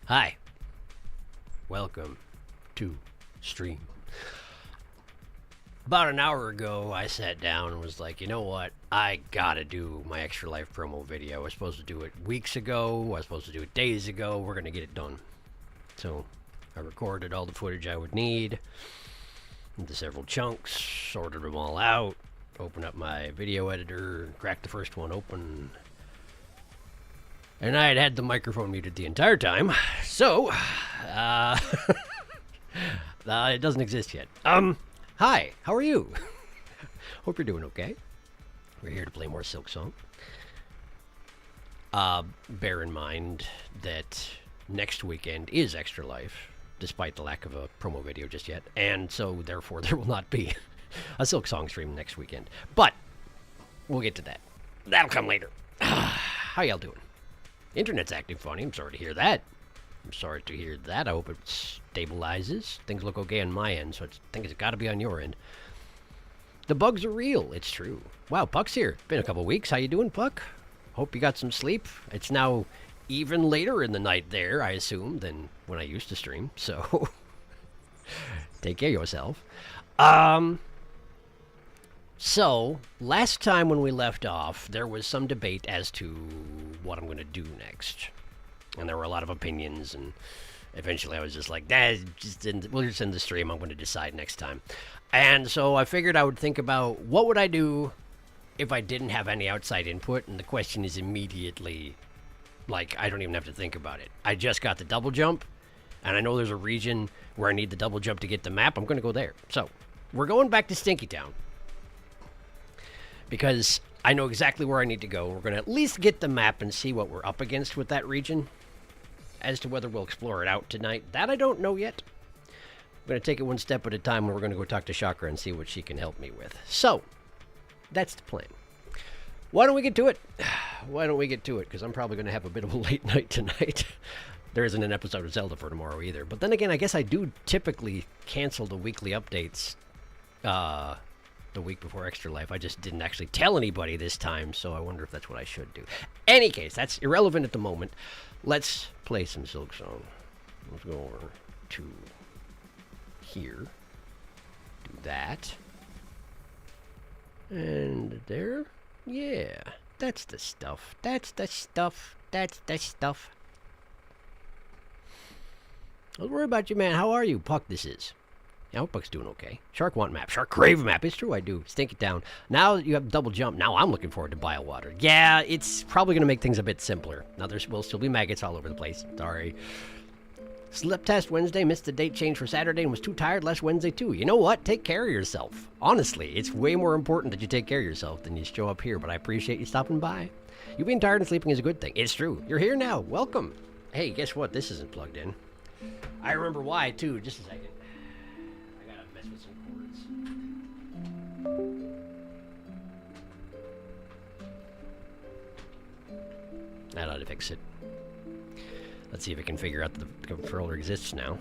Hi. Welcome to stream. About an hour ago, I sat down and was like, you know what? I gotta do my Extra Life promo video. I was supposed to do it weeks ago. I was supposed to do it days ago. We're gonna get it done. So, I recorded all the footage I would need into several chunks, sorted them all out, opened up my video editor, cracked the first one open. And I had the microphone muted the entire time, so, it doesn't exist yet. Hi, how are you? Hope you're doing okay. We're here to play more Silksong. Bear in mind that next weekend is Extra Life, despite the lack of a promo video just yet, and so, therefore, there will not be a Silksong stream next weekend. But, we'll get to that. That'll come later. How y'all doing? Internet's acting funny. I'm sorry to hear that. I hope it stabilizes. Things look okay on my end, so I think it's got to be on your end. The bugs are real. It's true. Wow, Puck's here. Been a couple weeks. How you doing, Puck? Hope you got some sleep. It's now even later in the night there, I assume, than when I used to stream. So, take care of yourself. So, last time when we left off, there was some debate as to what I'm going to do next. And there were a lot of opinions, and eventually I was just like, we'll just end the stream, I'm going to decide next time. And so I figured I would think about what would I do if I didn't have any outside input, and the question is immediately, like, I don't even have to think about it. I just got the double jump, and I know there's a region where I need the double jump to get the map. I'm going to go there. So, we're going back to Stinky Town, because I know exactly where I need to go. We're going to at least get the map and see what we're up against with that region. As to whether we'll explore it out tonight, that I don't know yet. I'm going to take it one step at a time, and we're going to go talk to Shakra and see what she can help me with. So, that's the plan. Why don't we get to it? Because I'm probably going to have a bit of a late night tonight. There isn't an episode of Zelda for tomorrow either. But then again, I guess I do typically cancel the weekly updates the week before Extra Life. I just didn't actually tell anybody this time, so I wonder if that's what I should do. Any case, that's irrelevant at the moment. Let's play some Silksong. Let's go over to here. Do that. And there. Yeah. That's the stuff. That's the stuff. Don't worry about you, man. How are you? Puck, this is. Yeah, I hope Puck's doing okay. Shark want map. Shark crave map. It's true, I do. Stink it down. Now you have double jump. Now I'm looking forward to Bile-Water. Yeah, it's probably going to make things a bit simpler. Now there will still be maggots all over the place. Sorry. Slept test Wednesday. Missed the date change for Saturday and was too tired. Last Wednesday too. You know what? Take care of yourself. Honestly, it's way more important that you take care of yourself than you show up here. But I appreciate you stopping by. You being tired and sleeping is a good thing. It's true. You're here now. Welcome. Hey, guess what? This isn't plugged in. I remember why too. Just a second. With some cords. That ought to fix it. Let's see if I can figure out that the controller exists now.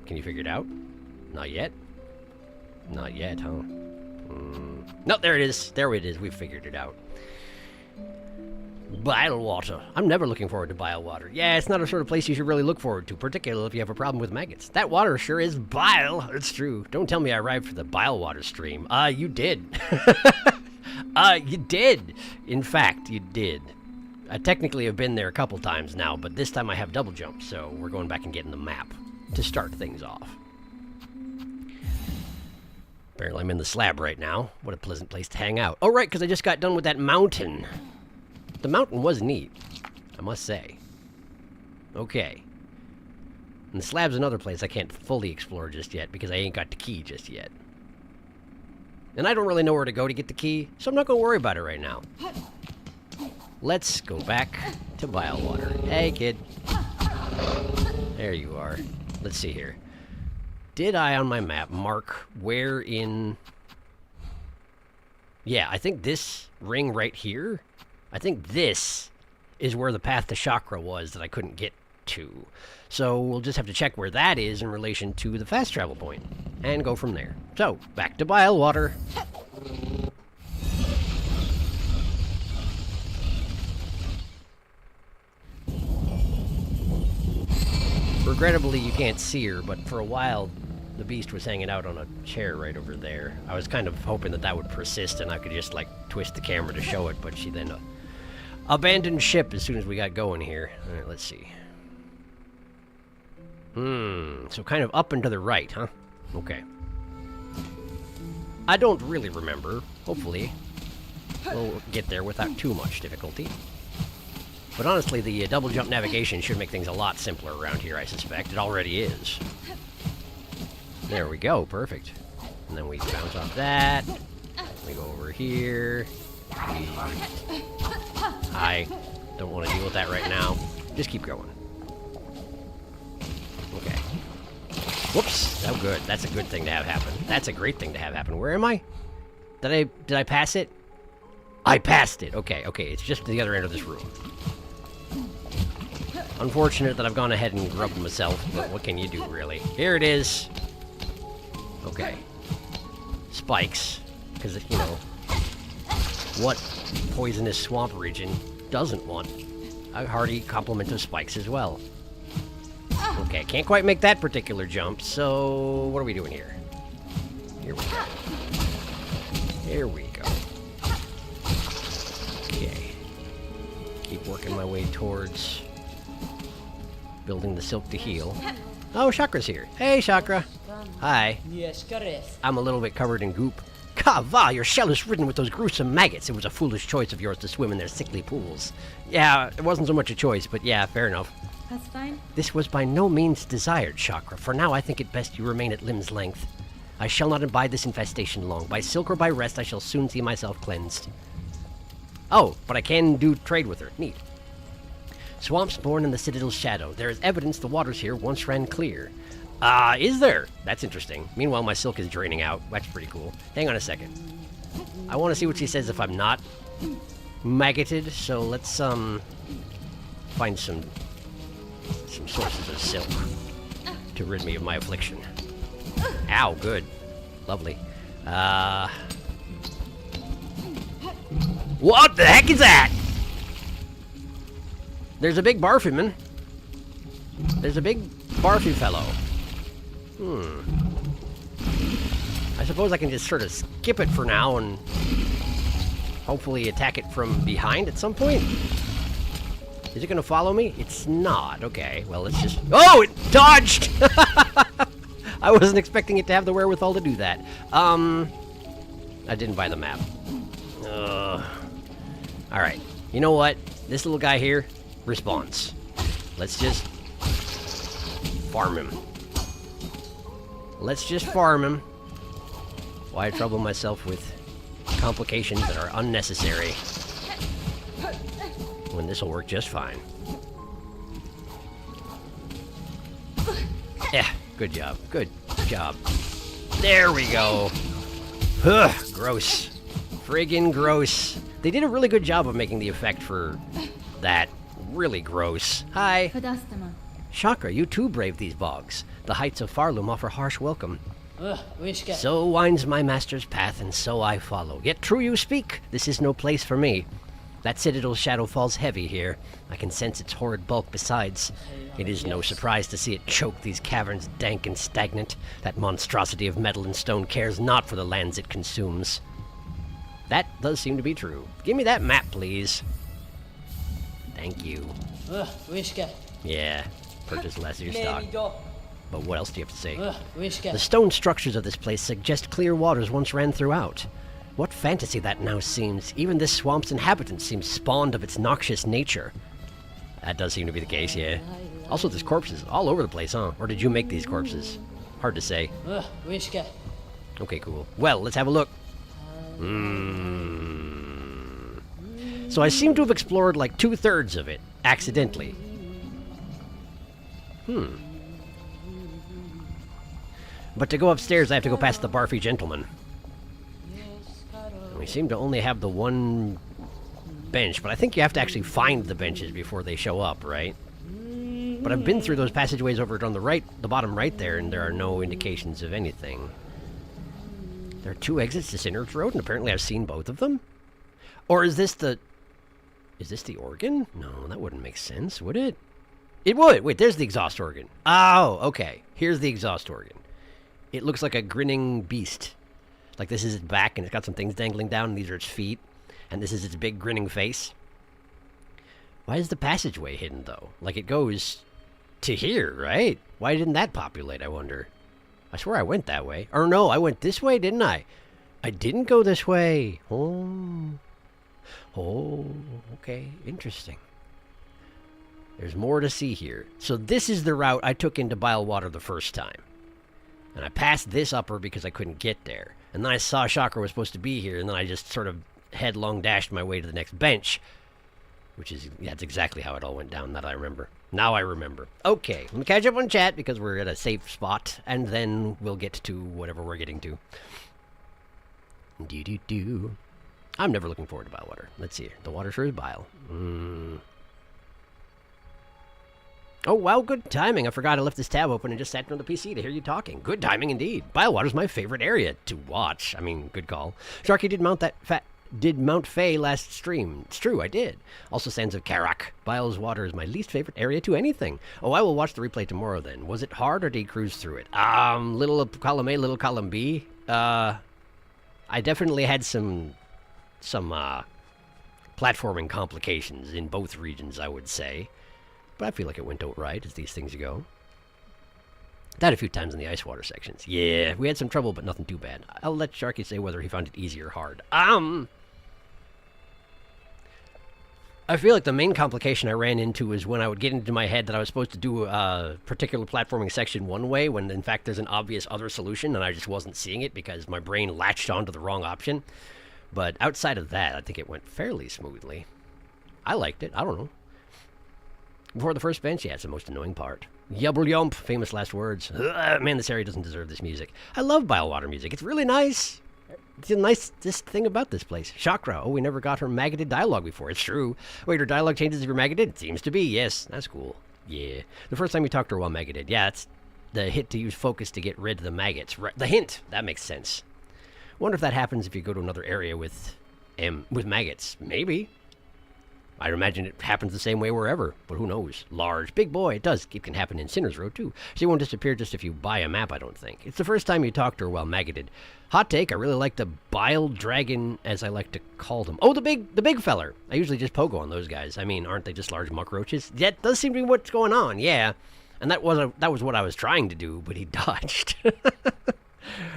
Can you figure it out? Not yet? Not yet, huh? No, there it is. There it is. We figured it out. Bile-Water. I'm never looking forward to Bile-Water. Yeah, it's not a sort of place you should really look forward to, particularly if you have a problem with maggots. That water sure is bile. It's true. Don't tell me I arrived for the Bile-Water stream. You did. You did. In fact, you did. I technically have been there a couple times now, but this time I have double jump, so we're going back and getting the map to start things off. Apparently I'm in the slab right now. What a pleasant place to hang out. Oh, right, because I just got done with that mountain. The mountain was neat, I must say. Okay. And the slab's another place I can't fully explore just yet because I ain't got the key just yet. And I don't really know where to go to get the key, so I'm not going to worry about it right now. Let's go back to Bile-Water. Hey, kid. There you are. Let's see here. Did I, on my map, mark where in... Yeah, I think this ring right here... I think this is where the path to Shakra was that I couldn't get to. So we'll just have to check where that is in relation to the fast travel point and go from there. So, back to Bile-Water. Regrettably, you can't see her, but for a while, the beast was hanging out on a chair right over there. I was kind of hoping that that would persist and I could just, like, twist the camera to show it, but she then abandoned ship as soon as we got going here. Alright, let's see. So kind of up and to the right, huh? Okay. I don't really remember. Hopefully, we'll get there without too much difficulty. But honestly, the double jump navigation should make things a lot simpler around here, I suspect. It already is. There we go, perfect. And then we bounce off that. We go over here. I don't want to deal with that right now. Just keep going. Okay. Whoops. Oh, good. That's a good thing to have happen. That's a great thing to have happen. Where am I? Did I pass it? I passed it. Okay, okay. It's just the other end of this room. Unfortunate that I've gone ahead and grubbed myself, but what can you do, really? Here it is. Okay. Spikes. Because, you know, what poisonous swamp region doesn't want a hearty complement of spikes as well? Okay, can't quite make that particular jump, so what are we doing here? Here we go. Here we go. Okay. Keep working my way towards building the silk to heal. Oh, Shakra's here. Hey, Shakra. Hi. I'm a little bit covered in goop. Kava, your shell is ridden with those gruesome maggots. It was a foolish choice of yours to swim in their sickly pools. Yeah, it wasn't so much a choice, but yeah, fair enough. That's fine. This was by no means desired, Shakra. For now, I think it best you remain at limb's length. I shall not abide this infestation long. By silk or by rest, I shall soon see myself cleansed. Oh, but I can do trade with her. Neat. Swamps born in the Citadel's shadow. There is evidence the waters here once ran clear. Is there? That's interesting. Meanwhile, my silk is draining out. That's pretty cool. Hang on a second. I want to see what she says if I'm not maggoted, so let's, find some sources of silk to rid me of my affliction. Ow, good. Lovely. What the heck is that? There's a big barfy man. There's a big barfy fellow. I suppose I can just sort of skip it for now and hopefully attack it from behind at some point. Is it going to follow me? It's not. Okay, well, let's just... Oh, it dodged! I wasn't expecting it to have the wherewithal to do that. I didn't buy the map. Alright, you know what? This little guy here, response. Let's just farm him. Let's just farm him. Why trouble myself with complications that are unnecessary when this will work just fine. Yeah, good job. Good job. There we go. Ugh, gross. Friggin' gross. They did a really good job of making the effect for that really gross. Hi. Shakra, you too brave these bogs. The heights of Farloom offer harsh welcome. So winds my master's path, and so I follow. Yet true you speak, this is no place for me. That citadel's shadow falls heavy here. I can sense its horrid bulk besides. It is no surprise to see it choke these caverns dank and stagnant. That monstrosity of metal and stone cares not for the lands it consumes. That does seem to be true. Give me that map, please. Thank you. Yeah, purchase less of your stock. But what else do you have to say? The stone structures of this place suggest clear waters once ran throughout. What fantasy that now seems. Even this swamp's inhabitants seem spawned of its noxious nature. That does seem to be the case, yeah. Also, there's corpses all over the place, huh? Or did you make these corpses? Hard to say. Okay, cool. Well, let's have a look. So I seem to have explored like 2/3 of it, accidentally. But to go upstairs, I have to go past the barfy gentleman. And we seem to only have the one bench, but I think you have to actually find the benches before they show up, right? But I've been through those passageways over on the right, the bottom right there, and there are no indications of anything. There are 2 exits to Sinner's Road, and apparently I've seen both of them? Or is this the... Is this the organ? No, that wouldn't make sense, would it? It would. Wait, there's the exhaust organ. Oh, okay. Here's the exhaust organ. It looks like a grinning beast. Like this is its back, and it's got some things dangling down, and these are its feet. And this is its big grinning face. Why is the passageway hidden, though? Like it goes to here, right? Why didn't that populate, I wonder? I swear I went that way. Or no, I went this way, didn't I? I didn't go this way. Oh. Oh, okay. Interesting. There's more to see here. So this is the route I took into Bilewater the first time. And I passed this upper because I couldn't get there. And then I saw Shakra was supposed to be here, and then I just sort of headlong dashed my way to the next bench. Which is, yeah, that's exactly how it all went down, that I remember. Now I remember. Okay, let me catch up on chat because we're at a safe spot, and then we'll get to whatever we're getting to. Do-do-do. I'm never looking forward to Bilewater. Let's see here. The water sure is bile. Oh, wow, good timing. I forgot I left this tab open and just sat on the PC to hear you talking. Good timing indeed. Bilewater's my favorite area to watch. I mean, good call. Sharky did Mount Fay last stream. It's true, I did. Also, Sands of Karak. Bile's water is my least favorite area to anything. Oh, I will watch the replay tomorrow then. Was it hard or did you cruise through it? Little column A, little column B. I definitely had some platforming complications in both regions, I would say. But I feel like it went out right as these things go. Died a few times in the ice water sections. Yeah, we had some trouble, but nothing too bad. I'll let Sharky say whether he found it easy or hard. I feel like the main complication I ran into is when I would get into my head that I was supposed to do a particular platforming section one way, when in fact there's an obvious other solution, and I just wasn't seeing it because my brain latched onto the wrong option. But outside of that, I think it went fairly smoothly. I liked it. I don't know. Before the first bench, yeah, it's the most annoying part. Yubble yump, famous last words. Ugh, man, this area doesn't deserve this music. I love Bilewater music. It's really nice. It's the nicest thing about this place. Shakra. Oh, we never got her maggoted dialogue before. It's true. Wait, her dialogue changes if you're maggoted? It seems to be, yes. That's cool. Yeah. The first time you talked to her while maggoted. Yeah, it's the hit to use focus to get rid of the maggots. Right. The hint. That makes sense. Wonder if that happens if you go to another area with maggots. Maybe. I imagine it happens the same way wherever, but who knows? Large, big boy, it does. It can happen in Sinner's Row, too. She won't disappear just if you buy a map, I don't think. It's the first time you talk to her while maggoted. Hot take, I really like the bile dragon, as I like to call them. Oh, the big feller. I usually just pogo on those guys. I mean, aren't they just large muck roaches? That does seem to be what's going on, yeah. And that was what I was trying to do, but he dodged.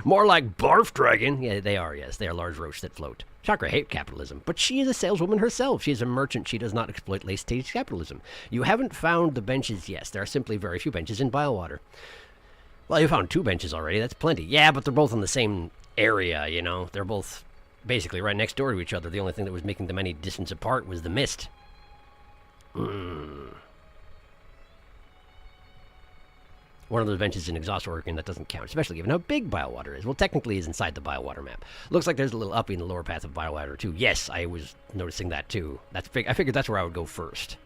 More like barf dragon. Yeah, they are, yes. They are large roaches that float. Shakra hates capitalism, but she is a saleswoman herself. She is a merchant. She does not exploit late-stage capitalism. You haven't found the benches, yes. There are simply very few benches in Bilewater. Well, you found 2 benches already. That's plenty. Yeah, but they're both in the same area, you know. They're both basically right next door to each other. The only thing that was making them any distance apart was the mist. One of those benches in exhaust organ that doesn't count, especially given how big Bilewater is. Well, technically is inside the Bilewater map. Looks like there's a little uppy in the lower path of Bilewater, too. Yes, I was noticing that, too. I figured that's where I would go first.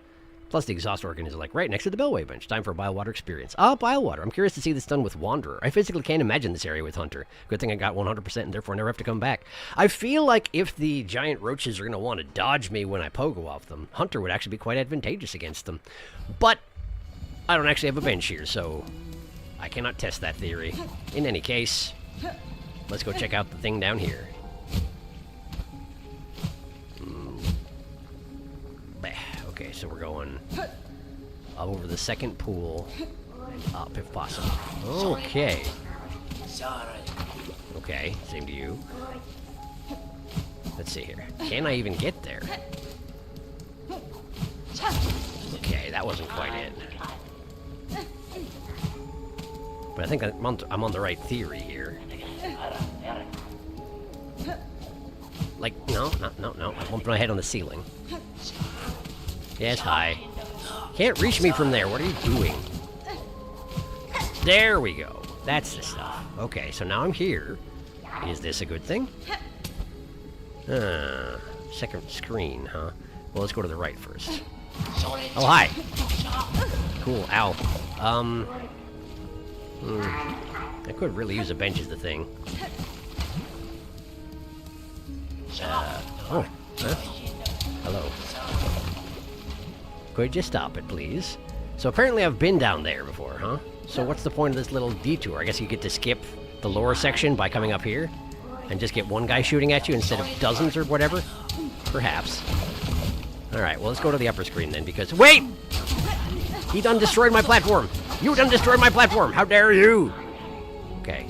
Plus, the exhaust organ is, like, right next to the Bellway bench. Time for a Bilewater experience. Bilewater. I'm curious to see this done with Wanderer. I physically can't imagine this area with Hunter. Good thing I got 100% and therefore never have to come back. I feel like if the giant roaches are going to want to dodge me when I pogo off them, Hunter would actually be quite advantageous against them. But I don't actually have a bench here, so I cannot test that theory. In any case, let's go check out the thing down here. Okay, so we're going up over the second pool and up if possible. Okay. Okay, same to you. Let's see here. Can I even get there? Okay, that wasn't quite it. But I think I'm on the right theory here. Like, no. I bumped my head on the ceiling. Yes, hi. Can't reach me from there. What are you doing? There we go. That's the stuff. Okay, so now I'm here. Is this a good thing? Second screen, huh? Well, let's go to the right first. Oh, hi. Cool. Ow. I could really use a bench as the thing. Hello. Could you stop it, please? So apparently I've been down there before, huh? So what's the point of this little detour? I guess you get to skip the lower section by coming up here and just get one guy shooting at you instead of dozens or whatever? Perhaps. Alright, well, let's go to the upper screen then, because... Wait! He done destroyed my platform! You done destroyed my platform! How dare you! Okay.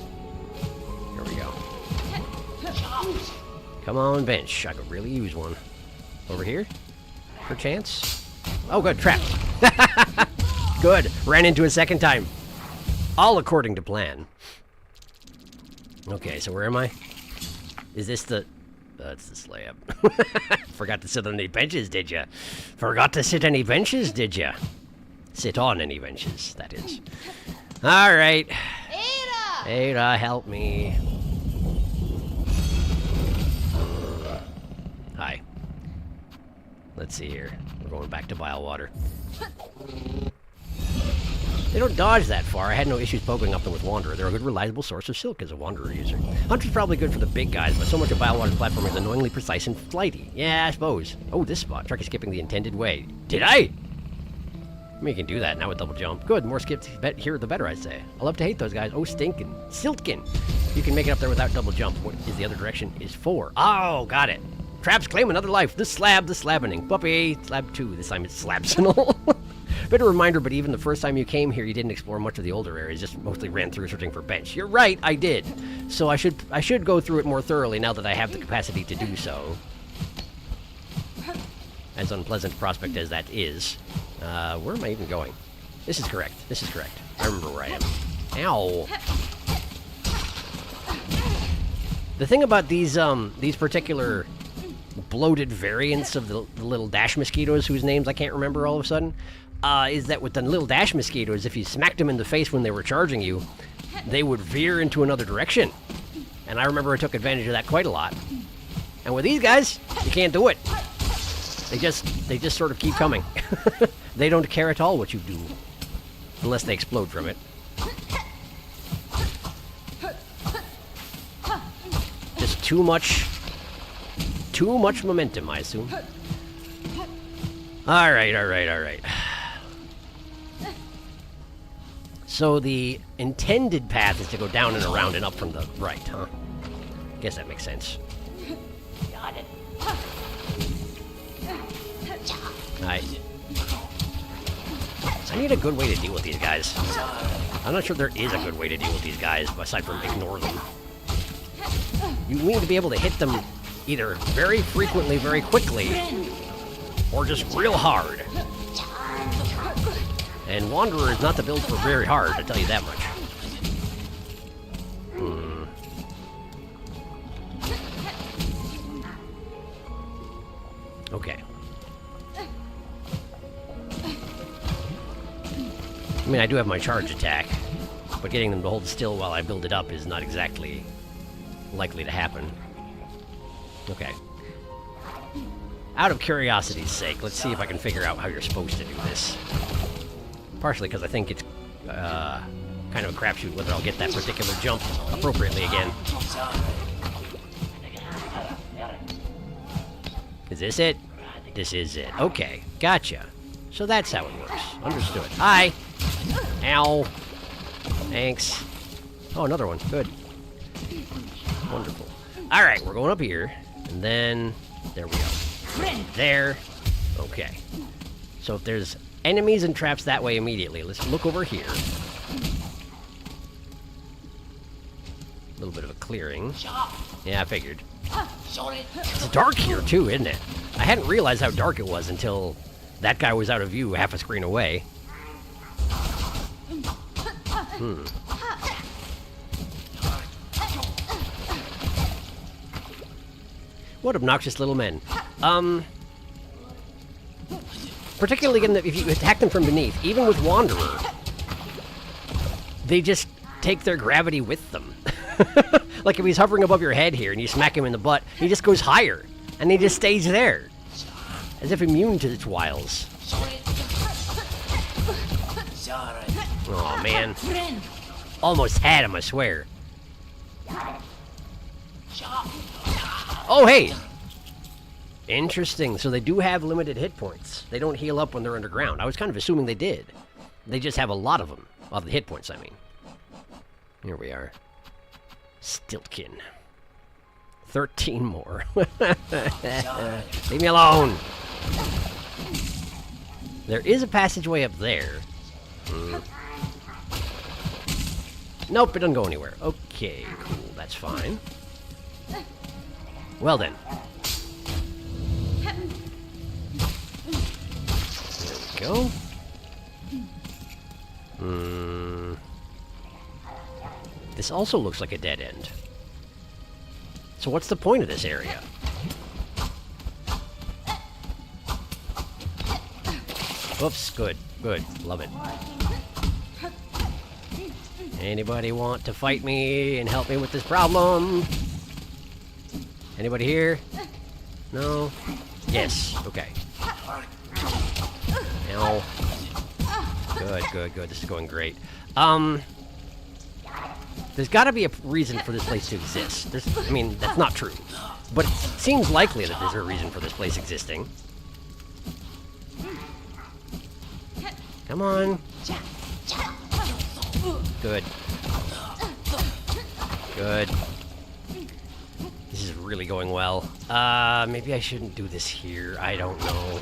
Here we go. Come on, bench. I could really use one. Over here? Perchance? Oh, good. Trapped. Good. Ran into a second time. All according to plan. Okay, so where am I? Is this the... That's the slab. Forgot to sit on any benches, did ya? Forgot to sit any benches, did ya? Sit on any benches, that is. Alright. Ada! Ada, help me. Hi. Let's see here. We're going back to bile water. They don't dodge that far. I had no issues poking up them with Wanderer. They're a good, reliable source of silk as a Wanderer user. Hunter's probably good for the big guys, but so much of Biowater's platform is annoyingly precise and flighty. Yeah, I suppose. Oh, this spot. Sharky skipping the intended way. Did I? I mean, you can do that now with double jump. Good, more skips here the better, I say. I love to hate those guys. Oh, stinkin'. Siltkin. You can make it up there without double jump. What is the other direction? Is 4. Oh, got it. Traps claim another life. The slabbing. Puppy. Slab 2. This time it's slabsinal. Bit of a reminder, but even the first time you came here, you didn't explore much of the older areas, just mostly ran through searching for bench. You're right, I did. So I should go through it more thoroughly now that I have the capacity to do so. As unpleasant a prospect as that is. Where am I even going? This is correct. This is correct. I remember where I am. Ow. The thing about these particular bloated variants of the little dash mosquitoes whose names I can't remember all of a sudden, is that with the little dash mosquitoes, if you smacked them in the face when they were charging you, they would veer into another direction. And I remember I took advantage of that quite a lot. And with these guys, you can't do it. They just sort of keep coming. They don't care at all what you do. Unless they explode from it. Just too much momentum, I assume. Alright. So the intended path is to go down and around and up from the right, huh? Guess that makes sense. Got it. Alright. I need a good way to deal with these guys. I'm not sure there is a good way to deal with these guys, aside from ignore them. You need to be able to hit them either very frequently, very quickly, or just real hard. And Wanderer is not the build for very hard, I tell you that much. Okay. I mean, I do have my charge attack, but getting them to hold still while I build it up is not exactly likely to happen. Okay. Out of curiosity's sake, let's see if I can figure out how you're supposed to do this. Partially because I think it's kind of a crapshoot whether I'll get that particular jump appropriately again. Is this it? This is it. Okay, gotcha. So that's how it works. Understood. Hi! Ow! Thanks. Oh, another one. Good. Wonderful. Alright, we're going up here. And then... there we go. There. Okay. So if there's enemies and traps that way immediately, let's look over here. A little bit of a clearing. Yeah, I figured. It's dark here too, isn't it? I hadn't realized how dark it was until that guy was out of view half a screen away. What obnoxious little men. Particularly if you attack them from beneath, even with Wanderer, they just take their gravity with them. Like if he's hovering above your head here and you smack him in the butt, he just goes higher, and he just stays there, as if immune to its wiles. Oh man. Almost had him, I swear. Oh hey! Interesting. So they do have limited hit points. They don't heal up when they're underground. I was kind of assuming they did. They just have a lot of them. Of the hit points, I mean. Here we are. Stiltkin. 13 more. Leave me alone. There is a passageway up there. Nope, it doesn't go anywhere. Okay, cool. That's fine. Well then. There we go. This also looks like a dead end. So what's the point of this area? Oops, good, good, love it. Anybody want to fight me and help me with this problem? Anybody here? No? Yes, okay. Ow. Good, good, good, this is going great. There's gotta be a reason for this place to exist. I mean, that's not true. But it seems likely that there's a reason for this place existing. Come on. Good. Good. This is really going well. Maybe I shouldn't do this here. I don't know.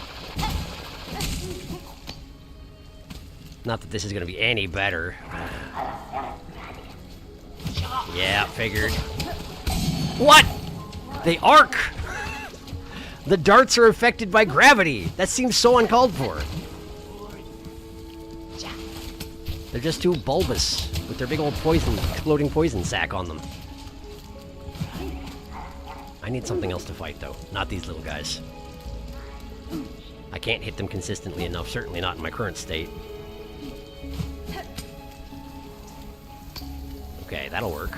Not that this is gonna be any better. Yeah, figured. What? They arc! The darts are affected by gravity! That seems so uncalled for. They're just too bulbous with their big old poison, exploding poison sack on them. I need something else to fight, though. Not these little guys. I can't hit them consistently enough, certainly not in my current state. Okay, that'll work.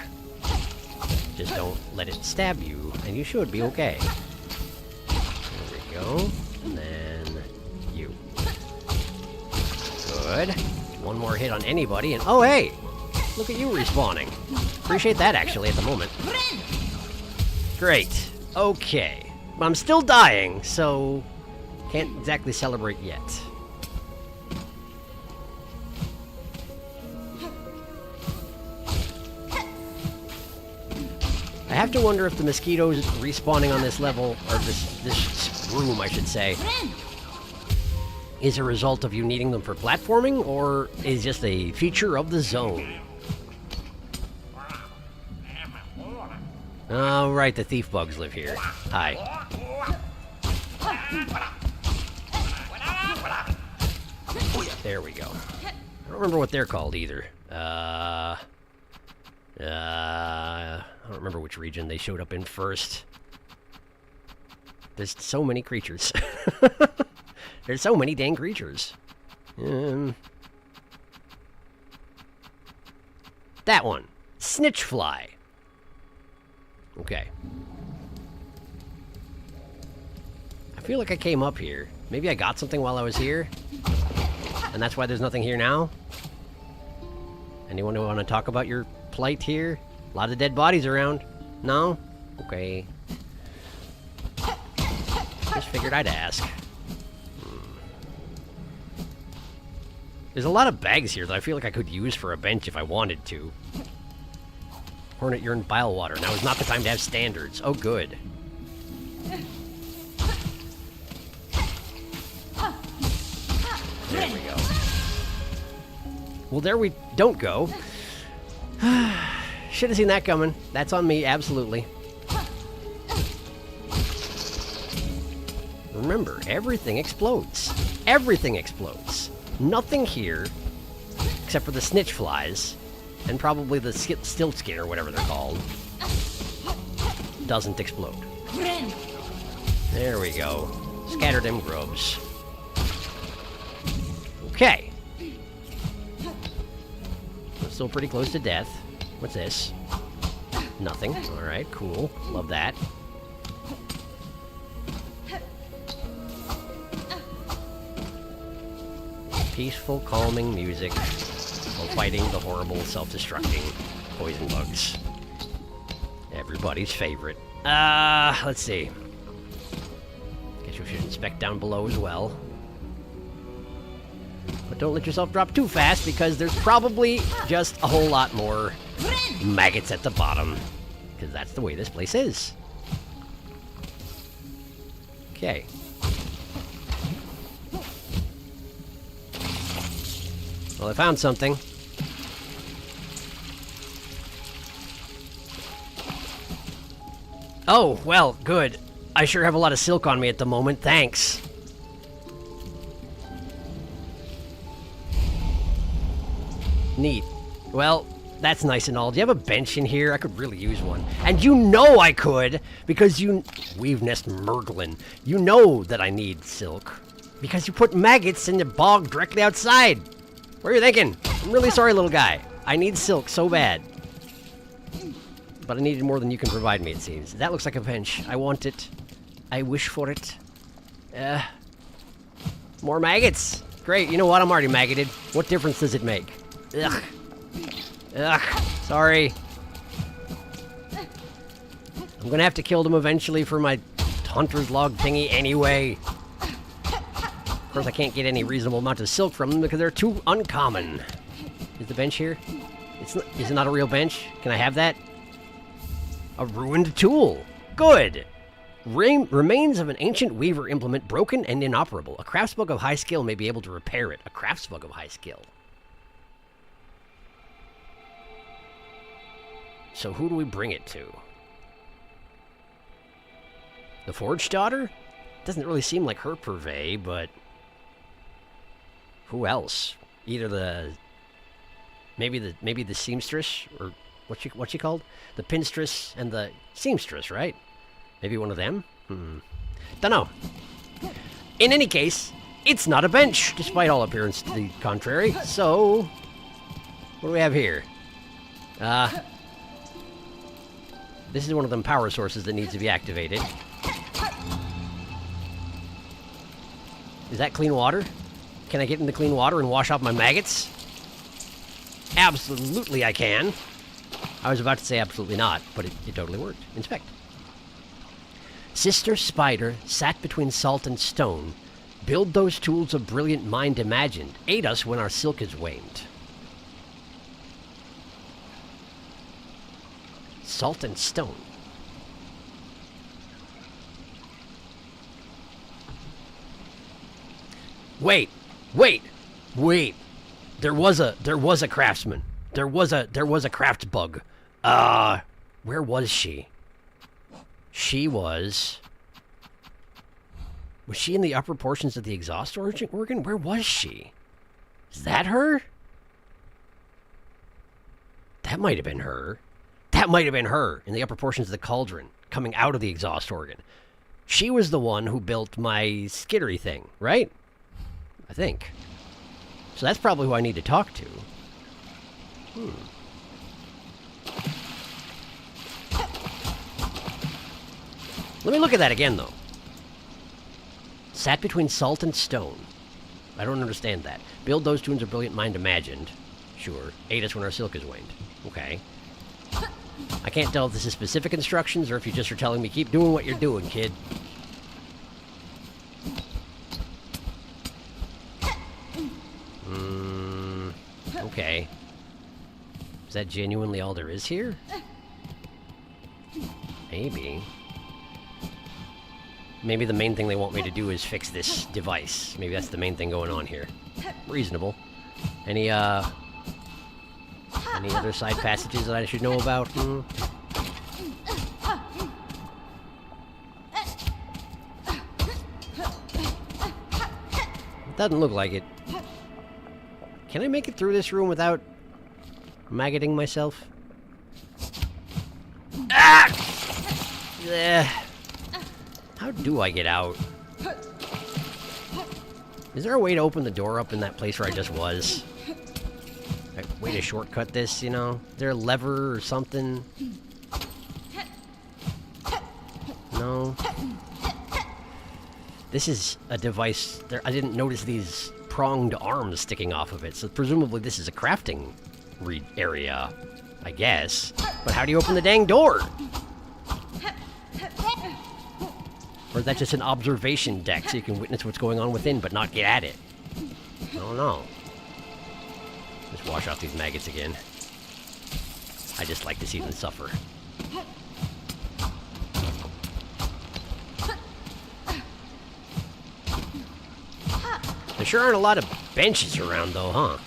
Just don't let it stab you, and you should be okay. There we go. And then you. Good. One more hit on anybody, and oh hey! Look at you respawning. Appreciate that, actually, at the moment. Great. Okay. But I'm still dying, so can't exactly celebrate yet. I have to wonder if the mosquitoes respawning on this level, or this room, I should say, is a result of you needing them for platforming, or is just a feature of the zone. Oh, right, the thief bugs live here. Hi. There we go. I don't remember what they're called either. I don't remember which region they showed up in first. There's so many creatures. There's so many dang creatures. That one. Snitchfly. Okay. I feel like I came up here. Maybe I got something while I was here? And that's why there's nothing here now? Anyone want to talk about your plight here? A lot of dead bodies around. No? Okay. Just figured I'd ask. There's a lot of bags here that I feel like I could use for a bench if I wanted to. Hornet urine bile water. Now is not the time to have standards. Oh, good. There we go. Well, there we don't go. Should have seen that coming. That's on me, absolutely. Remember, everything explodes. Everything explodes. Nothing here, except for the snitch flies, and probably the stiltskin or whatever they're called, doesn't explode. There we go. Scatter them grubs. Okay. I'm still pretty close to death. What's this? Nothing. Alright, cool. Love that. Peaceful, calming music while fighting the horrible, self-destructing poison bugs. Everybody's favorite. Let's see. Guess we should inspect down below as well. But don't let yourself drop too fast, because there's probably just a whole lot more maggots at the bottom. Because that's the way this place is. Okay. Well, I found something. Oh, well, good. I sure have a lot of silk on me at the moment, thanks. Neat. Well, that's nice and all. Do you have a bench in here? I could really use one. And you know I could, because you... Weave nest Merglin. You know that I need silk. Because you put maggots in the bog directly outside. What are you thinking? I'm really sorry, little guy. I need silk so bad. But I needed more than you can provide me, it seems. That looks like a bench. I want it. I wish for it. More maggots. Great. You know what? I'm already maggoted. What difference does it make? Ugh. Ugh. Sorry. I'm gonna have to kill them eventually for my hunter's log thingy anyway. Of course, I can't get any reasonable amount of silk from them because they're too uncommon. Is the bench here? Is it not a real bench? Can I have that? A ruined tool. Good. Remains of an ancient weaver implement broken and inoperable. A craftsbug of high skill may be able to repair it. A craftsbug of high skill. So who do we bring it to? The Forge Daughter? Doesn't really seem like her purvey, but... Who else? Either the... Maybe the seamstress, or what's she called? The pinstress and the seamstress, right? Maybe one of them? Dunno. In any case, it's not a bench, despite all appearance to the contrary. So, what do we have here? This is one of them power sources that needs to be activated. Is that clean water? Can I get into clean water and wash off my maggots? Absolutely I can. I was about to say absolutely not, but it totally worked. Inspect. Sister Spider sat between salt and stone. Build those tools of brilliant mind imagined. Aid us when our silk is waned. Salt and stone. Wait. There was a craftsman. There was a craft bug. Where was she? She was she in the upper portions of the exhaust organ? Where was she? Is that her? That might have been her. That might have been her in the upper portions of the cauldron, coming out of the exhaust organ. She was the one who built my skittery thing, right? I think. So that's probably who I need to talk to. Let me look at that again, though. Sat between salt and stone. I don't understand that. Build those tunes of brilliant mind imagined. Sure. Aid us when our silk is waned. Okay. I can't tell if this is specific instructions or if you just are telling me keep doing what you're doing, kid. Okay. Is that genuinely all there is here? Maybe. Maybe the main thing they want me to do is fix this device. Maybe that's the main thing going on here. Reasonable. Any other side passages that I should know about? It doesn't look like it. Can I make it through this room without maggoting myself? Ah! How do I get out? Is there a way to open the door up in that place where I just was? A way to shortcut this, you know? Is there a lever or something? No? This is a device... I didn't notice these pronged arms sticking off of it, so presumably this is a crafting area, I guess. But how do you open the dang door? Or is that just an observation deck so you can witness what's going on within but not get at it? I don't know. Just wash off these maggots again. I just like to see them suffer. There sure aren't a lot of benches around though, huh?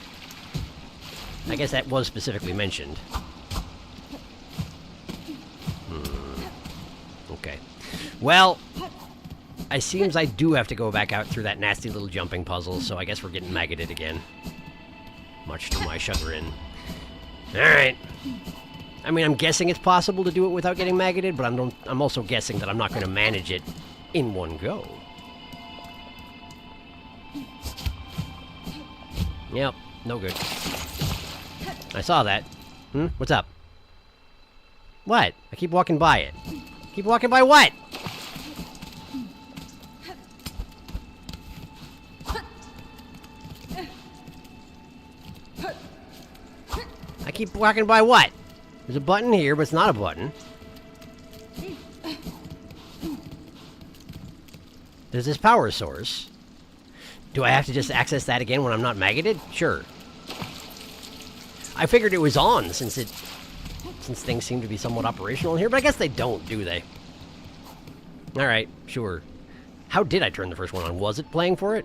I guess that was specifically mentioned. Okay. Well, it seems I do have to go back out through that nasty little jumping puzzle, so I guess we're getting maggoted again. Much to my chagrin. Alright. I mean, I'm guessing it's possible to do it without getting maggoted, but I'm also guessing that I'm not going to manage it in one go. Yep, no good. I saw that. What's up? What? I keep walking by it. Keep walking by what? I keep walking by what? There's a button here, but it's not a button. There's this power source. Do I have to just access that again when I'm not maggoted? Sure. I figured it was on since things seem to be somewhat operational in here, but I guess they don't, do they? Alright, sure. How did I turn the first one on? Was it playing for it?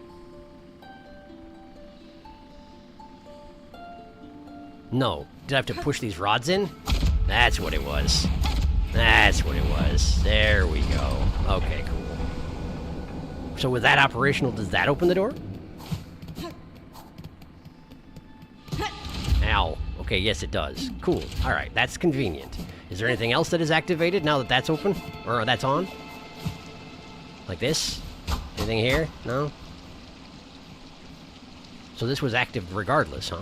No. Did I have to push these rods in? That's what it was. That's what it was. There we go. Okay, cool. So with that operational, does that open the door? Ow. Okay, yes it does. Cool. Alright, that's convenient. Is there anything else that is activated now that that's open? Or that's on? Like this? Anything here? No? So this was active regardless, huh?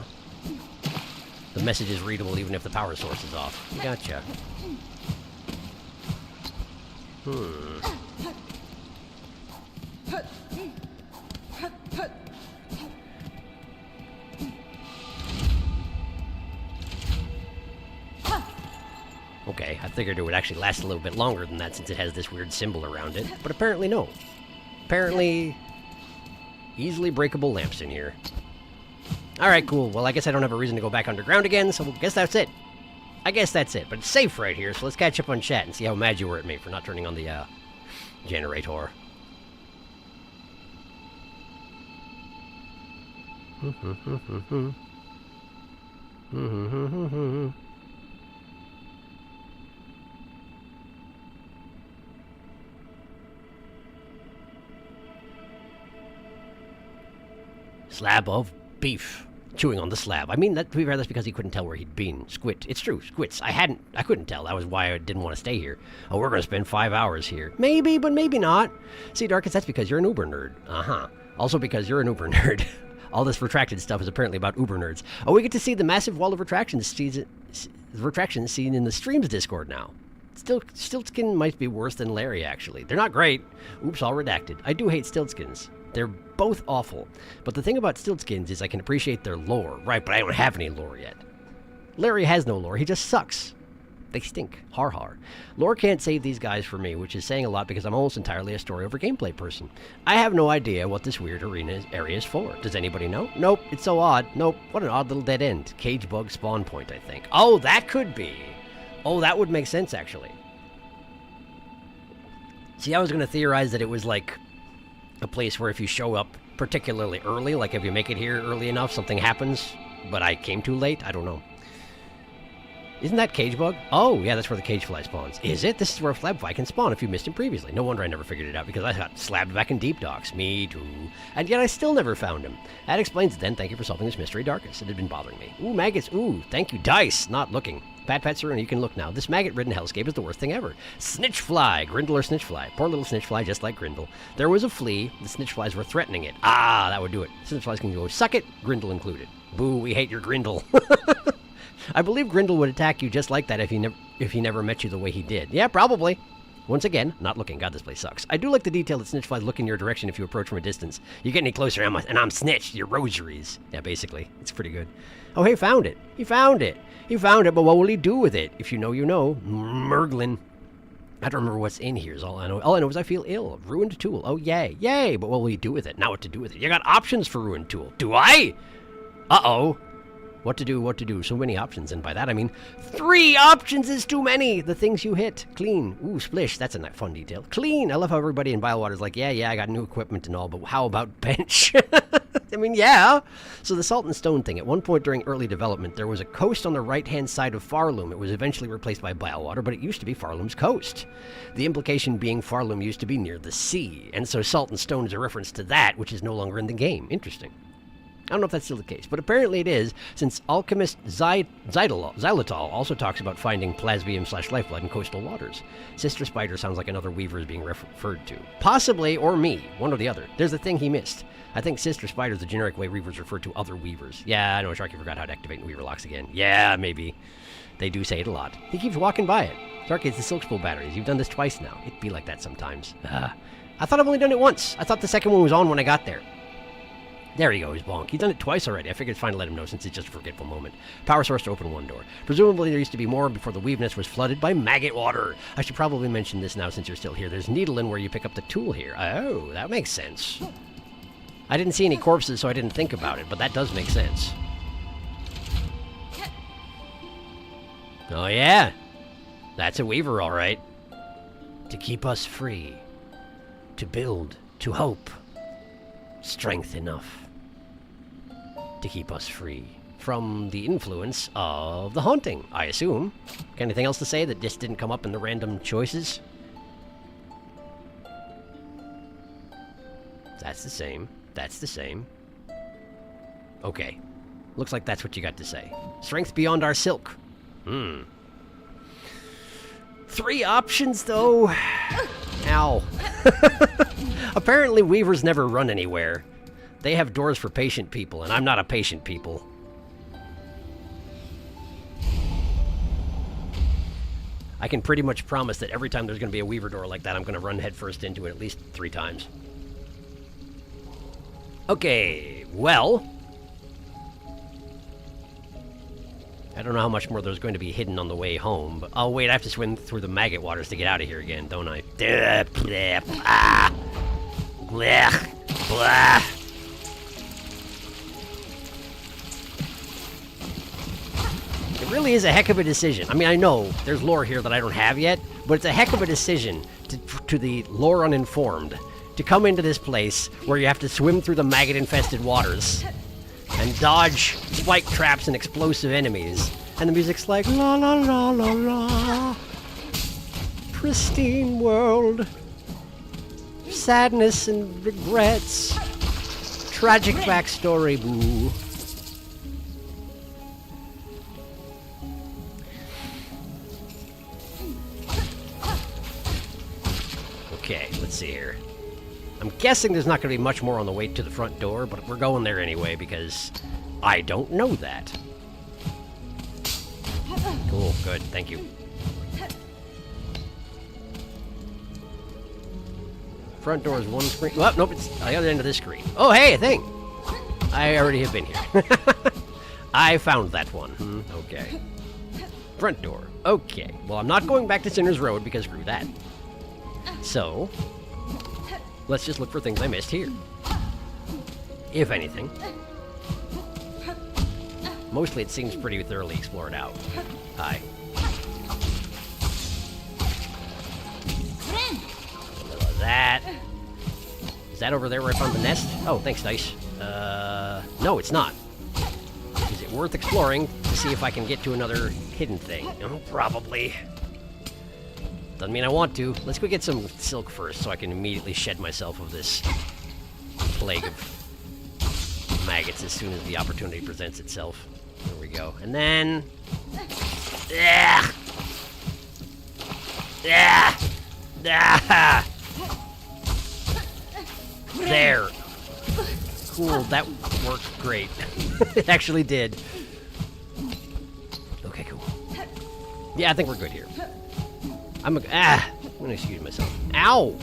The message is readable even if the power source is off. Gotcha. Okay, I figured it would actually last a little bit longer than that since it has this weird symbol around it, but apparently no. Apparently, easily breakable lamps in here. Alright, cool. Well, I guess I don't have a reason to go back underground again, so I guess that's it. I guess that's it, but it's safe right here, so let's catch up on chat and see how mad you were at me for not turning on the, generator. Slab of beef. Chewing on the slab. I mean, to be fair, that's because he couldn't tell where he'd been. Squit. It's true. Squits. I couldn't tell. That was why I didn't want to stay here. Oh, we're going to spend 5 hours here. Maybe, but maybe not. See, Darkus, that's because you're an uber nerd. Uh-huh. Also because you're an uber nerd. All this retracted stuff is apparently about uber nerds. Oh, we get to see the massive wall of retractions seen in the streams Discord now. Stiltskin might be worse than Larry, actually. They're not great. Oops, all redacted. I do hate Stiltskins. They're both awful. But the thing about Stiltskins is I can appreciate their lore. Right, but I don't have any lore yet. Larry has no lore. He just sucks. They stink. Har har. Lore can't save these guys for me, which is saying a lot because I'm almost entirely a story over gameplay person. I have no idea what this weird area is for. Does anybody know? Nope. It's so odd. Nope. What an odd little dead end. Cage bug spawn point, I think. Oh, that could be. Oh, that would make sense, actually. See, I was going to theorize that it was like a place where if you show up particularly early, like if you make it here early enough, something happens, but I came too late? I don't know. Isn't that cage bug? Oh, yeah, that's where the cage fly spawns. Is it? This is where a flabfly can spawn if you missed him previously. No wonder I never figured it out, because I got slabbed back in Deep Docks. Me too. And yet I still never found him. That explains it then. Thank you for solving this mystery, Darkus. It had been bothering me. Ooh, maggots. Ooh, thank you, Dice. Not looking. Pat Saruna, you can look now. This maggot-ridden hellscape is the worst thing ever. Snitchfly. Grindle or Snitchfly. Poor little Snitchfly, just like Grindle. There was a flea. The Snitchflies were threatening it. Ah, that would do it. Snitchflies can go suck it, Grindle included. Boo, we hate your Grindle. I believe Grindle would attack you just like that if he never met you the way he did. Yeah, probably. Once again, not looking. God, this place sucks. I do like the detail that Snitchflies look in your direction if you approach from a distance. You get any closer, and I'm snitched. Your rosaries. Yeah, basically. It's pretty good. Oh, hey, found it. He found it. He found it, but what will he do with it? If you know, you know. Merglin. I don't remember what's in here is all I know. All I know is I feel ill. Ruined tool. Oh, yay. Yay. But what will you do with it? Now what to do with it? You got options for ruined tool. Do I? Uh-oh. What to do. So many options. And by that, I mean 3 options is too many. The things you hit. Clean. Ooh, splish. That's a fun detail. Clean. I love how everybody in Biowater's like, yeah, I got new equipment and all, but how about bench? I mean, yeah. So the salt and stone thing. At one point during early development, there was a coast on the right-hand side of Farloom. It was eventually replaced by Biowater, but it used to be Farloom's coast. The implication being Farloom used to be near the sea, and so salt and stone is a reference to that, which is no longer in the game. Interesting. I don't know if that's still the case, but apparently it is, since alchemist Xylitol also talks about finding plasmium/lifeblood in coastal waters. Sister Spider sounds like another Weaver is being referred to. Possibly, or me, one or the other. There's a thing he missed. I think Sister Spider is the generic way Weavers refer to other Weavers. Yeah, I know, Sharky forgot how to activate Weaver locks again. Yeah, maybe. They do say it a lot. He keeps walking by it. Sharky, it's the Silksong batteries. You've done this twice now. It'd be like that sometimes. I thought I've only done it once. I thought the second one was on when I got there. There he goes, bonk. He's done it twice already. I figured it's fine to let him know since it's just a forgetful moment. Power source to open one door. Presumably there used to be more before the weave nest was flooded by maggot water. I should probably mention this now since you're still here. There's needle in where you pick up the tool here. Oh, that makes sense. I didn't see any corpses, so I didn't think about it, but that does make sense. Oh, yeah. That's a weaver, all right. To keep us free. To build. To hope. Strength enough to keep us free from the influence of the haunting, I assume. Anything else to say that just didn't come up in the random choices? That's the same. That's the same. Okay. Looks like that's what you got to say. Strength beyond our silk. 3 options, though. Ow. Apparently, weavers never run anywhere. They have doors for patient people, and I'm not a patient people. I can pretty much promise that every time there's going to be a weaver door like that, I'm going to run headfirst into it at least 3 times. Okay, well... I don't know how much more there's going to be hidden on the way home, but... Oh, wait, I have to swim through the maggot waters to get out of here again, don't I? It really is a heck of a decision. I mean, I know there's lore here that I don't have yet, but it's a heck of a decision to the lore uninformed to come into this place where you have to swim through the maggot-infested waters and dodge spike traps and explosive enemies. And the music's like, la la la la la. Pristine world. Sadness and regrets. Tragic backstory, boo. Okay, let's see here. I'm guessing there's not going to be much more on the way to the front door, but we're going there anyway because I don't know that. Cool, good, thank you. Front door is one screen. Well, nope, it's on the other end of this screen. Oh, hey, a thing! I already have been here. I found that one. Okay. Front door. Okay. Well, I'm not going back to Sinner's Road because screw that. So, let's just look for things I missed here. If anything. Mostly it seems pretty thoroughly explored out. Hi. A little of that. Is that over there where I found the nest? Oh, thanks, Dice. No, it's not. Is it worth exploring to see if I can get to another hidden thing? Oh, probably. Doesn't mean I want to. Let's go get some silk first so I can immediately shed myself of this plague of maggots as soon as the opportunity presents itself. There we go. And then... Yeah! Yeah! Ah! There. Cool, that worked great. It actually did. Okay, cool. Yeah, I think we're good here. I'm gonna excuse myself. Ow!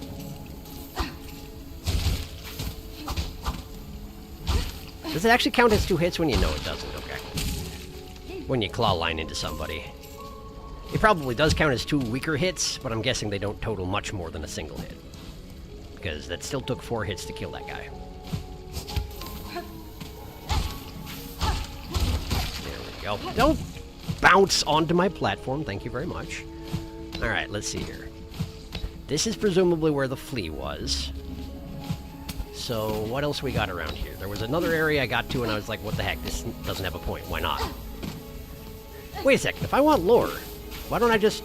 Does it actually count as 2 hits when you know it doesn't? Okay. When you claw line into somebody. It probably does count as 2 weaker hits, but I'm guessing they don't total much more than a single hit. Because that still took 4 hits to kill that guy. There we go. Don't bounce onto my platform, thank you very much. Alright, let's see here. This is presumably where the flea was. So, what else we got around here? There was another area I got to and I was like, what the heck, this doesn't have a point, why not? Wait a second, if I want lore, why don't I just...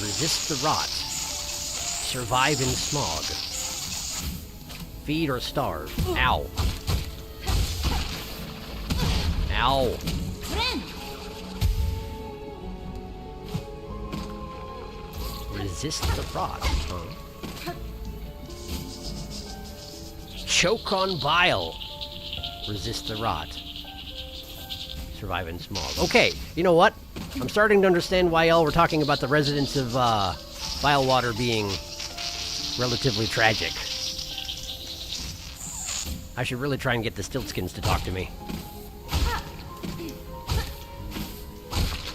resist the rot. Survive in smog. Feed or starve. Ow. Ow. Resist the rot, huh? Choke on bile. Resist the rot. Survive in smog. Okay, you know what? I'm starting to understand why y'all were talking about the residents of bile water being relatively tragic. I should really try and get the Stiltskins to talk to me.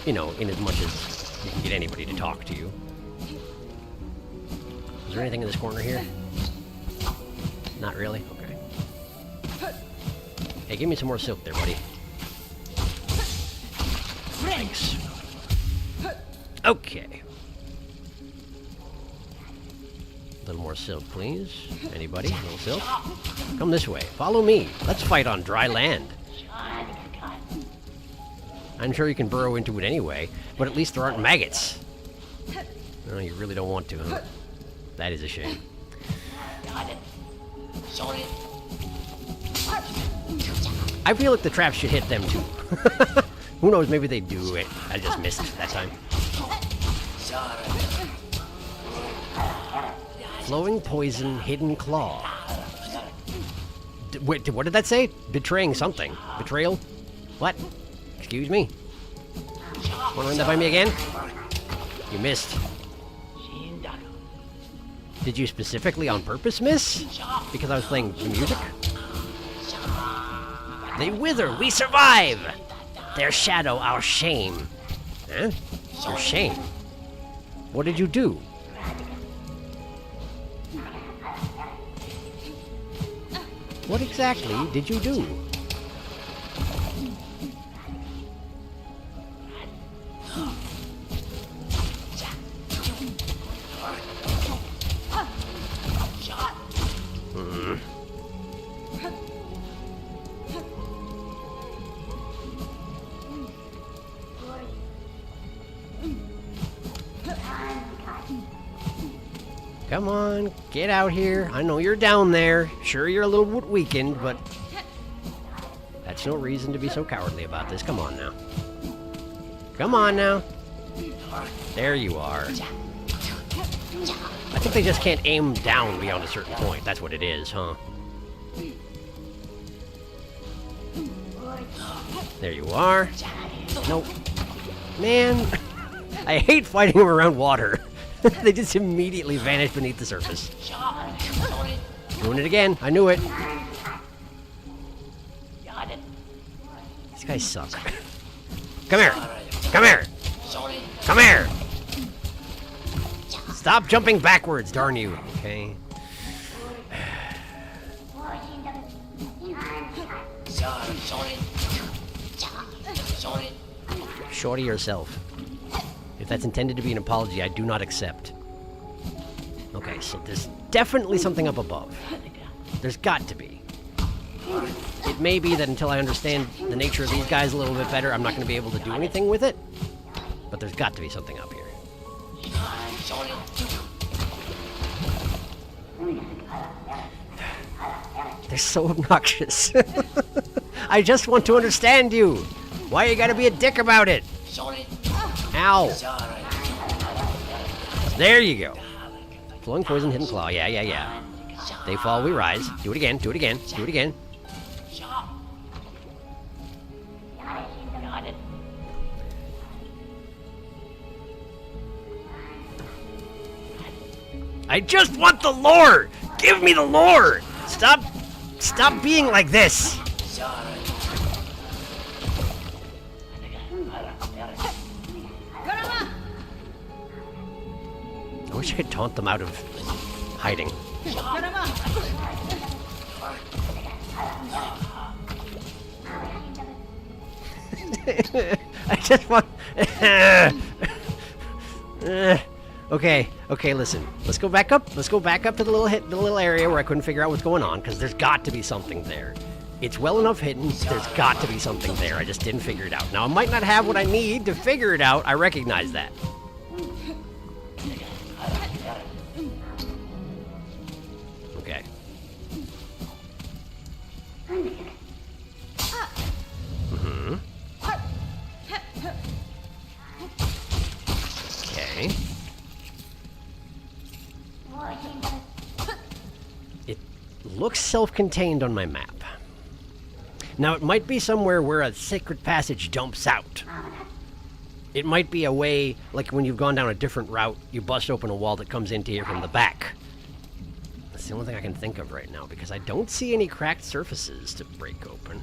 You know, in as much as you can get anybody to talk to you. Is there anything in this corner here? Not really? Okay. Hey, give me some more silk there, buddy. Thanks. Okay. A little more silk, please. Anybody? A little silk? Come this way. Follow me. Let's fight on dry land. I'm sure you can burrow into it anyway, but at least there aren't maggots. Oh, you really don't want to, huh? That is a shame. I feel like the trap should hit them too. Who knows, maybe they do it. I just missed that time. Flowing poison, hidden claw. Wait, what did that say? Betraying something. Betrayal? What? Excuse me? Wanna run that by me again? You missed. Did you specifically on purpose miss? Because I was playing the music? They wither, we survive! Their shadow, our shame. Huh? Your shame? What did you do? What exactly did you do? Come on, get out here. I know you're down there. Sure, you're a little weakened, but that's no reason to be so cowardly about this. Come on now. Come on now. There you are. I think they just can't aim down beyond a certain point. That's what it is, huh? There you are. Nope. Man, I hate fighting them around water. They just immediately vanish beneath the surface. Doing it again. I knew it. These guys suck. Come here. Come here. Come here. Stop jumping backwards, darn you. Okay. Shorty yourself. If that's intended to be an apology, I do not accept. Okay, so there's definitely something up above. There's got to be. It may be that until I understand the nature of these guys a little bit better, I'm not going to be able to do anything with it. But there's got to be something up here. They're so obnoxious. I just want to understand you. Why you gotta be a dick about it? Ow. There you go. Flowing poison, hidden claw. Yeah, yeah, yeah. They fall, we rise. Do it again, do it again, do it again. I just want the lore! Give me the lore! Stop being like this! wish I could taunt them out of hiding. I just want... Okay, listen. Let's go back up. Let's go back up to the little area where I couldn't figure out what's going on, because there's got to be something there. It's well enough hidden. There's got to be something there. I just didn't figure it out. Now, I might not have what I need to figure it out. I recognize that. Okay. Mm-hmm. Okay. It looks self-contained on my map. Now, it might be somewhere where a sacred passage dumps out. It might be a way, like when you've gone down a different route, you bust open a wall that comes into here from the back. That's the only thing I can think of right now, because I don't see any cracked surfaces to break open.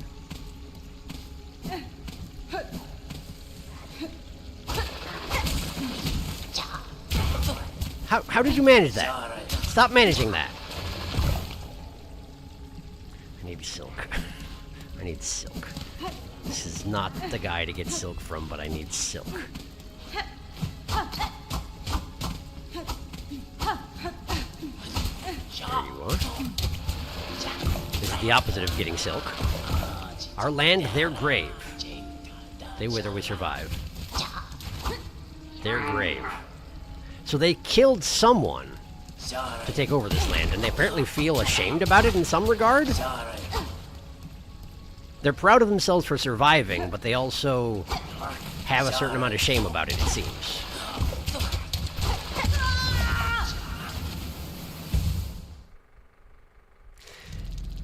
How did you manage that? Stop managing that. I need silk. I need silk. This is not the guy to get silk from, but I need silk. There you are. This is the opposite of getting silk. Our land, their grave. They wither, we survive. Their grave. So they killed someone to take over this land, and they apparently feel ashamed about it in some regard. They're proud of themselves for surviving, but they also have a certain amount of shame about it, it seems.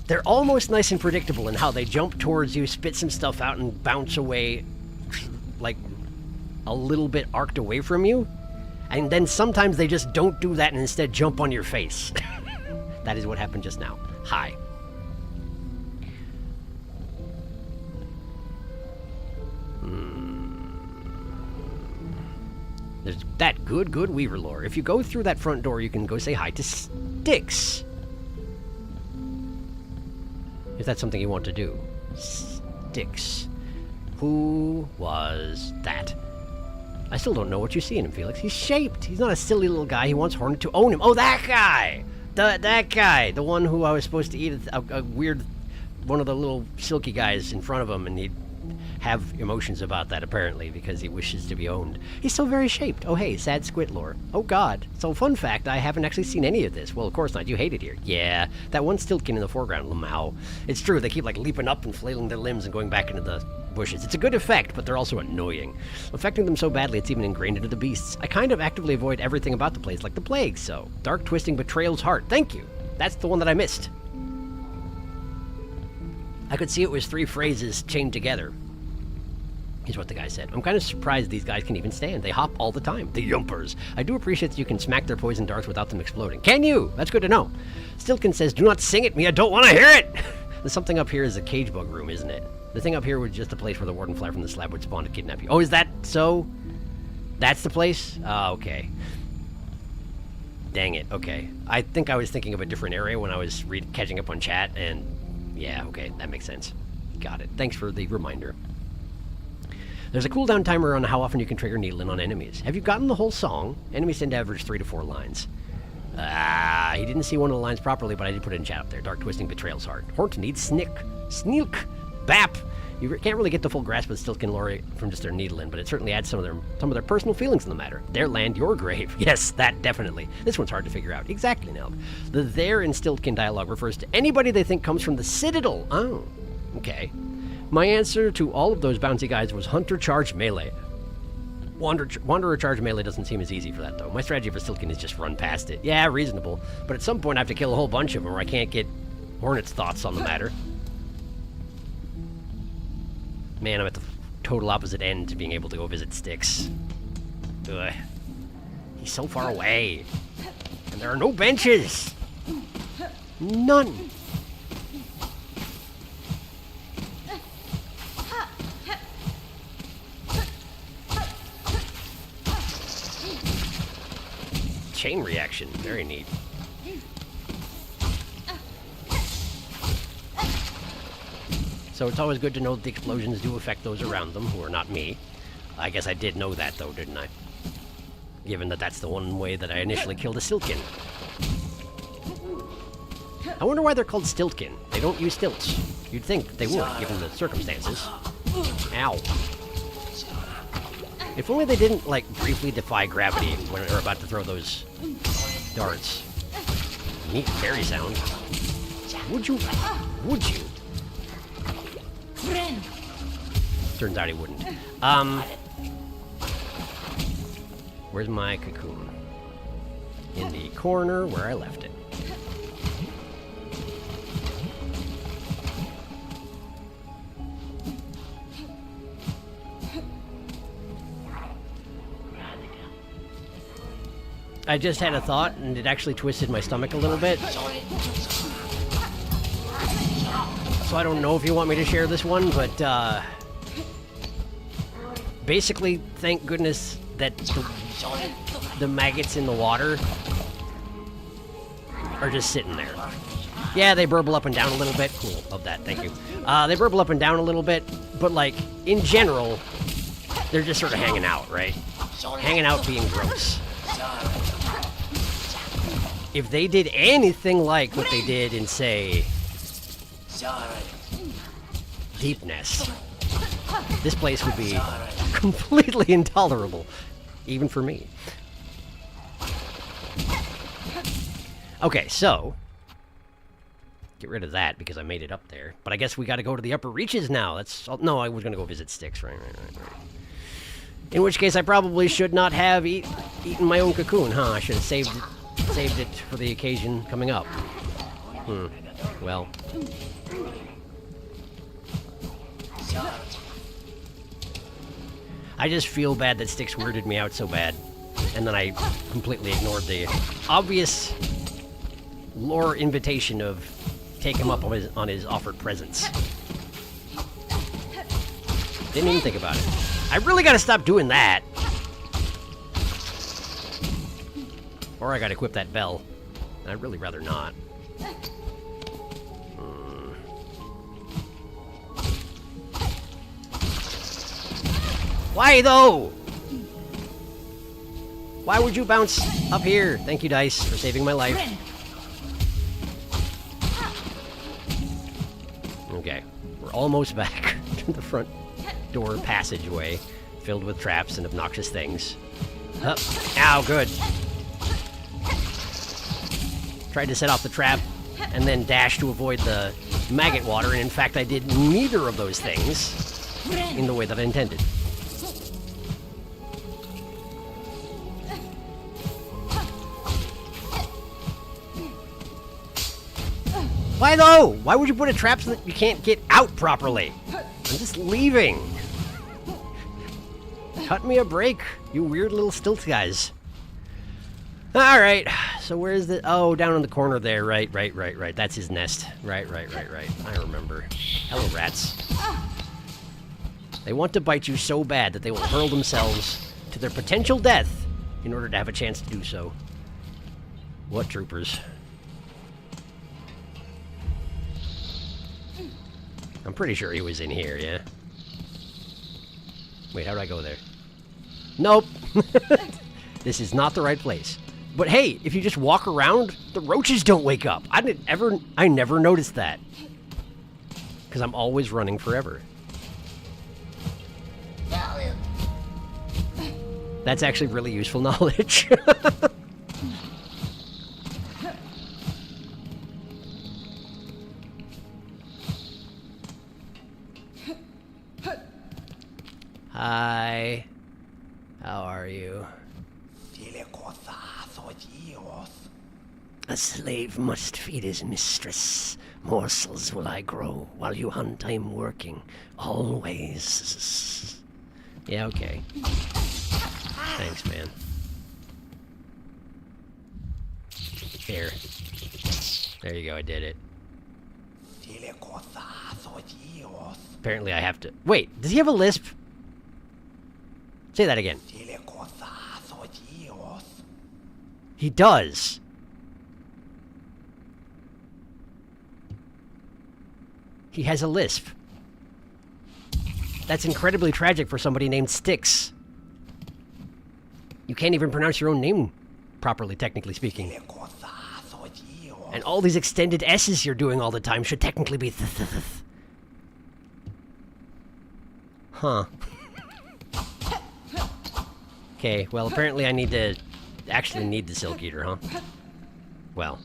They're almost nice and predictable in how they jump towards you, spit some stuff out, and bounce away, like, a little bit arced away from you. And then sometimes they just don't do that and instead jump on your face. That is what happened just now. Hi. There's that good Weaver lore. If you go through that front door, you can go say hi to Styx. If that's something you want to do. Styx. Who was that? I still don't know what you see in him, Felix. He's shaped. He's not a silly little guy. He wants Hornet to own him. Oh, that guy! That guy. The one who I was supposed to eat a weird... one of the little silky guys in front of him, and he'd have emotions about that, apparently, because he wishes to be owned. He's so very shaped. Oh, hey, sad squid lore. Oh, God. So, fun fact, I haven't actually seen any of this. Well, of course not. You hate it here. Yeah, that one stiltkin in the foreground, Lamau. It's true, they keep, like, leaping up and flailing their limbs and going back into the bushes. It's a good effect, but they're also annoying. Affecting them so badly, it's even ingrained into the beasts. I kind of actively avoid everything about the place, like the plague, so. Dark Twisting Betrayal's Heart. Thank you. That's the one that I missed. I could see it was 3 phrases chained together. Is what the guy said. I'm kind of surprised these guys can even stand. They hop all the time. The yumpers. I do appreciate that you can smack their poison darts without them exploding. Can you? That's good to know. Stiltkin says, do not sing at me. I don't want to hear it. There's something up here is a cage bug room, isn't it? The thing up here was just a place where the warden fly from the slab would spawn to kidnap you. Oh, is that so? That's the place? Oh, okay. Dang it. Okay. I think I was thinking of a different area when I was catching up on chat, and yeah, okay, that makes sense. Got it. Thanks for the reminder. There's a cooldown timer on how often you can trigger Needling on enemies. Have you gotten the whole song? Enemies tend to average 3 to 4 lines. He didn't see one of the lines properly, but I did put it in chat up there. Dark Twisting Betrayal's Heart. Hort needs Sneak. Bap. You can't really get the full grasp of the Stiltkin lore from just their needling, but it certainly adds some of their personal feelings in the matter. Their land, your grave. Yes, that definitely. This one's hard to figure out. Exactly, Nelk. The there in Stiltkin dialogue refers to anybody they think comes from the Citadel. Oh, okay. My answer to all of those bouncy guys was Hunter Charge Melee. Wanderer Charge Melee doesn't seem as easy for that, though. My strategy for Stiltkin is just run past it. Yeah, reasonable. But at some point I have to kill a whole bunch of them, or I can't get Hornet's thoughts on the matter. Man, I'm at the total opposite end to being able to go visit Styx. Ugh. He's so far away. And there are no benches! None! chain reaction. Very neat. So it's always good to know that the explosions do affect those around them, who are not me. I guess I did know that, though, didn't I? Given that that's the one way that I initially killed a Stiltkin. I wonder why they're called Stiltkin. They don't use stilts. You'd think that they would, given the circumstances. Ow. If only they didn't, like, briefly defy gravity when they're about to throw those darts. Neat fairy sound. Would you? Would you? Turns out he wouldn't. Where's my cocoon? In the corner where I left it. I just had a thought, and it actually twisted my stomach a little bit. So I don't know if you want me to share this one, but basically, thank goodness that the maggots in the water are just sitting there. Yeah, they burble up and down a little bit. Cool, love that, thank you. They burble up and down a little bit, but like, in general, they're just sort of hanging out, right? Hanging out being gross. If they did anything like what they did in, say, Deep Nest, this place would be completely intolerable, even for me. Okay, so get rid of that because I made it up there. But I guess we got to go to the upper reaches now. That's no, I was going to go visit Styx. Right. In which case, I probably should not have eaten my own cocoon, huh? I should have saved it for the occasion coming up. Well. I just feel bad that Styx weirded me out so bad. And then I completely ignored the obvious lore invitation of take him up on his offered presents. Didn't even think about it. I really gotta stop doing that. Or I gotta equip that bell. I'd really rather not. Why, though? Why would you bounce up here? Thank you, Dice, for saving my life. Okay, we're almost back to the front door passageway, filled with traps and obnoxious things. Ow, good. Tried to set off the trap, and then dash to avoid the maggot water, and in fact I did neither of those things in the way that I intended. Why though? Why would you put a trap so that you can't get out properly? I'm just leaving. Cut me a break, you weird little stilt guys. Alright, so where's the... Oh, down in the corner there. Right. That's his nest. Right. I remember. Hello, rats. They want to bite you so bad that they will hurl themselves to their potential death in order to have a chance to do so. What troopers. I'm pretty sure he was in here, yeah? Wait, how do I go there? Nope! This is not the right place. But hey, if you just walk around, the roaches don't wake up. I never noticed that. Because I'm always running forever. That's actually really useful knowledge. Hi. How are you? A slave must feed his mistress. Morsels will I grow. While you hunt, I'm working. Always. Yeah, okay. Thanks, man. Here. There you go, I did it. Apparently I have to... Wait, does he have a lisp? Say that again. He does. He has a lisp. That's incredibly tragic for somebody named Styx. You can't even pronounce your own name properly, technically speaking. And all these extended S's you're doing all the time should technically be Huh. Okay, well, apparently I need to actually need the Silk Eater, huh? Well,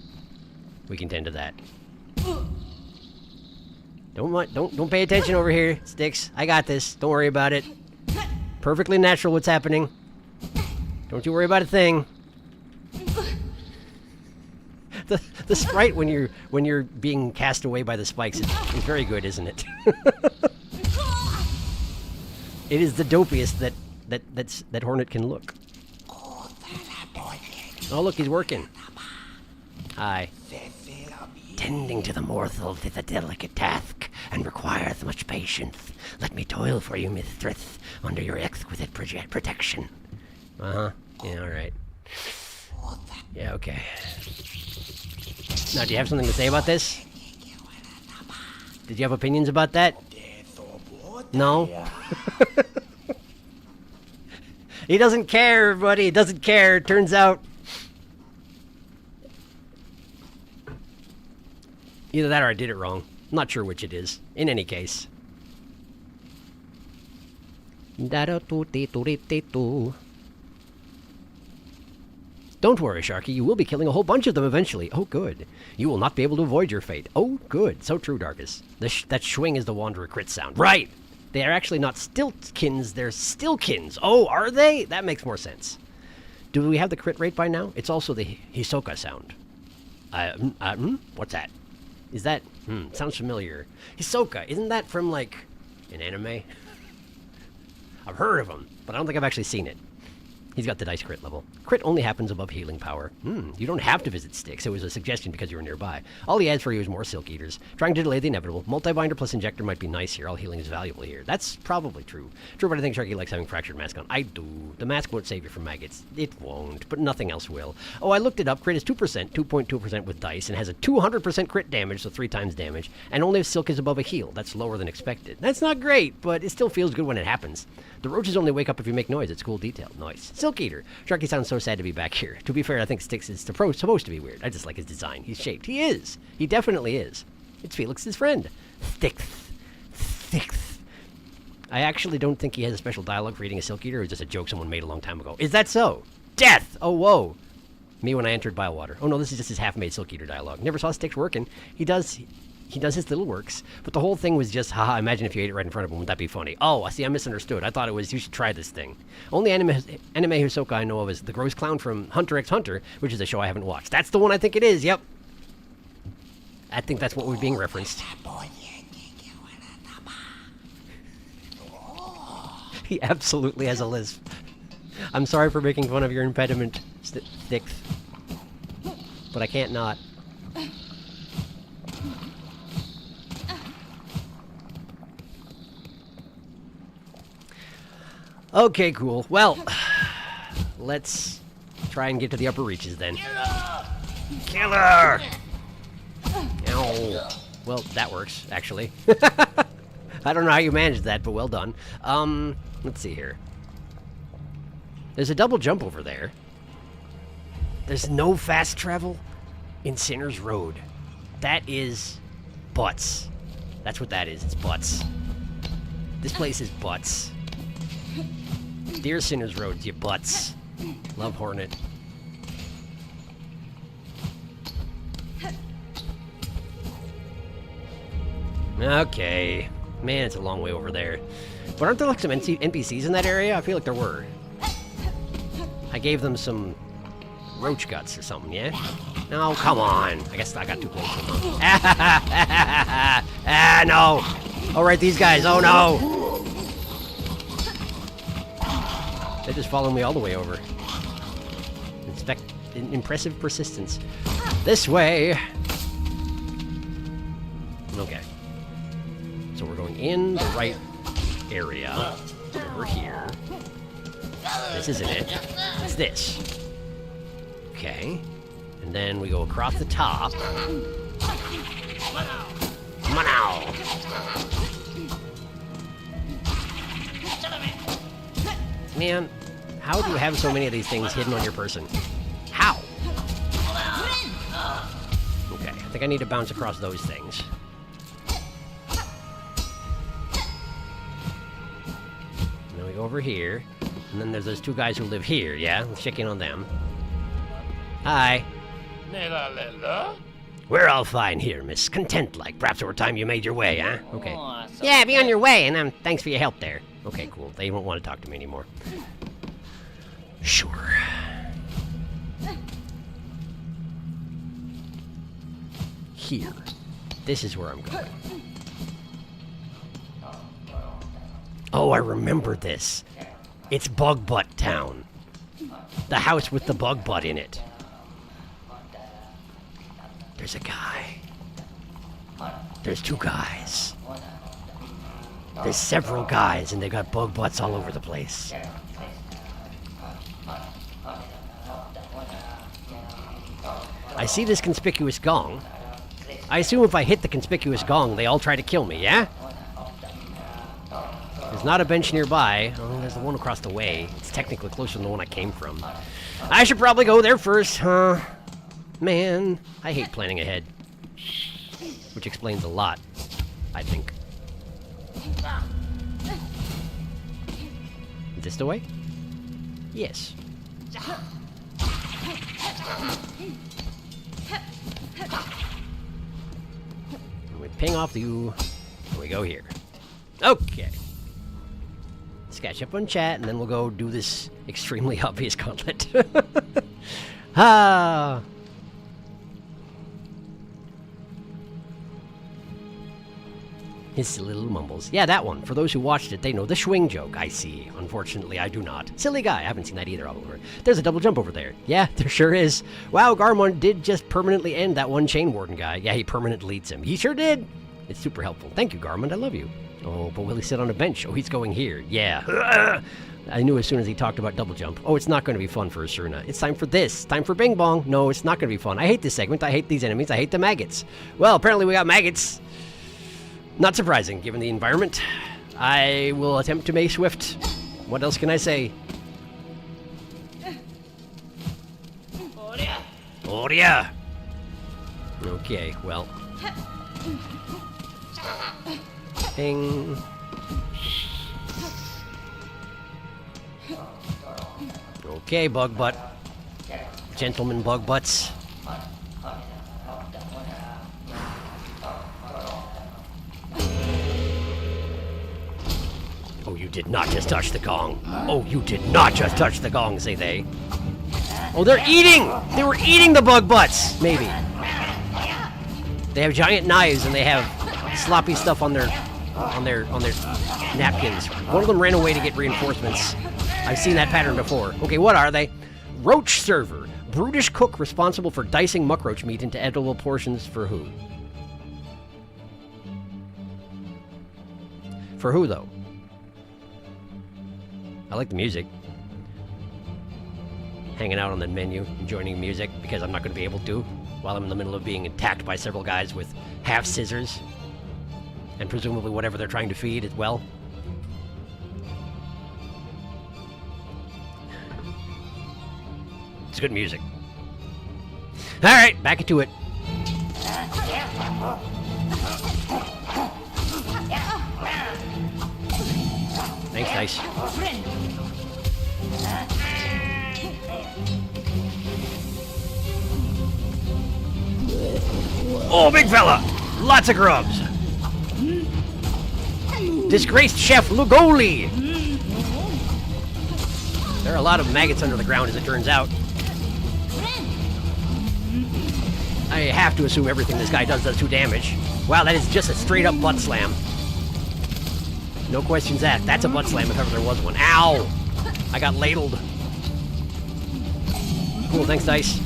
we can tend to that. Don't pay attention over here, Styx. I got this. Don't worry about it. Perfectly natural what's happening. Don't you worry about a thing. The sprite when you're being cast away by the spikes is very good, isn't it? It is the dopiest that Hornet can look. Oh look, he's working. Hi. Tending to the mortal is a delicate task, and requireth much patience. Let me toil for you, mistress, under your exquisite protection. Uh-huh. Yeah, alright. Yeah, okay. Now, do you have something to say about this? Did you have opinions about that? No? He doesn't care, buddy. He doesn't care. Turns out... Either that or I did it wrong. I'm not sure which it is. In any case. Don't worry, Sharky. You will be killing a whole bunch of them eventually. Oh, good. You will not be able to avoid your fate. Oh, good. So true, Darkus. That swing is the Wanderer crit sound. Right! They are actually not Stiltkins, they're Stillkins. Oh, are they? That makes more sense. Do we have the crit rate by now? It's also the Hisoka sound. What's that? Is that... sounds familiar. Hisoka, isn't that from, like, an anime? I've heard of him, but I don't think I've actually seen it. He's got the dice crit level. Crit only happens above healing power. You don't have to visit Styx. It was a suggestion because you were nearby. All he adds for you is more Silk Eaters. Trying to delay the inevitable. Multi-binder plus injector might be nice here. All healing is valuable here. That's probably true. True, but I think Sharky likes having fractured mask on. I do. The mask won't save you from maggots. It won't, but nothing else will. Oh, I looked it up. Crit is 2%, 2.2% with dice, and has a 200% crit damage, so 3 times damage. And only if Silk is above a heal. That's lower than expected. That's not great, but it still feels good when it happens. The roaches only wake up if you make noise. It's cool detail. Nice. Silk Eater. Sharky sounds so sad to be back here. To be fair, I think Styx is supposed to be weird. I just like his design. He's shaped. He is. He definitely is. It's Felix's friend. Styx. I actually don't think he has a special dialogue for eating a Silk Eater. It's just a joke someone made a long time ago. Is that so? Death! Oh, whoa. Me when I entered Bywater. Oh, no, this is just his half-made Silk Eater dialogue. Never saw Styx working. He does his little works, but the whole thing was just, haha, imagine if you ate it right in front of him, wouldn't that be funny? Oh, I see, I misunderstood. I thought it was, you should try this thing. Only anime Hisoka I know of is the gross clown from Hunter x Hunter, which is a show I haven't watched. That's the one I think it is, yep. I think that's what was being referenced. He absolutely has a lisp. I'm sorry for making fun of your impediment, Styx. But I can't not. Okay, cool. Well, let's try and get to the upper reaches then. Killer! Ow. Well, that works, actually. I don't know how you managed that, but well done. Let's see here. There's a double jump over there. There's no fast travel in Sinner's Road. That is butts. That's what that is. It's butts. This place is butts. Dear Sinner's Road, you butts. Love Hornet. Okay. Man, it's a long way over there. But aren't there like some NPCs in that area? I feel like there were. I gave them some roach guts or something, yeah? No, come on. I guess I got too close to them. Ah, no. Alright, these guys. Oh, no. They just follow me all the way over. Impressive persistence. This way. Okay. So we're going in the right area. Over here. This isn't it. It's this. Okay. And then we go across the top. Come on now. Man, how do you have so many of these things hidden on your person? How? Okay, I think I need to bounce across those things. And then we go over here. And then there's those two guys who live here, yeah? Let's check in on them. Hi. We're all fine here, miss. Content-like. Perhaps over time you made your way, huh? Okay. Yeah, be on your way, and thanks for your help there. Okay, cool. They won't want to talk to me anymore. Sure. Here. This is where I'm going. Oh, I remember this. It's Bug Butt Town. The house with the bug butt in it. There's a guy. There's two guys. There's several guys, and they got bug butts all over the place. I see this conspicuous gong. I assume if I hit the conspicuous gong, they all try to kill me, yeah? There's not a bench nearby. Oh, there's the one across the way. It's technically closer than the one I came from. I should probably go there first, huh? Man, I hate planning ahead. Which explains a lot, I think. Is this the way? Yes. And we ping off you, and we go here. Okay. Let's catch up on chat, and then we'll go do this extremely obvious gauntlet. Ah. His little mumbles. Yeah, that one. For those who watched it, they know the swing joke. I see. Unfortunately, I do not. Silly guy. I haven't seen that either. Oliver. There's a double jump over there. Yeah, there sure is. Wow, Garmon did just permanently end that one chain warden guy. Yeah, he permanently leads him. He sure did. It's super helpful. Thank you, Garmon. I love you. Oh, but will he sit on a bench? Oh, he's going here. Yeah. I knew as soon as he talked about double jump. Oh, it's not going to be fun for Asuna. It's time for this. Time for Bing Bong. No, it's not going to be fun. I hate this segment. I hate these enemies. I hate the maggots. Well, apparently we got maggots. Not surprising, given the environment. I will attempt to make swift. What else can I say? Oria! Okay, well. Ping. Okay, bug butt. Gentlemen bug butts. Oh, you did not just touch the gong. Oh, you did not just touch the gong, say they. Oh, they're eating! They were eating the bug butts, maybe. They have giant knives and they have sloppy stuff on their napkins. One of them ran away to get reinforcements. I've seen that pattern before. Okay, what are they? Roach server. Brutish cook responsible for dicing muckroach meat into edible portions for who? For who, though? I like the music. Hanging out on the menu, enjoying music, because I'm not going to be able to, while I'm in the middle of being attacked by several guys with half scissors, and presumably whatever they're trying to feed as well. It's good music. Alright, back into it. Thanks, Dice. Oh, big fella! Lots of grubs! Disgraced Chef Lugoli! There are a lot of maggots under the ground, as it turns out. I have to assume everything this guy does 2 damage. Wow, that is just a straight-up butt slam. No questions asked. That's a butt slam if ever there was one. Ow! I got ladled. Cool, thanks, Dice.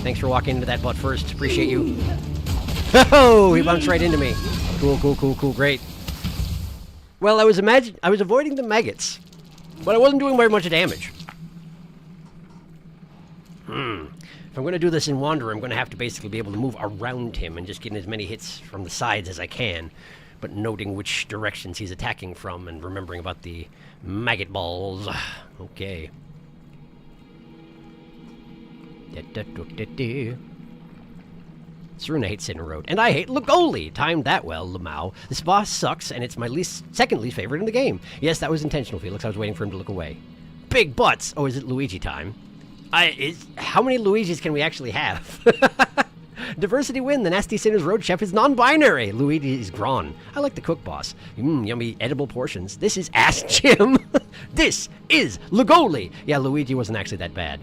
Thanks for walking into that butt first. Appreciate you. Oh, he bounced right into me. Cool, great. Well, I was avoiding the maggots. But I wasn't doing very much damage. If I'm going to do this in Wanderer, I'm going to have to basically be able to move around him and just get as many hits from the sides as I can, but noting which directions he's attacking from and remembering about the maggot balls. Okay. Saruna hates Sinner Road. And I hate Lugoli! Timed that well, Lamau. This boss sucks, and it's my second least favorite in the game. Yes, that was intentional, Felix. I was waiting for him to look away. Big butts! Oh, is it Luigi time? How many Luigis can we actually have? Diversity win. The Nasty Sinner's Road Chef is non-binary. Luigi is Gron. I like the cook boss. Yummy edible portions. This is Ass Jim. This is Lugoli. Yeah, Luigi wasn't actually that bad.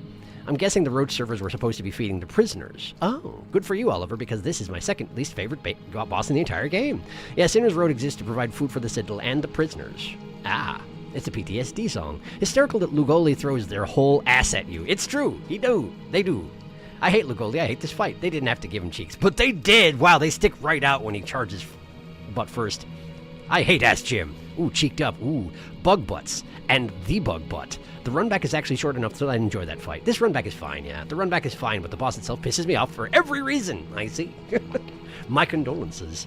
I'm guessing the roach servers were supposed to be feeding the prisoners. Oh, good for you, Oliver, because this is my second least favorite boss in the entire game. Yeah, Sinner's Road exists to provide food for the Citadel and the prisoners. Ah, it's a PTSD song. Hysterical that Lugoli throws their whole ass at you. It's true. They do. I hate Lugoli. I hate this fight. They didn't have to give him cheeks, but they did. Wow, they stick right out when he charges butt first. I hate Ass Jim. Ooh, cheeked up. Ooh, bug butts. And the bug butt. The run back is actually short enough so I enjoy that fight. This run back is fine, yeah. The run back is fine, but the boss itself pisses me off for every reason. I see. My condolences.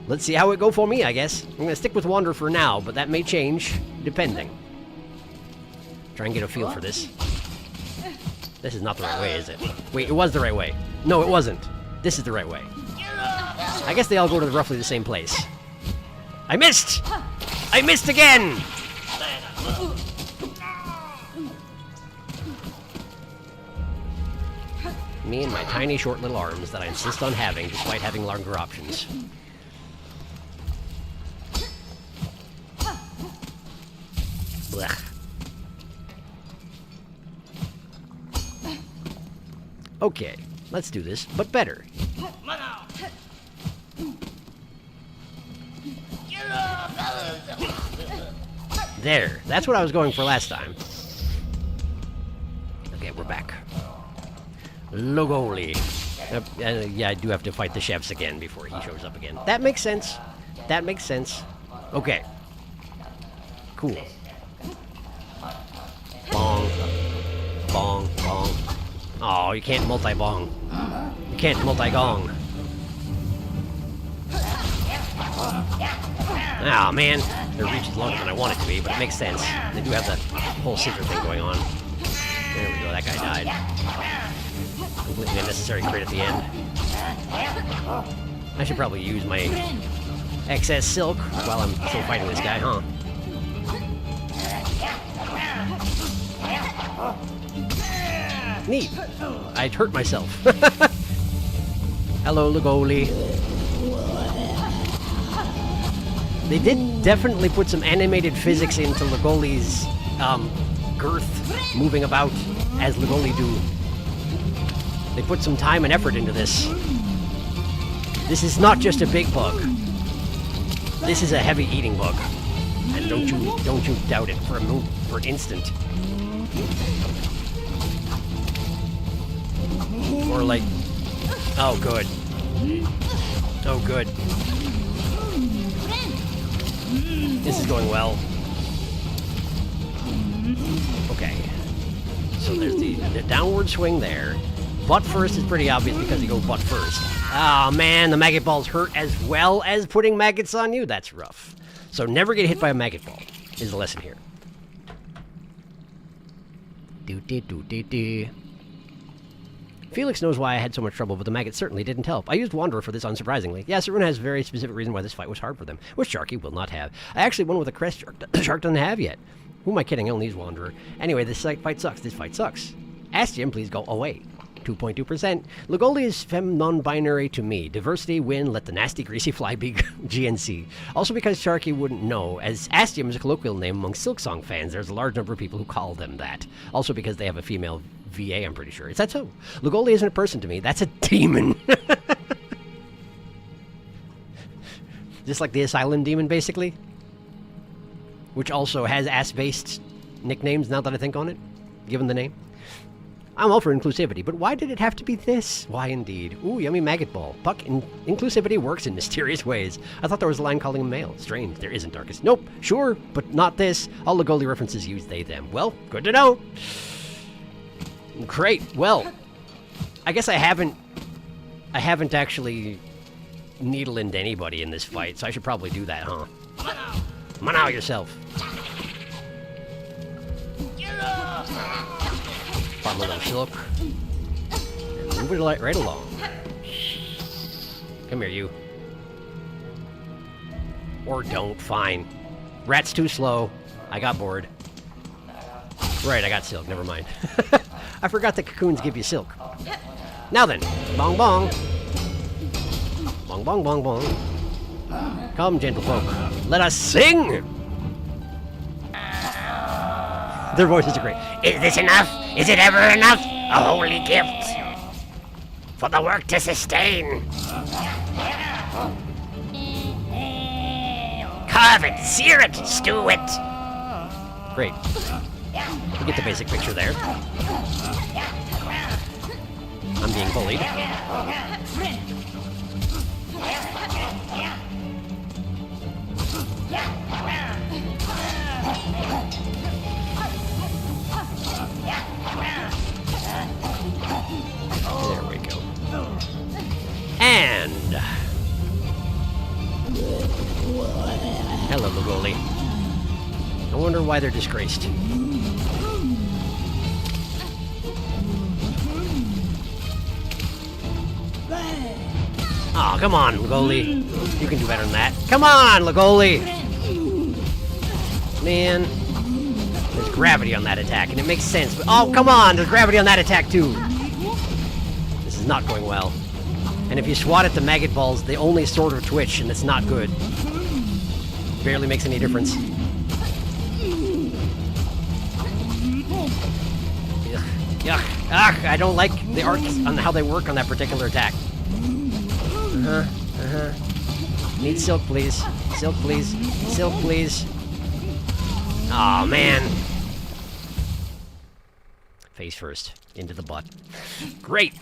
Let's see how it go for me, I guess. I'm going to stick with Wanderer for now, but that may change, depending. Try and get a feel for this. This is not the right way, is it? Wait, it was the right way. No, it wasn't. This is the right way. I guess they all go to roughly the same place. I missed! I missed again! Me and my tiny, short little arms that I insist on having, despite having longer options. Blech. Okay, let's do this, but better. There, that's what I was going for last time. Okay, we're back. Lugoli. Yeah, I do have to fight the chefs again before he shows up again. That makes sense. That makes sense. Okay. Cool. Bong. Bong. Bong. Oh, you can't multi-bong. You can't multi-gong. Ah, oh, man. Their reach is longer than I want it to be, but it makes sense. They do have the whole secret thing going on. There we go, that guy died. Completely unnecessary crit at the end. I should probably use my excess silk while I'm still fighting this guy, huh? Neat. I'd hurt myself. Hello, Lugoli. They did definitely put some animated physics into Lugoli's girth moving about as Lugoli do. They put some time and effort into this. This is not just a big bug. This is a heavy eating bug. And don't you doubt it for an instant. Or like, oh good. Oh good. This is going well. Okay. So there's the downward swing there. Butt first is pretty obvious because you go butt first. Oh man, the maggot balls hurt as well as putting maggots on you. That's rough. So never get hit by a maggot ball is the lesson here. Felix knows why I had so much trouble, but the maggots certainly didn't help. I used Wanderer for this, unsurprisingly. Yeah, Saruna has a very specific reason why this fight was hard for them, which Sharky will not have. I actually won with a crest Shark doesn't have yet. Who am I kidding? I only use Wanderer. Anyway, this fight sucks. This fight sucks. Ask Jim, please go away. 2.2%. Lugoli is fem non-binary to me. Diversity, win, let the nasty greasy fly be GNC. Also because Sharky wouldn't know, as Astium is a colloquial name among Silksong fans, there's a large number of people who call them that. Also because they have a female VA, I'm pretty sure. Is that so? Lugoli isn't a person to me. That's a demon. Just like the Asylum Demon, basically. Which also has ass-based nicknames, now that I think on it, given the name. I'm all for inclusivity, but why did it have to be this? Why indeed? Ooh, yummy maggot ball. Puck, inclusivity works in mysterious ways. I thought there was a line calling him male. Strange, there isn't, Darkus. Nope, sure, but not this. All Lagoli references use they, them. Well, good to know. Great, well, I guess I haven't actually needle-into anybody in this fight, so I should probably do that, huh? Come on out yourself. Farm a little silk. And move it right along. Come here, you. Or don't, fine. Rat's too slow. I got bored. Right, I got silk, never mind. I forgot that cocoons give you silk. Now then, bong bong. Bong bong bong bong. Come, gentlefolk, let us sing! Their voices are great. Is this enough? Is it ever enough? A holy gift for the work to sustain. Carve it, sear it, stew it. Great. You get the basic picture there. I'm being bullied. There we go. And... hello, Lagoli. I wonder why they're disgraced. Aw, oh, come on, Lagoli. You can do better than that. Come on, Lagoli! Man. There's gravity on that attack, and it makes sense. But, oh, come on! There's gravity on that attack, too! This is not going well. And if you swat at the maggot balls, they only sort of twitch, and it's not good. Barely makes any difference. Yuck. Yuck. Ugh, I don't like the arcs on how they work on that particular attack. Need silk, please. Silk, please. Silk, please. Aw, man. Face first. Into the butt. Great.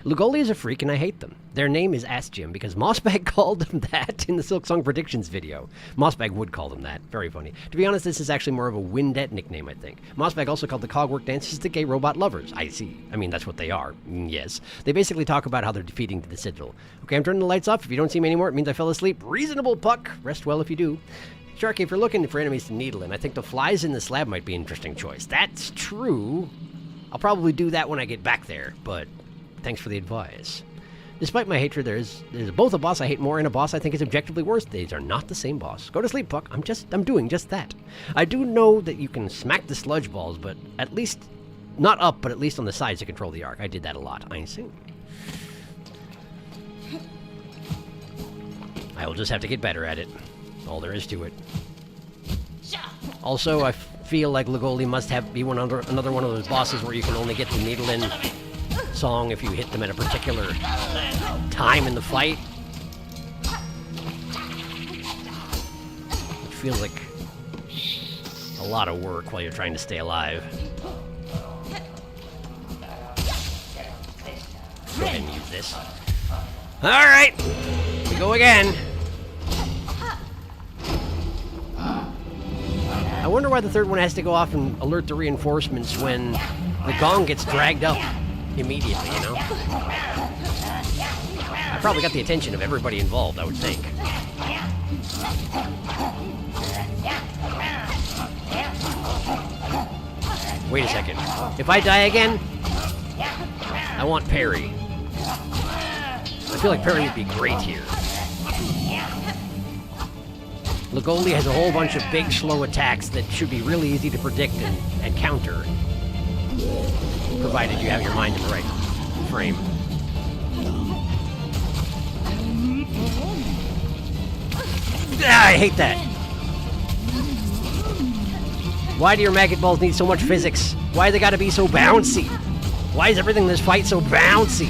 Lagoli is a freak, and I hate them. Their name is Ass Jim because Mossbag called them that in the Silksong predictions video. Mossbag would call them that. Very funny. To be honest, this is actually more of a Windet nickname, I think. Mossbag also called the cogwork dances the gay robot lovers. I see. I mean, that's what they are. Yes. They basically talk about how they're defeating the sigil. Okay, I'm turning the lights off. If you don't see me anymore, it means I fell asleep. Reasonable, Puck. Rest well if you do. Sharky, if you're looking for enemies to needle in, I think the flies in the slab might be an interesting choice. That's true. I'll probably do that when I get back there, but... thanks for the advice. Despite my hatred, there's both a boss I hate more and a boss I think is objectively worse. These are not the same boss. Go to sleep, Puck. I'm doing just that. I do know that you can smack the sludge balls, but at least not up, but at least on the sides to control the arc. I did that a lot. I see. I will just have to get better at it. All there is to it. Also, I feel like Lagoli must be another one of those bosses where you can only get the needle in song if you hit them at a particular time in the fight. It feels like a lot of work while you're trying to stay alive. Go ahead and use this. Alright! We go again! I wonder why the third one has to go off and alert the reinforcements when the gong gets dragged up immediately, you know? I probably got the attention of everybody involved, I would think. Wait a second. If I die again, I want parry. I feel like parry would be great here. Lagoli has a whole bunch of big, slow attacks that should be really easy to predict and counter. Provided you have your mind in the right frame. Ah, I hate that. Why do your maggot balls need so much physics? Why they gotta be so bouncy? Why is everything in this fight so bouncy?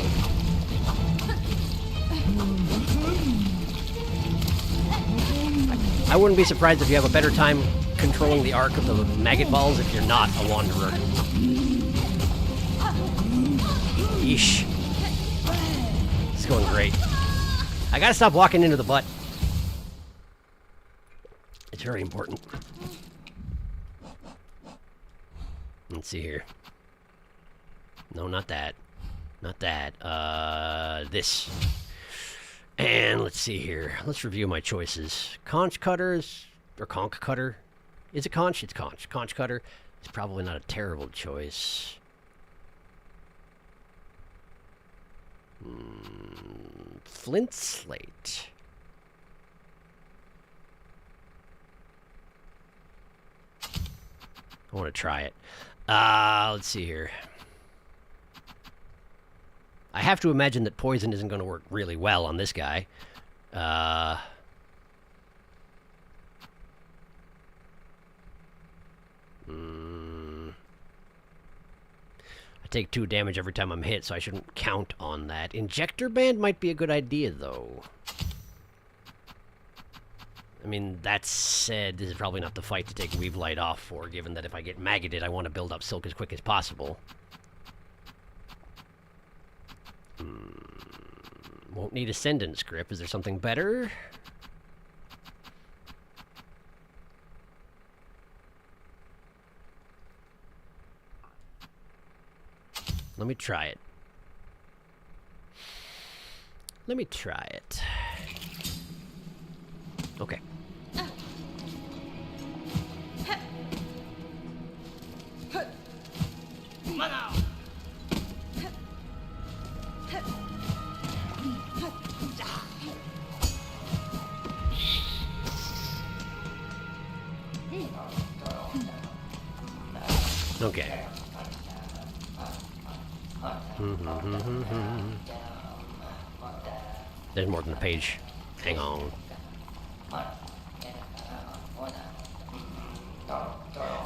I wouldn't be surprised if you have a better time controlling the arc of the maggot balls if you're not a wanderer. Yeesh. It's going great. I gotta stop walking into the butt. It's very important. Let's see here. No, not that. Not that. This. And let's see here. Let's review my choices. Conch cutters, or conch cutter. Is it conch? It's conch. Conch cutter is probably not a terrible choice. Flint slate. I want to try it. Let's see here. I have to imagine that poison isn't going to work really well on this guy. I take 2 damage every time I'm hit, so I shouldn't count on that. Injector band might be a good idea, though. I mean, that said, this is probably not the fight to take Weave Light off for, given that if I get maggoted, I want to build up silk as quick as possible. Won't need Ascendance Grip. Is there something better? Let me try it. Let me try it. Okay. Okay. There's more than a page. Hang on.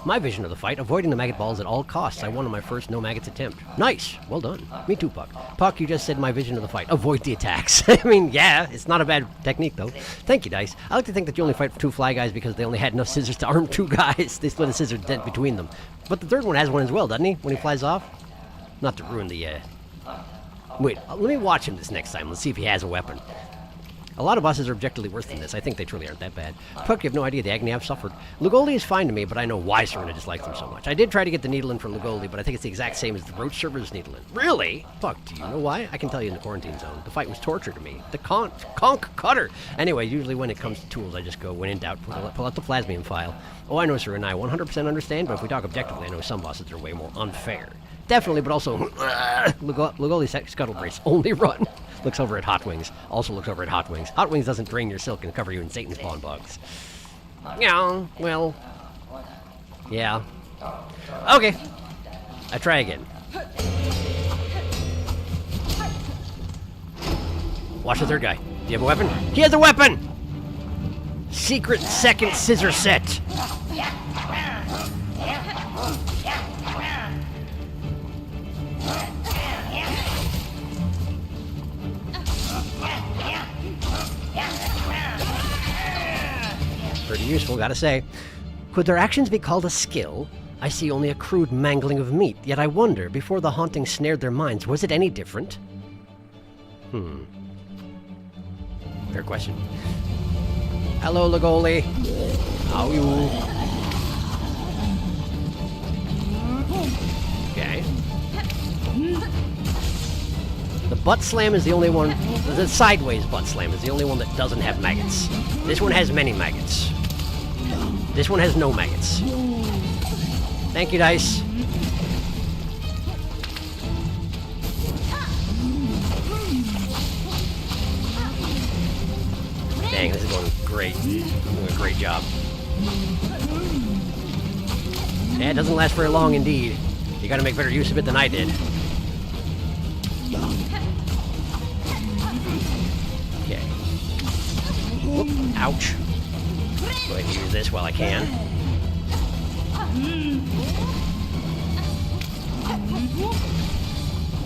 My vision of the fight, avoiding the maggot balls at all costs. I won on my first no maggots attempt. Nice! Well done. Me too, Puck. Puck, you just said my vision of the fight. Avoid the attacks. I mean, yeah, it's not a bad technique, though. Thank you, Dice. I like to think that you only fight 2 fly guys because they only had enough scissors to arm 2 guys. They split a scissor dent between them. But the third one has one as well, doesn't he? When he flies off? Not to ruin the, Wait, let me watch him this next time. Let's see if he has a weapon. A lot of bosses are objectively worse than this. I think they truly aren't that bad. Puck, you have no idea the agony I've suffered. Lugoli is fine to me, but I know why Serena dislikes them so much. I did try to get the needle in for Lugoli, but I think it's the exact same as the Roach server's needle in. Really? Puck, do you know why? I can tell you in the quarantine zone. The fight was torture to me. The conch cutter! Anyway, usually when it comes to tools, I just go, when in doubt, pull out the Plasmium file. Oh, I know, sir, and I 100% understand, but if we talk objectively, I know some bosses are way more unfair. Definitely, but also, Lugoli's Scuttle Brace, only run. Looks over at Hot Wings. Also looks over at Hot Wings. Hot Wings doesn't drain your silk and cover you in Satan's spawn bugs. Yeah, well, yeah. Okay, I try again. Watch the third guy. Do you have a weapon? He has a weapon! Secret second scissor set. Pretty useful, gotta say. Could their actions be called a skill? I see only a crude mangling of meat, yet I wonder, before the haunting snared their minds, was it any different? Fair question. Hello, Lugoli. How are you? Okay. The butt slam is the only one. The sideways butt slam is the only one that doesn't have maggots. This one has many maggots. This one has no maggots. Thank you, Dice. Dang, this is going great. I'm doing a great job. Yeah, it doesn't last very long indeed. You gotta make better use of it than I did. Okay. Whoop, ouch. Go ahead and use this while I can.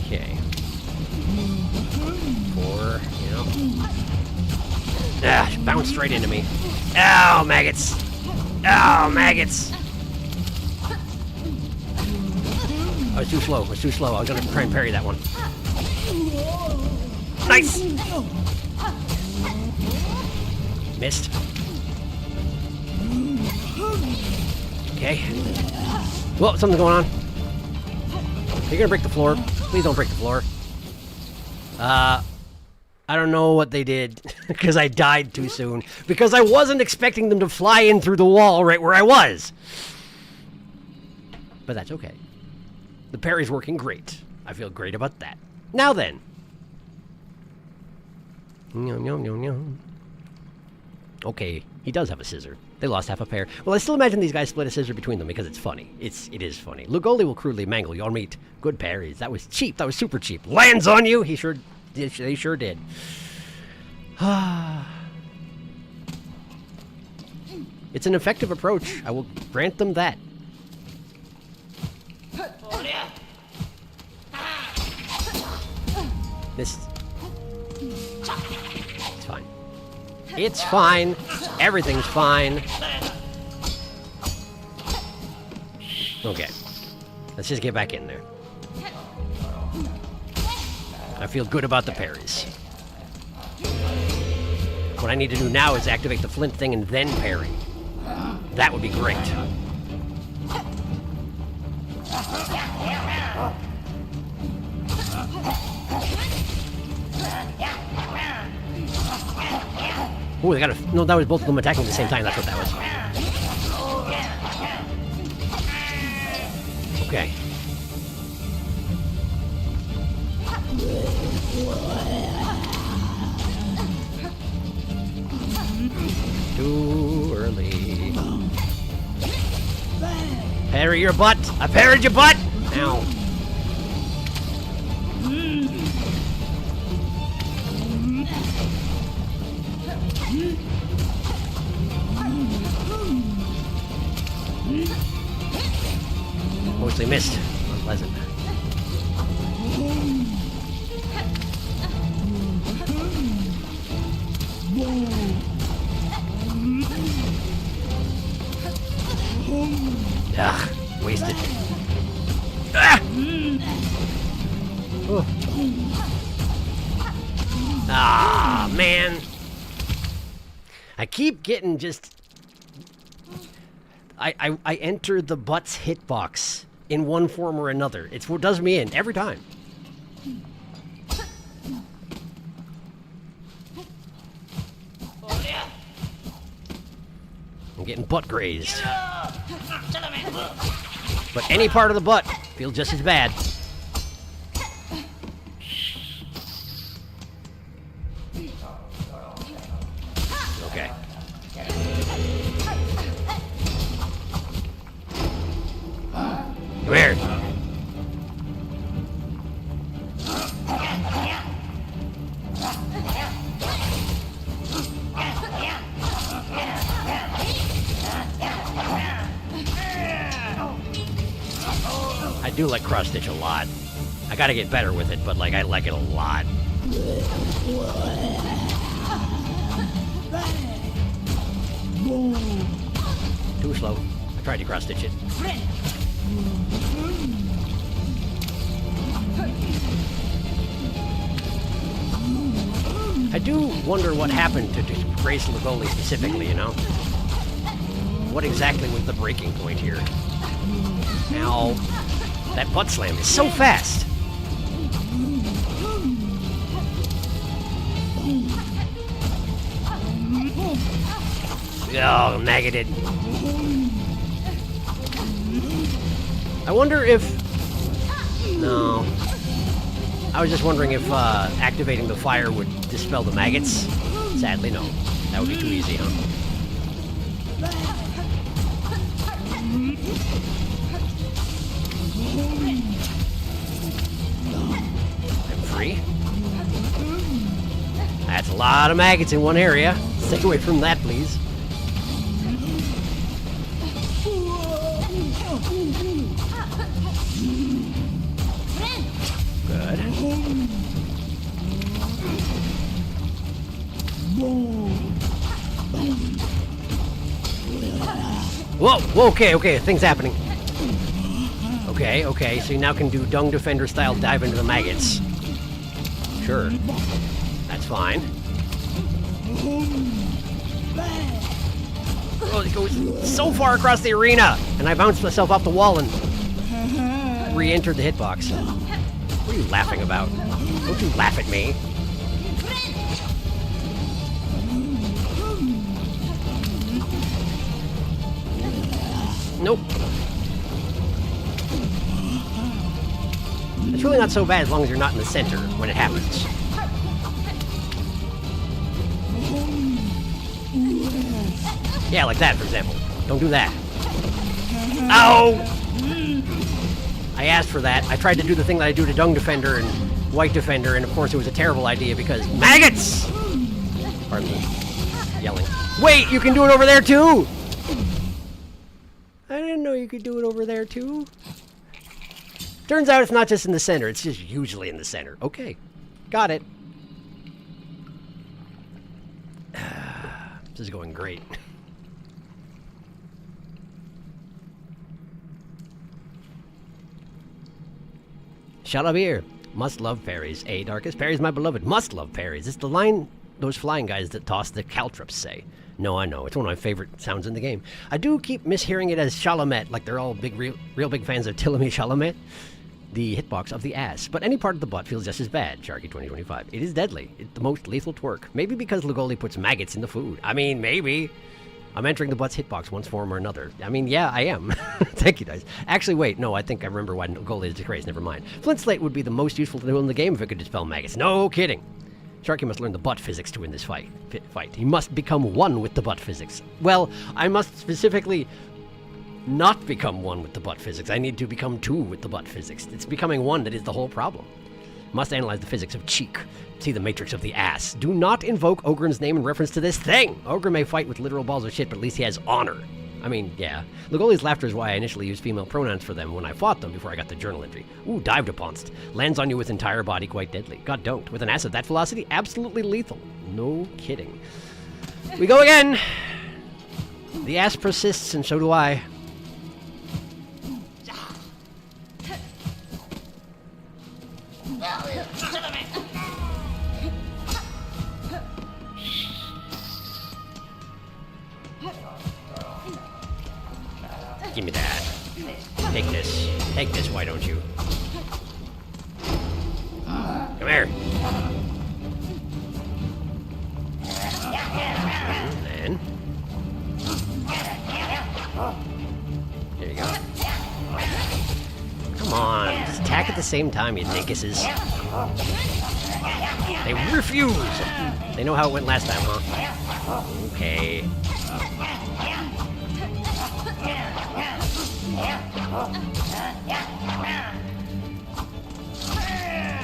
Okay. 4, you know. Ah, bounced right into me. Oh, maggots. Oh, maggots. I was too slow. I was too slow. I was going to try and parry that one. Nice. Missed. Okay. Whoa, something's going on. You're going to break the floor. Please don't break the floor. I don't know what they did because I died too soon. Because I wasn't expecting them to fly in through the wall right where I was. But that's okay. The parry's working great. I feel great about that. Now then. Okay, he does have a scissor. They lost half a pair. Well, I still imagine these guys split a scissor between them because it's funny. It is funny. Lugoli will crudely mangle your meat. Good parries. That was cheap. That was super cheap. Lands on you. He sure did. They sure did. It's an effective approach. I will grant them that. This. It's fine. It's fine. Everything's fine. Okay. Let's just get back in there. I feel good about the parries. What I need to do now is activate the flint thing and then parry. That would be great. Oh, they got a... No, that was both of them attacking at the same time. That's what that was. Okay. Too early. Parry your butt! I parried your butt! Ow. Mostly missed. Unpleasant. Ugh, wasted. Ah! Oh. Ah, man. I keep getting just... I enter the butt's hitbox in one form or another. It's what does me in every time. I'm getting butt grazed. But any part of the butt feels just as bad. Okay. Come here. I do like cross stitch a lot. I gotta get better with it, but like I like it a lot. Too slow. I tried to cross stitch it. I do wonder what happened to Grace Lugoli specifically, you know? What exactly was the breaking point here? Now, that butt slam is so fast. Oh, maggoted. I wonder if... No. I was just wondering if activating the fire would dispel the maggots. Sadly, no. That would be too easy, huh? I'm free. That's a lot of maggots in one area. Stay away from that, please. Good. Whoa, whoa, okay, things happening. Okay, so you now can do Dung Defender style dive into the maggots. Sure. That's fine. Oh, it goes so far across the arena! And I bounced myself off the wall and re-entered the hitbox. What are you laughing about? Don't you laugh at me. Nope. It's really not so bad as long as you're not in the center when it happens. Yeah, like that, for example. Don't do that. Ow! I asked for that. I tried to do the thing that I do to Dung Defender and White Defender, and of course it was a terrible idea because maggots! Pardon me. Yelling. Wait, you can do it over there too! I didn't know you could do it over there too. Turns out it's not just in the center, it's just usually in the center. Okay, got it. This is going great. Shut up here. Must love fairies. Darkest fairies, my beloved. Must love fairies. It's the line those flying guys that toss the caltrops say. No, I know. It's one of my favorite sounds in the game. I do keep mishearing it as Chalamet, like they're all real big fans of Tilamy Chalamet, the hitbox of the ass. But any part of the butt feels just as bad, Sharky 2025. It is deadly. It's the most lethal twerk. Maybe because Lugoli puts maggots in the food. I mean, maybe. I'm entering the butt's hitbox one form or another. I mean, yeah, I am. Thank you, guys. Actually, wait, no, I think I remember why Lugoli is disgraced. Never mind. Flint Slate would be the most useful tool in the game if it could dispel maggots. No kidding. Sharky must learn the butt physics to win this fight. He must become one with the butt physics. Well, I must specifically not become one with the butt physics. I need to become two with the butt physics. It's becoming one that is the whole problem. Must analyze the physics of cheek. See the matrix of the ass. Do not invoke Ogren's name in reference to this thing. Ogre may fight with literal balls of shit, but at least he has honor. I mean, yeah. Lugoli's laughter is why I initially used female pronouns for them when I fought them before I got the journal entry. Ooh, dived uponst. Lands on you with entire body, quite deadly. God don't. With an ass of that velocity, absolutely lethal. No kidding. We go again. The ass persists, and so do I. Give me that. Take this. Take this, why don't you? Come here. And then. There you go. Come on. Just attack at the same time, you dinkuses. They refuse! They know how it went last time, huh? Okay.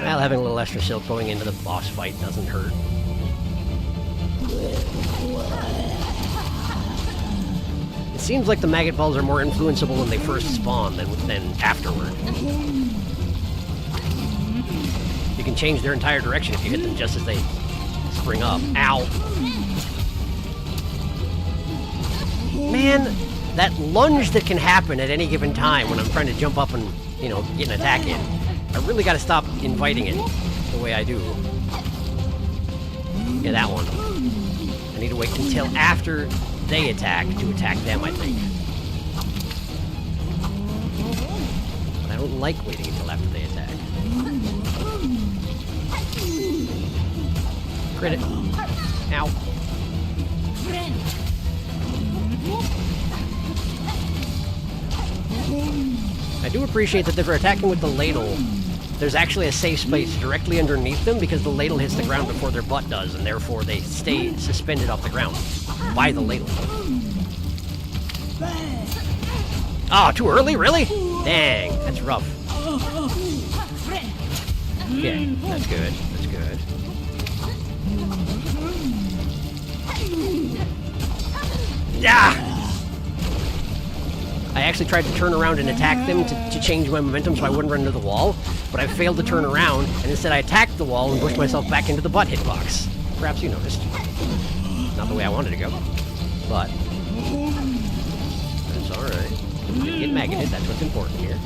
Well, having a little extra silk going into the boss fight doesn't hurt. It seems like the maggot balls are more influenceable when they first spawn than afterward. You can change their entire direction if you hit them just as they spring up. Ow! Man, that lunge that can happen at any given time when I'm trying to jump up and, you know, get an attack in. I really gotta stop inviting it the way I do. Yeah, that one. I need to wait until after they attack to attack them, I think. But I don't like waiting until after they attack. Crit it. Ow. I do appreciate that if they're attacking with the ladle, there's actually a safe space directly underneath them because the ladle hits the ground before their butt does, and therefore they stay suspended off the ground by the ladle. Oh, too early? Really? Dang, that's rough. Okay, that's good. That's good. Yeah! I actually tried to turn around and attack them to change my momentum so I wouldn't run into the wall, but I failed to turn around, and instead I attacked the wall and pushed myself back into the butt hitbox. Perhaps you noticed. Not the way I wanted to go, but that's Alright. Didn't get maggoted, that's what's important here.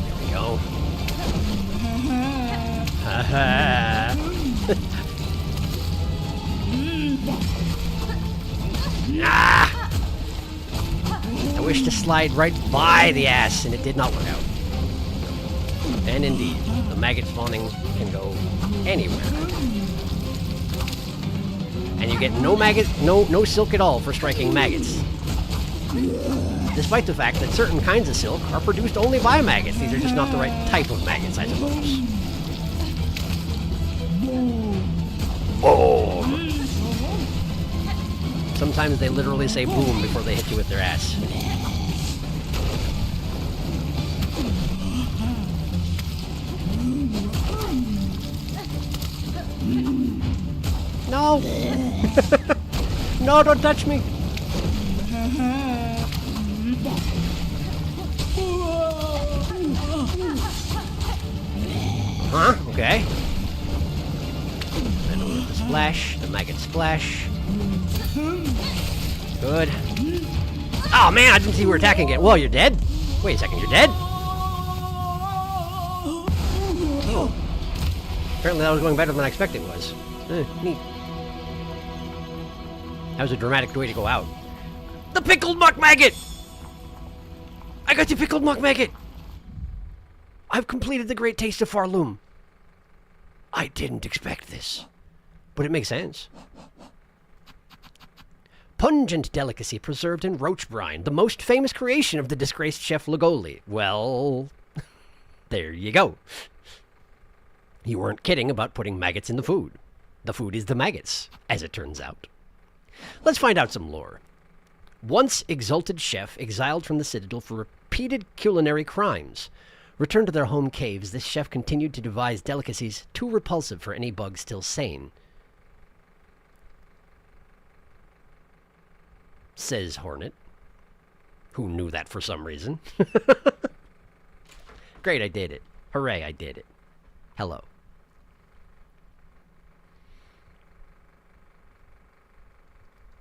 There we go. Haha. Ah! I wish to slide right by the ass, and it did not work out. And indeed, the maggot spawning can go anywhere. And you get no maggot, no silk at all for striking maggots. Despite the fact that certain kinds of silk are produced only by maggots. These are just not the right type of maggots, I suppose. Oh! Sometimes they literally say boom before they hit you with their ass. No! No, don't touch me! Huh? Okay. And with the splash, the maggot splash. Good. Oh man, I didn't see you were attacking again. Well, you're dead? Wait a second, you're dead? Oh. Apparently that was going better than I expected it was. Neat. That was a dramatic way to go out. The pickled muck maggot! I got the pickled muck maggot! I've completed the Great Taste of Farloom. I didn't expect this, but it makes sense. Pungent delicacy preserved in roach brine, the most famous creation of the disgraced chef Lagoli. Well, there you go. You weren't kidding about putting maggots in the food. The food is the maggots, as it turns out. Let's find out some lore. Once exalted chef exiled from the Citadel for repeated culinary crimes. Returned to their home caves, this chef continued to devise delicacies too repulsive for any bug still sane. Says Hornet, who knew that for some reason. Great, I did it. Hooray, I did it. Hello.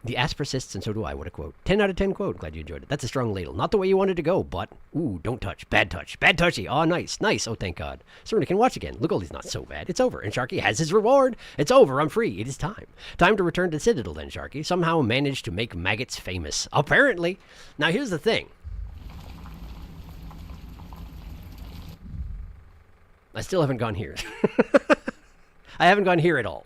The ass persists, and so do I. What a quote. 10 out of 10 quote. Glad you enjoyed it. That's a strong ladle. Not the way you wanted to go, but... Ooh, don't touch. Bad touch. Bad touchy. Oh, nice. Nice. Oh, thank God. Serena can watch again. Lagoli's not so bad. It's over. And Sharky has his reward. It's over. I'm free. It is time. Time to return to Citadel then, Sharky. Somehow managed to make maggots famous. Apparently. Now, here's the thing. I still haven't gone here. I haven't gone here at all.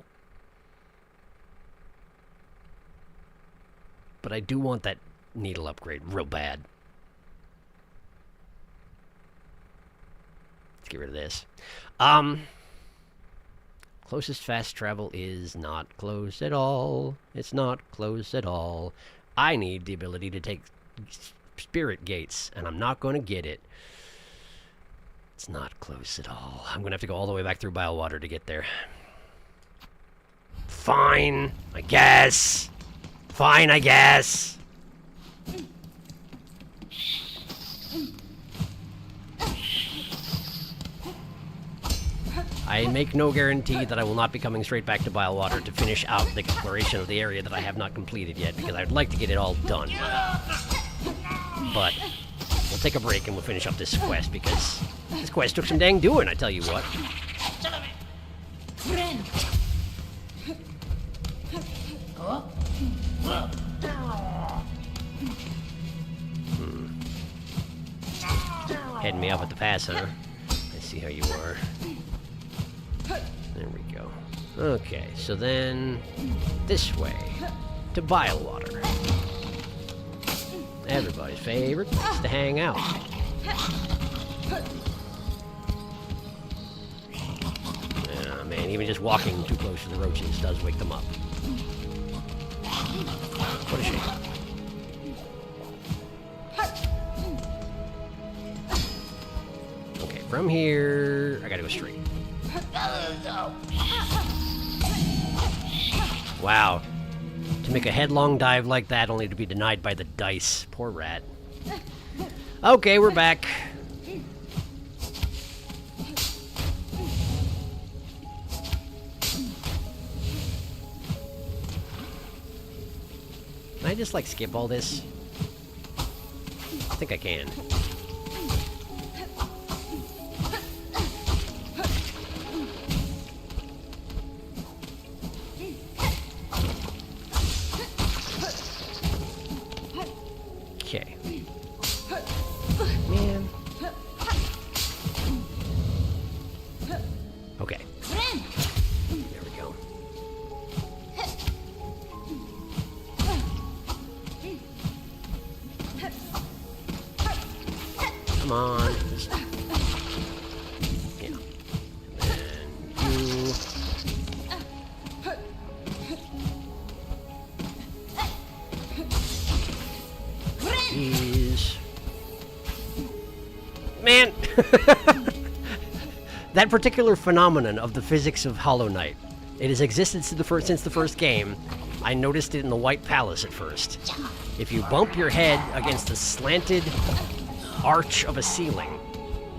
But I do want that needle upgrade real bad. Let's get rid of this. Closest fast travel is not close at all. It's not close at all. I need the ability to take spirit gates, and I'm not going to get it. It's not close at all. I'm going to have to go all the way back through Bilewater to get there. Fine, I guess. Fine, I guess. I make no guarantee that I will not be coming straight back to Bilewater to finish out the exploration of the area that I have not completed yet, because I'd like to get it all done. But we'll take a break and we'll finish up this quest, because this quest took some dang doing, I tell you what. Heading me up at the pass, huh? I see how you are. There we go. Okay, so then this way to Bilewater. Everybody's favorite place to hang out. Oh, man, even just walking too close to the roaches does wake them up. What a shame. Okay, from here, I gotta go straight. Wow. To make a headlong dive like that only to be denied by the dice. Poor rat. Okay, we're back. I just, like, skip all this? I think I can. Okay. Man. Okay. There we go. Come on. Just, yeah. And you. Jeez. Man! That particular phenomenon of the physics of Hollow Knight, it has existed since the first game. I noticed it in the White Palace at first. If you bump your head against the slanted arch of a ceiling,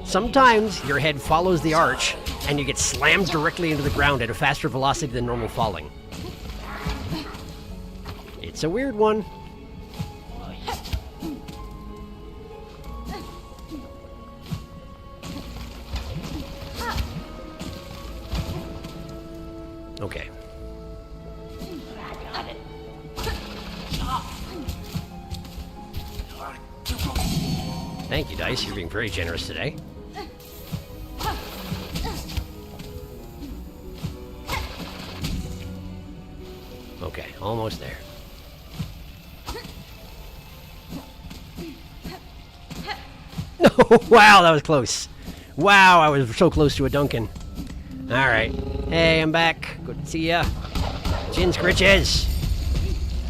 sometimes your head follows the arch and you get slammed directly into the ground at a faster velocity than normal falling. It's a weird one. Okay. Thank you, Dice. You're being very generous today. Okay, almost there. No! Wow, that was close. Wow, I was so close to a Duncan. Alright. Hey, I'm back. Good to see ya. Chin scritches!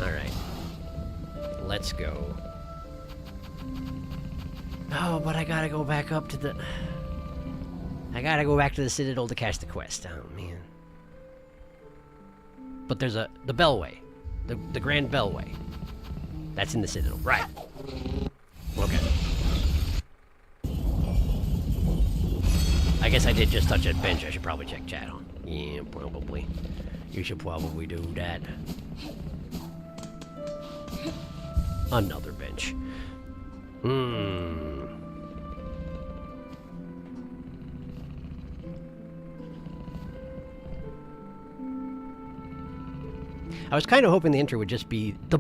Alright. Let's go. Oh, but I gotta go back up to the... I gotta go back to the Citadel to catch the quest. Oh, man. But there's the Bellway. The Grand Bellway. That's in the Citadel. Right. Okay. I guess I did just touch that bench. I should probably check chat on. Yeah, probably. You should probably do that. Another bench. I was kind of hoping the intro would just be the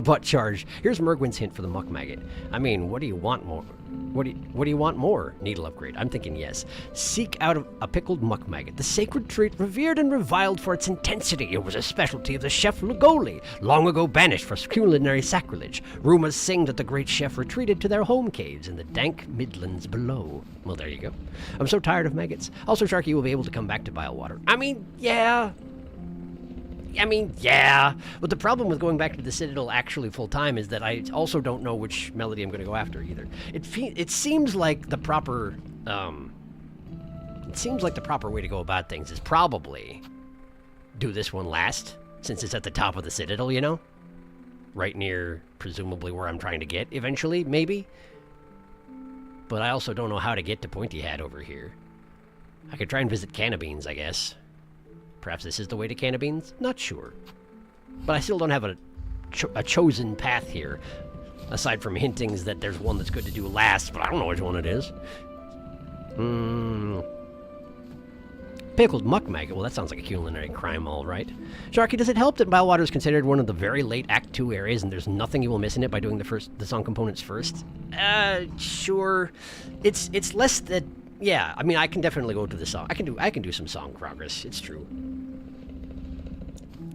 butt charge. Here's Mergwyn's hint for the muck maggot. I mean, what do you want more? What do you want more? Needle upgrade. I'm thinking yes. Seek out a pickled muck maggot, the sacred treat revered and reviled for its intensity. It was a specialty of the chef Lugoli, long ago banished for culinary sacrilege. Rumors sing that the great chef retreated to their home caves in the dank midlands below. Well, there you go. I'm so tired of maggots. Also, Sharky will be able to come back to Bilewater. I mean, yeah. But the problem with going back to the Citadel actually full-time is that I also don't know which melody I'm going to go after either. It seems like the proper... it seems like the proper way to go about things is probably do this one last, since it's at the top of the Citadel, you know? Right near, presumably, where I'm trying to get, eventually, maybe? But I also don't know how to get to Pointy Hat over here. I could try and visit Cannabines, I guess. Perhaps this is the way to Cannabines? Not sure. But I still don't have a chosen path here, aside from hintings that there's one that's good to do last, but I don't know which one it is. Pickled muck maggot. Well, that sounds like a culinary crime, all right. Sharky, does it help that Bilewater is considered one of the very late Act 2 areas and there's nothing you will miss in it by doing the song components first? Sure. It's less that... Yeah, I mean, I can definitely go to the song. I can do some song progress. It's true.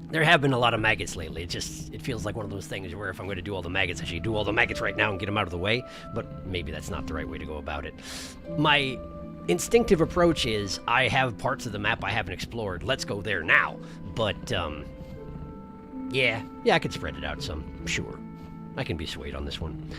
There have been a lot of maggots lately. It feels like one of those things where if I'm going to do all the maggots, I should do all the maggots right now and get them out of the way. But maybe that's not the right way to go about it. My instinctive approach is I have parts of the map I haven't explored. Let's go there now. But yeah, I could spread it out some. Sure, I can be swayed on this one.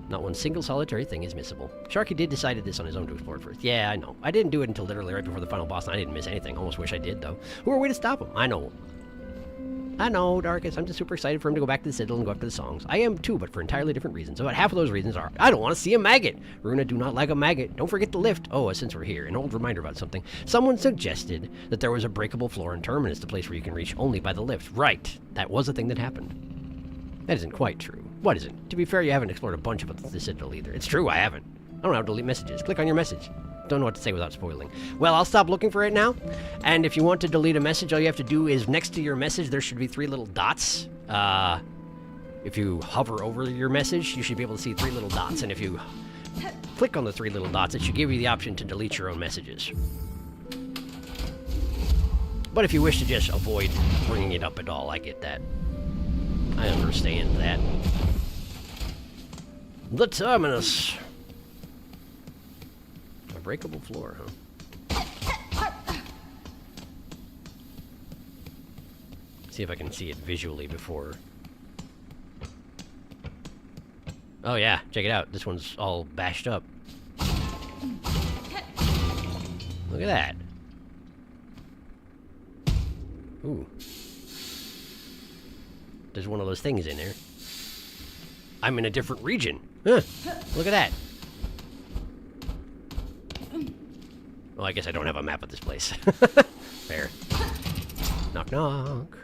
Not one single solitary thing is missable. Sharky did decide this on his own to explore it first. Yeah, I know. I didn't do it until literally right before the final boss, and I didn't miss anything. Almost wish I did, though. Who are we to stop him? I know. I know, Darkus. I'm just super excited for him to go back to the Citadel and go after the songs. I am too, but for entirely different reasons. About half of those reasons are, I don't want to see a maggot. Runa do not like a maggot. Don't forget the lift. Oh, since we're here, an old reminder about something. Someone suggested that there was a breakable floor in Terminus, the place where you can reach only by the lift. Right. That was a thing that happened. That isn't quite true. What isn't? To be fair, you haven't explored a bunch of the Citadel either. It's true, I haven't. I don't know how to delete messages. Click on your message. Don't know what to say without spoiling. Well, I'll stop looking for it now. And if you want to delete a message, all you have to do is next to your message, there should be 3 little dots. If you hover over your message, you should be able to see 3 little dots. And if you click on the 3 little dots, it should give you the option to delete your own messages. But if you wish to just avoid bringing it up at all, I get that. I understand that. The Terminus. A breakable floor, huh? See if I can see it visually before. Oh yeah, check it out. This one's all bashed up. Look at that. Ooh. There's one of those things in there. I'm in a different region. Huh. Look at that. Well, I guess I don't have a map of this place. Fair. Knock, knock.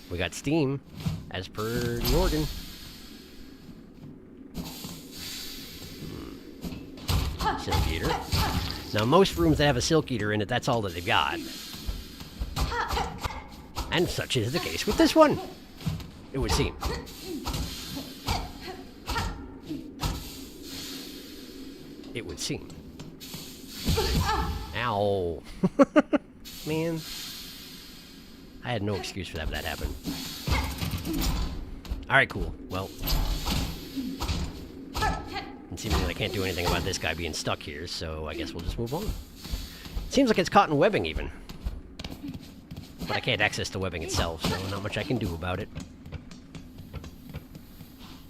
We got steam, as per the organ. Silk Eater. Now, most rooms that have a Silk Eater in it, that's all that they've got. And such is the case with this one. It would seem. It would seem. Ow. Man. I had no excuse for that, but that happened. Alright, cool. Well. It seems like I can't do anything about this guy being stuck here, so I guess we'll just move on. Seems like it's caught in webbing, even. But I can't access the webbing itself, so not much I can do about it.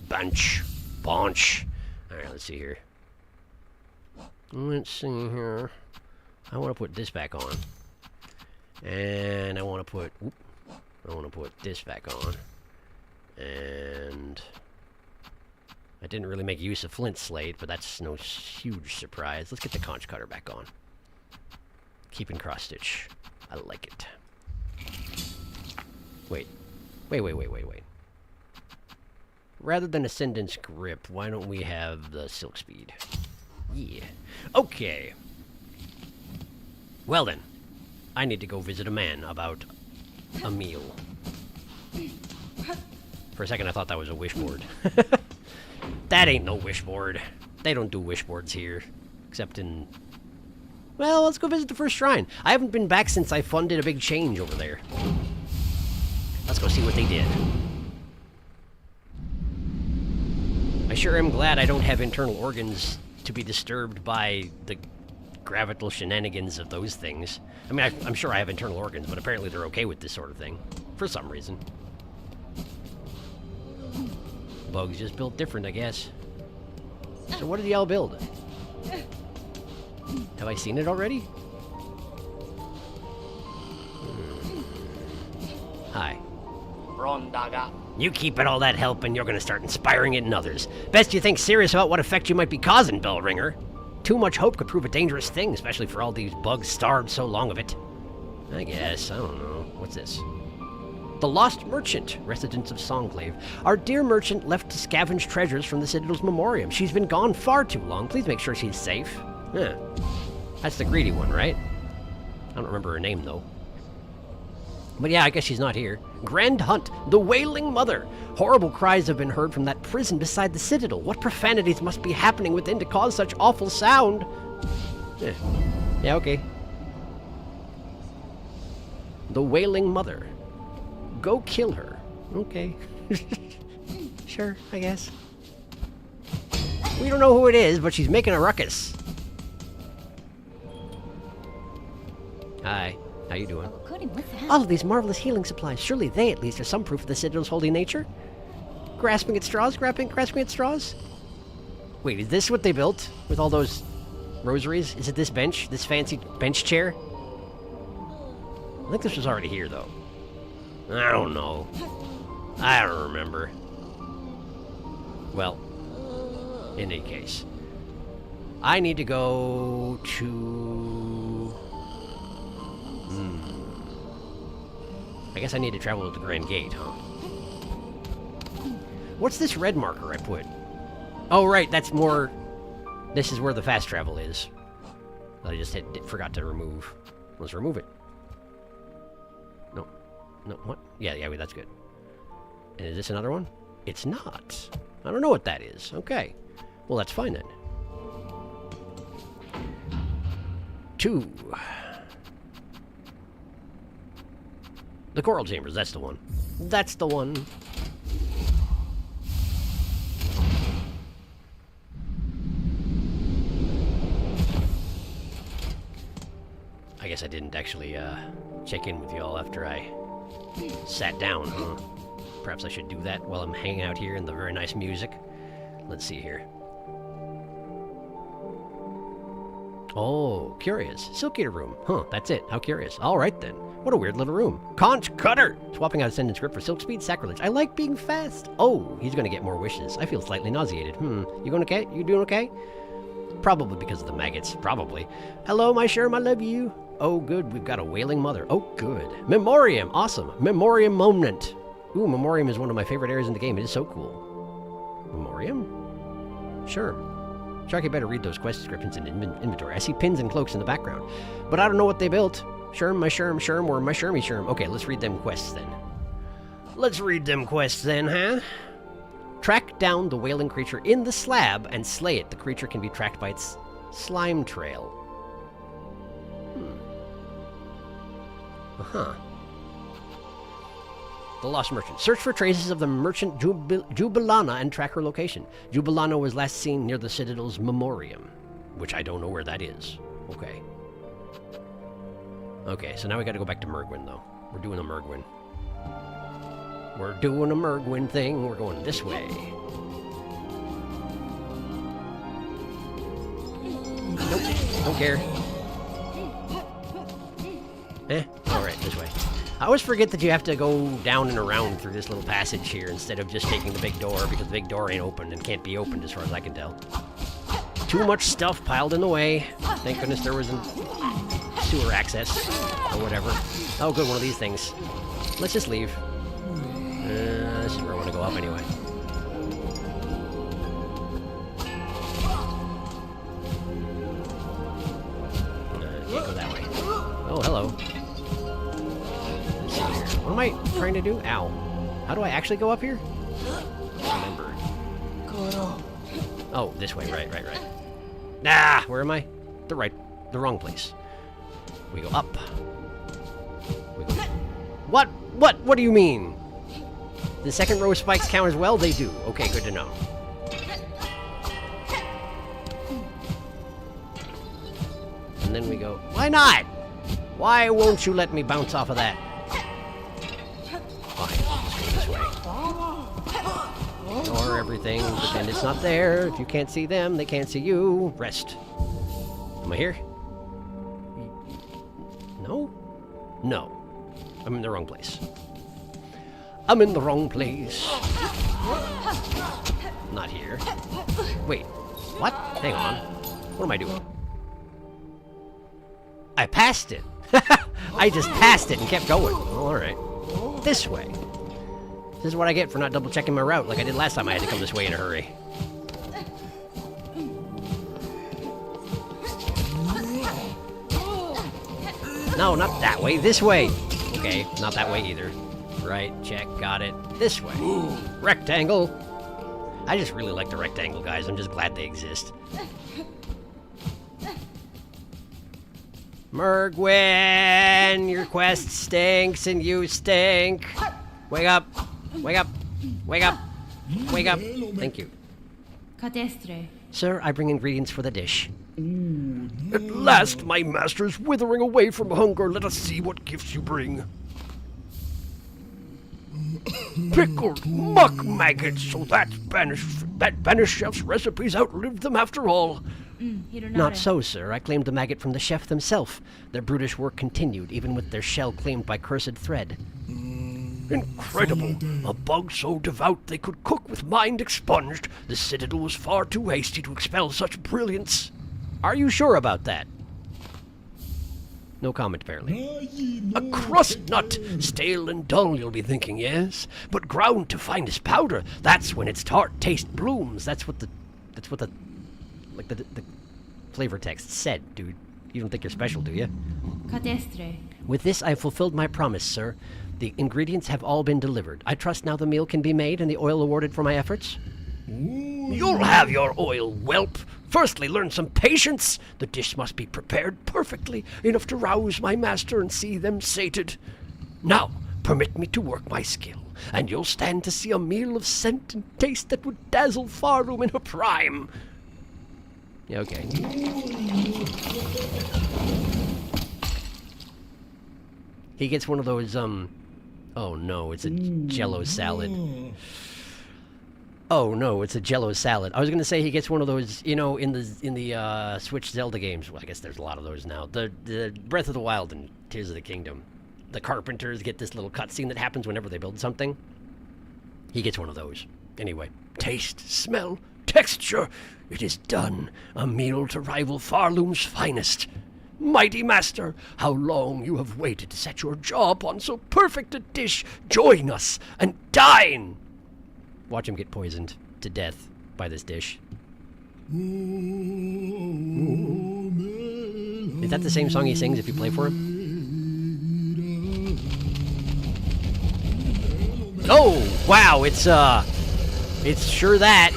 Bunch. Alright, let's see here. Let's see here. I want to put this back on. And I want to put... Whoop, I want to put this back on. And... I didn't really make use of flint slate, but that's no huge surprise. Let's get the conch cutter back on. Keeping cross stitch. I like it. Wait. Rather than Ascendant's Grip, why don't we have the Silk Speed? Yeah. Okay. Well then. I need to go visit a man about a meal. For a second I thought that was a wish board. That ain't no wish board. They don't do wish boards here. Except in... Well, let's go visit the first shrine. I haven't been back since I funded a big change over there. Let's go see what they did. I sure am glad I don't have internal organs to be disturbed by the gravital shenanigans of those things. I mean, I'm sure I have internal organs, but apparently they're okay with this sort of thing. For some reason. Bugs just built different, I guess. So what did y'all build? Have I seen it already? Hi. You keep it all that help and you're gonna start inspiring it in others. Best you think serious about what effect you might be causing, Bellringer. Too much hope could prove a dangerous thing, especially for all these bugs starved so long of it. I guess, I don't know. What's this? The Lost Merchant, residents of Songclave. Our dear merchant left to scavenge treasures from the Citadel's memoriam. She's been gone far too long. Please make sure she's safe. Huh. That's the greedy one, right? I don't remember her name, though. But yeah, I guess she's not here. Grand Hunt, the Wailing Mother. Horrible cries have been heard from that prison beside the Citadel. What profanities must be happening within to cause such awful sound? Yeah, okay. The Wailing Mother. Go kill her. Okay. Sure, I guess. We don't know who it is, but she's making a ruckus. Hi. How you doing? All of these marvelous healing supplies. Surely they, at least, are some proof of the Citadel's holy nature. Grasping at straws? Grasping at straws? Wait, is this what they built? With all those rosaries? Is it this bench? This fancy bench chair? I think this was already here, though. I don't know. I don't remember. Well, in any case, I need to go to... I guess I need to travel to the Grand Gate, huh? What's this red marker I put? Oh, right, that's more... This is where the fast travel is. I just forgot to remove. Let's remove it. No. No, what? Yeah, wait, that's good. And is this another one? It's not. I don't know what that is. Okay. Well, that's fine then. 2. The Coral Chambers, that's the one. That's the one. I guess I didn't actually check in with y'all after I sat down, huh? Perhaps I should do that while I'm hanging out here in the very nice music. Let's see here. Oh, curious. Silk Eater room. Huh, that's it. How curious. All right, then. What a weird little room. Conch Cutter! Swapping out a sentence script for Silk Speed. Sacrilege. I like being fast. Oh, he's going to get more wishes. I feel slightly nauseated. You going okay? You doing okay? Probably because of the maggots. Probably. Hello, my Sherm. I love you. Oh, good. We've got a wailing mother. Oh, good. Memoriam. Awesome. Memoriam moment. Ooh, Memoriam is one of my favorite areas in the game. It is so cool. Memoriam? Sure. Sharky better read those quest descriptions in inventory. I see pins and cloaks in the background. But I don't know what they built. Sherm, my Sherm, or my Shermy Sherm. Okay, let's read them quests then. Let's read them quests then, huh? Track down the wailing creature in the slab and slay it. The creature can be tracked by its slime trail. Uh-huh. The Lost Merchant. Search for traces of the merchant Jubilana and track her location. Jubilana was last seen near the Citadel's Memoriam, which I don't know where that is. Okay. Okay, so now we gotta go back to Mergwyn, though. We're doing a Mergwyn. We're doing a Mergwyn thing. We're going this way. Nope, don't care. Alright, this way. I always forget that you have to go down and around through this little passage here instead of just taking the big door, because the big door ain't open and can't be opened as far as I can tell. Too much stuff piled in the way. Thank goodness there wasn't sewer access or whatever. Oh, good, one of these things. Let's just leave. This is where I want to go up anyway. Can't go that way. Oh, hello. What am I trying to do? Ow. How do I actually go up here? I don't remember. Oh, this way. Right. Ah, where am I? The wrong place. We go up. We go... What? What do you mean? The second row spikes count as well? They do. Okay, good to know. And then we go... Why not? Why won't you let me bounce off of that? Fine, let's go this way. Ignore everything, pretend it's not there. If you can't see them, they can't see you. Rest. Am I here? No? No. I'm in the wrong place. I'm in the wrong place. Not here. Wait. What? Hang on. What am I doing? I passed it. I just passed it and kept going. Oh, alright. This way. This is what I get for not double checking my route like I did last time I had to come this way in a hurry. No, not that way. This way. Okay, not that way either. Right, check, got it. This way. Rectangle. I just really like the rectangle, guys. I'm just glad they exist. Mergwyn, your quest stinks and you stink. Wake up. Wake up. Wake up. Wake up. Thank you. Sir, I bring ingredients for the dish. At last, my master's withering away from hunger. Let us see what gifts you bring. Pickled muck maggots, so that banished chef's recipes outlived them after all. Not so, sir. I claimed the maggot from the chef themselves. Their brutish work continued, even with their shell claimed by cursed thread. Incredible! A bug so devout they could cook with mind expunged. The citadel was far too hasty to expel such brilliance. Are you sure about that? No comment, apparently. A crust nut! Stale and dull, you'll be thinking, yes? But ground to finest powder, that's when its tart taste blooms. That's what the flavor text said, dude. You don't think you're special, do you? With this, I have fulfilled my promise, sir. The ingredients have all been delivered. I trust now the meal can be made and the oil awarded for my efforts. You'll have your oil, whelp. Firstly, learn some patience. The dish must be prepared perfectly, enough to rouse my master and see them sated. Now, permit me to work my skill, and you'll stand to see a meal of scent and taste that would dazzle Farloom in her prime. Yeah, okay. He gets one of those, oh no, it's a Jello salad. Oh no, it's a Jello salad. I was gonna say he gets one of those, you know, in the Switch Zelda games. Well, I guess there's a lot of those now. The Breath of the Wild and Tears of the Kingdom. The carpenters get this little cutscene that happens whenever they build something. He gets one of those. Anyway, taste, smell, texture. It is done. A meal to rival Farloom's finest. Mighty master, how long you have waited to set your jaw upon so perfect a dish. Join us and dine. Watch him get poisoned to death by this dish. Is that the same song he sings if you play for him? Oh, wow, it's sure that.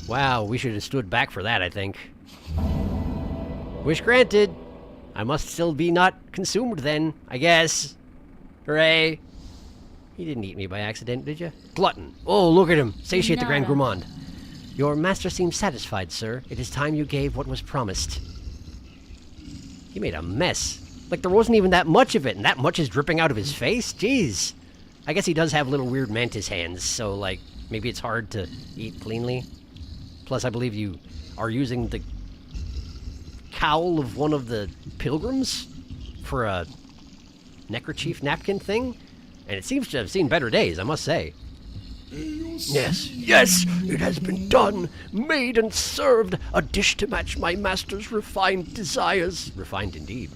Wow, we should have stood back for that, I think. Wish granted. I must still be not consumed then, I guess. Hooray. He didn't eat me by accident, did you? Glutton. Oh, look at him. Satiate the Grand Gourmand. Your master seems satisfied, sir. It is time you gave what was promised. He made a mess. Like, there wasn't even that much of it, and that much is dripping out of his face? Jeez. I guess he does have little weird mantis hands, so, like, maybe it's hard to eat cleanly. Plus, I believe you are using the cowl of one of the pilgrims for a neckerchief napkin thing, and it seems to have seen better days, I must say. Yes, yes, it has been done, made and served, a dish to match my master's refined desires. Refined indeed.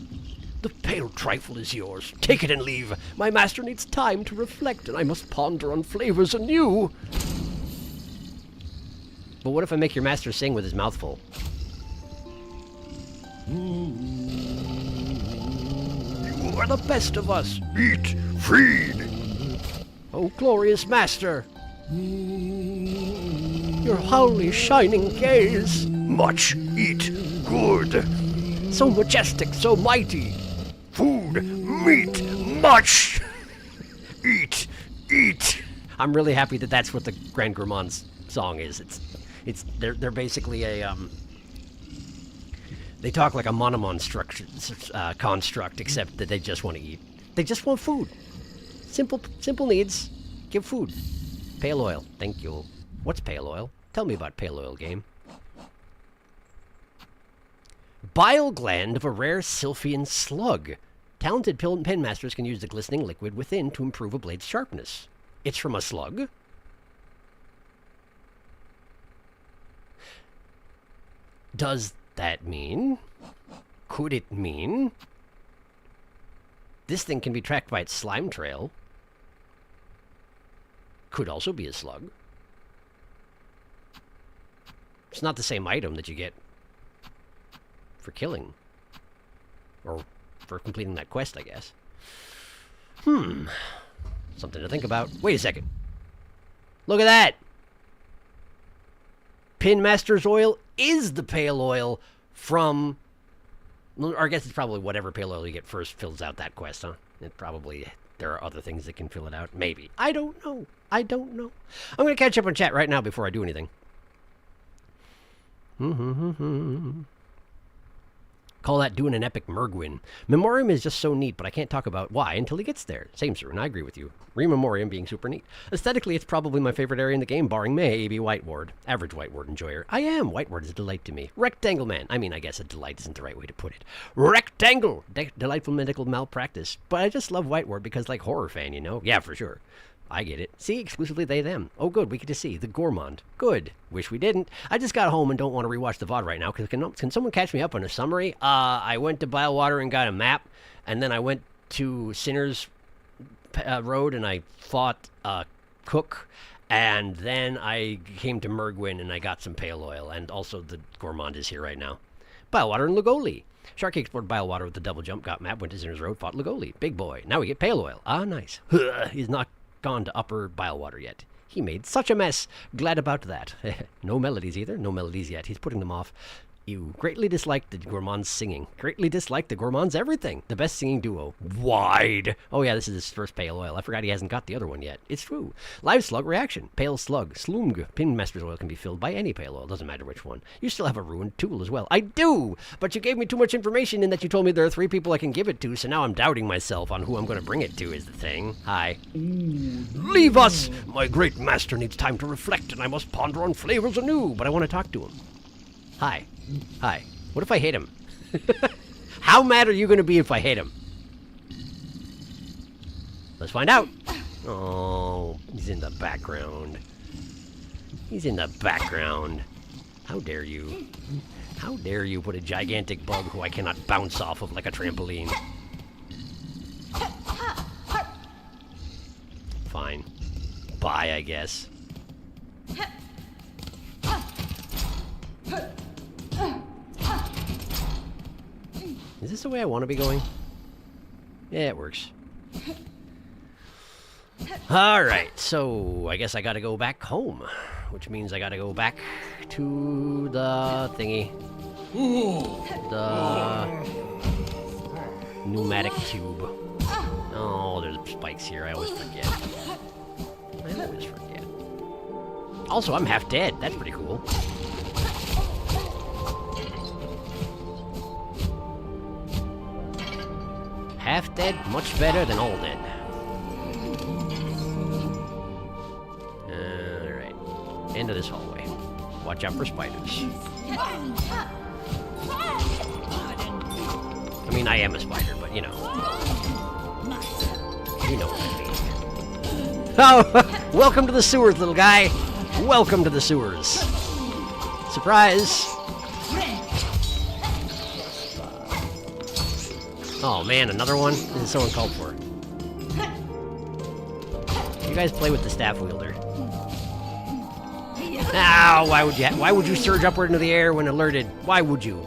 The pale trifle is yours. Take it and leave. My master needs time to reflect, and I must ponder on flavors anew. But what if I make your master sing with his mouth full? You are the best of us. Eat, feed. Oh, glorious master. Your holy shining gaze. Much, eat, good. So majestic, so mighty. Food, meat, much. Eat, eat. I'm really happy that that's what the Grand Gourmand's song is. They're basically a they talk like a monomon structure construct, except that they just want to eat. They just want food. Simple needs. Give food. Pale oil. Thank you. What's pale oil? Tell me about pale oil, game. Bile gland of a rare Sylphian slug. Talented pen masters can use the glistening liquid within to improve a blade's sharpness. It's from a slug? Does that mean? Could it mean? This thing can be tracked by its slime trail. Could also be a slug. It's not the same item that you get for killing. Or for completing that quest, I guess. Something to think about. Wait a second. Look at that! Pin Master's oil is the pale oil from... Or I guess it's probably whatever pale oil you get first fills out that quest, huh? It probably... There are other things that can fill it out. Maybe. I don't know. I don't know. I'm going to catch up on chat right now before I do anything. Call that doing an epic Mergwin. Memoriam is just so neat, but I can't talk about why until he gets there. Same, sir, and I agree with you. Rememoriam being super neat. Aesthetically, it's probably my favorite area in the game, barring maybe Whiteward. Average Whiteward enjoyer. I am. Whiteward is a delight to me. Rectangle man. I mean, I guess a delight isn't the right way to put it. Rectangle! Delightful medical malpractice. But I just love Whiteward because, like, horror fan, you know? Yeah, for sure. I get it. See, exclusively they, them. Oh, good, we get to see. The Gourmand. Good. Wish we didn't. I just got home and don't want to rewatch the VOD right now, because can someone catch me up on a summary? I went to Bylewater and got a map, and then I went to Sinner's Road and I fought Cook, and then I came to Mergwin and I got some pale oil, and also the Gourmand is here right now. Bylewater and Lagoli. Sharky explored Bylewater with the double jump, got map, went to Sinner's Road, fought Lagoli. Big boy. Now we get pale oil. Ah, nice. He's not gone to upper Bylewater yet. He made such a mess. Glad about that. No melodies either. No melodies yet. He's putting them off. You greatly disliked the Gourmand's singing. Greatly disliked the Gourmand's everything. The best singing duo. Wide. Oh yeah, this is his first pale oil. I forgot he hasn't got the other one yet. It's true. Live slug reaction. Pale slug. Slung. Pinmaster's oil can be filled by any pale oil. Doesn't matter which one. You still have a ruined tool as well. I do! But you gave me too much information in that you told me there are 3 people I can give it to, so now I'm doubting myself on who I'm going to bring it to is the thing. Hi. Leave us! My great master needs time to reflect, and I must ponder on flavors anew. But I want to talk to him. Hi. Hi. What if I hate him? How mad are you going to be if I hate him? Let's find out. Oh, he's in the background. He's in the background. How dare you? How dare you put a gigantic bug who I cannot bounce off of like a trampoline? Fine. Bye, I guess. Is this the way I want to be going? Yeah, it works. Alright, so I guess I gotta go back home. Which means I gotta go back to the thingy. The pneumatic tube. Oh, there's spikes here. I always forget. I always forget. Also, I'm half dead. That's pretty cool. Half dead, much better than all dead. Alright. End of this hallway. Watch out for spiders. I mean, I am a spider, but you know. You know what I mean. Oh! Welcome to the sewers, little guy! Welcome to the sewers. Surprise! Oh man, another one? This is so uncalled for. You guys play with the staff wielder. Ow! Why would you surge upward into the air when alerted? Why would you?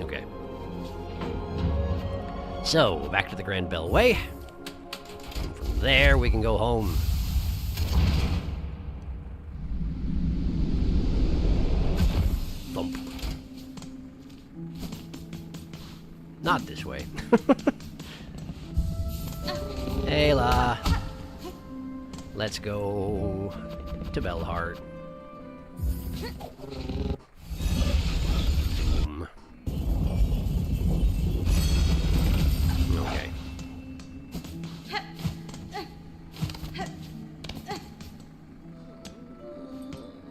Okay. So, back to the Grand Bellway. And from there, we can go home. Thump. Not this way. Ayla. Let's go to Bellheart. Boom. Okay.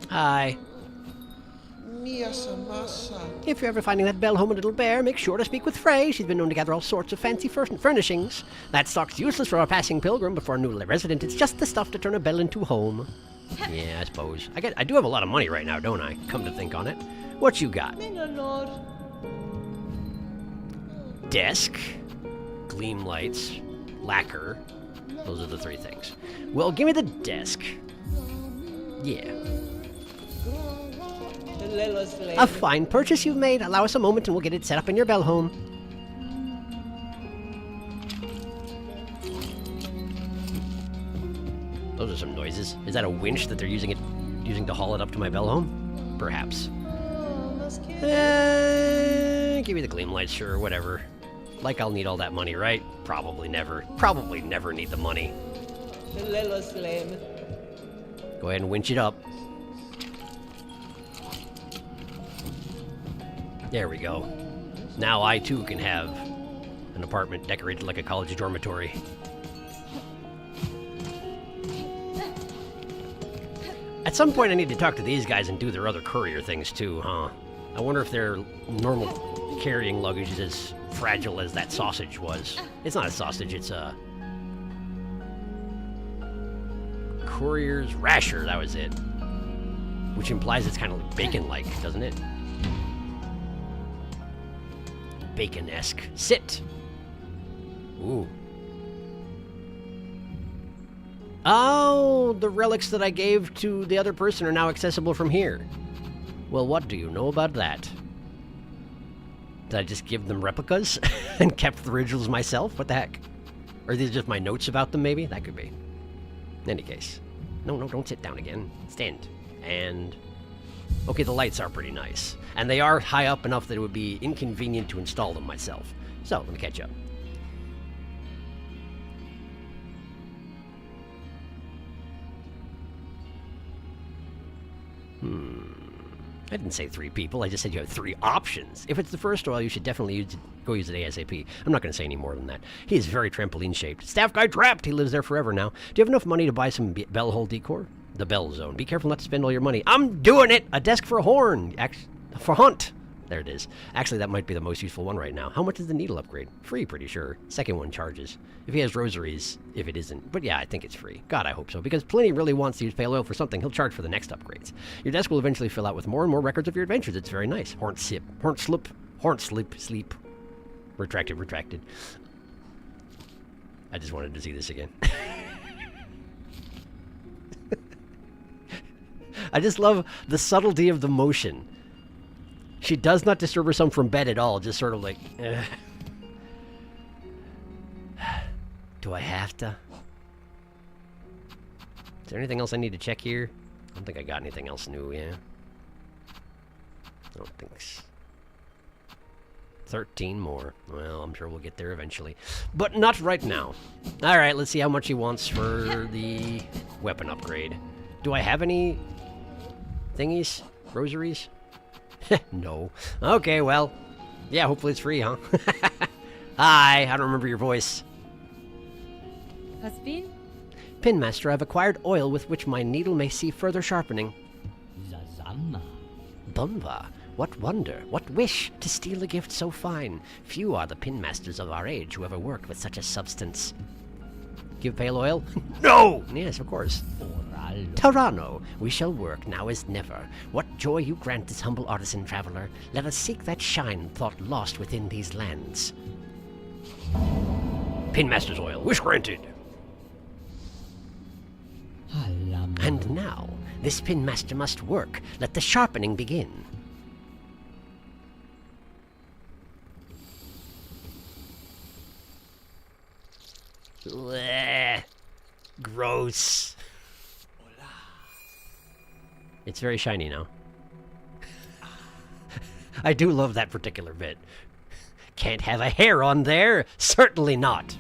Hi. If you're ever finding that bell home a little bear, make sure to speak with Frey. She's been known to gather all sorts of fancy furnishings. That stock's useless for a passing pilgrim, but for a new resident, it's just the stuff to turn a bell into a home. Yeah, I suppose. I do have a lot of money right now, don't I? Come to think on it. What you got? Desk, gleam lights, lacquer. Those are the 3 things. Well, give me the desk. Yeah. A fine purchase you've made. Allow us a moment and we'll get it set up in your bell home. Those are some noises. Is that a winch that they're using to haul it up to my bell home? Perhaps. Give me the gleam lights, sure, whatever. Like I'll need all that money, right? Probably never. Probably never need the money. Go ahead and winch it up. There we go. Now I too can have an apartment decorated like a college dormitory. At some point I need to talk to these guys and do their other courier things too, huh? I wonder if their normal carrying luggage is as fragile as that sausage was. It's not a sausage, it's a... courier's rasher, that was it. Which implies it's kind of bacon-like, doesn't it? Bacon-esque. Sit! Ooh. Oh, the relics that I gave to the other person are now accessible from here. Well, what do you know about that? Did I just give them replicas and kept the originals myself? What the heck? Or are these just my notes about them, maybe? That could be. In any case. No, don't sit down again. Stand. And... okay, the lights are pretty nice. And they are high up enough that it would be inconvenient to install them myself. So, let me catch up. I didn't say 3 people, I just said you have 3 options. If it's the first oil, you should definitely go use it ASAP. I'm not going to say any more than that. He is very trampoline-shaped. Staff guy trapped! He lives there forever now. Do you have enough money to buy some bell hole decor? The bell zone. Be careful not to spend all your money. I'm doing it! A desk for a horn! For hunt! There it is. Actually, that might be the most useful one right now. How much is the needle upgrade? Free, pretty sure. Second one charges. If he has rosaries, if it isn't. But yeah, I think it's free. God, I hope so. Because Pliny really wants to use pale oil for something. He'll charge for the next upgrades. Your desk will eventually fill out with more and more records of your adventures. It's very nice. Horn sleep. Retracted. I just wanted to see this again. I just love the subtlety of the motion. She does not disturb herself from bed at all, just sort of like, do I have to? Is there anything else I need to check here? I don't think I got anything else new, yeah. I don't think so. 13 more. Well, I'm sure we'll get there eventually. But not right now. Alright, let's see how much he wants for the weapon upgrade. Do I have any thingies? Rosaries? No. Okay, well. Yeah, hopefully it's free, huh? Hi, I don't remember your voice. Caspin? Pinmaster, I've acquired oil with which my needle may see further sharpening. Zazama. Bunva, what wonder, what wish to steal a gift so fine. Few are the pinmasters of our age who ever worked with such a substance. Give pale oil? No! Yes, of course. Oralo. Tarano, we shall work now as never. What joy you grant this humble artisan traveler. Let us seek that shine thought lost within these lands. Pinmaster's oil, wish granted. Halama. And now, this pinmaster must work. Let the sharpening begin. Blech. Gross. It's very shiny now. I do love that particular bit. Can't have a hair on there. Certainly not.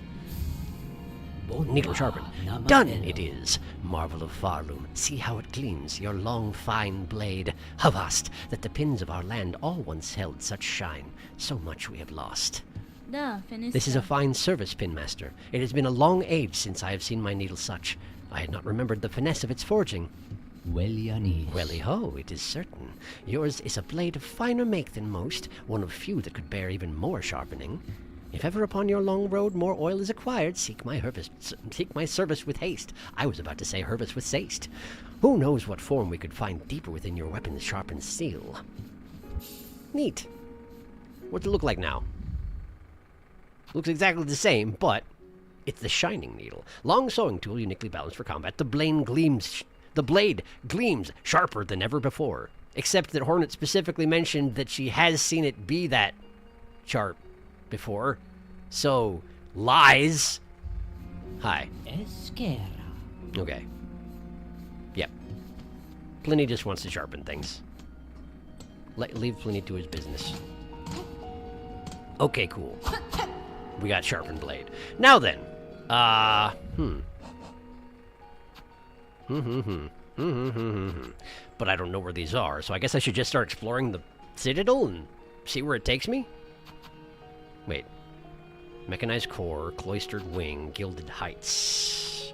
Needle sharpened. Done it is. Marvel of Farloom. See how it gleams, your long, fine blade. Avast, that the pins of our land all once held such shine. So much we have lost. Da, finished. This is a fine service, Pinmaster. It has been a long age since I have seen my needle such. I had not remembered the finesse of its forging. Welliani. Welly-ho, it is certain. Yours is a blade of finer make than most, one of few that could bear even more sharpening. If ever upon your long road more oil is acquired, seek my service with haste. I was about to say harvest with haste. Who knows what form we could find deeper within your weapon's sharpened steel. Neat. What's it look like now? Looks exactly the same, but it's the shining needle. Long sewing tool, uniquely balanced for combat. The blade gleams sharper than ever before. Except that Hornet specifically mentioned that she has seen it be that sharp before. So, lies. Hi. Esquera. Okay. Yep. Pliny just wants to sharpen things. Leave Pliny to his business. Okay, cool. We got sharpened blade. Now then. But I don't know where these are, so I guess I should just start exploring the citadel and see where it takes me? Wait. Mechanized core, cloistered wing, gilded heights.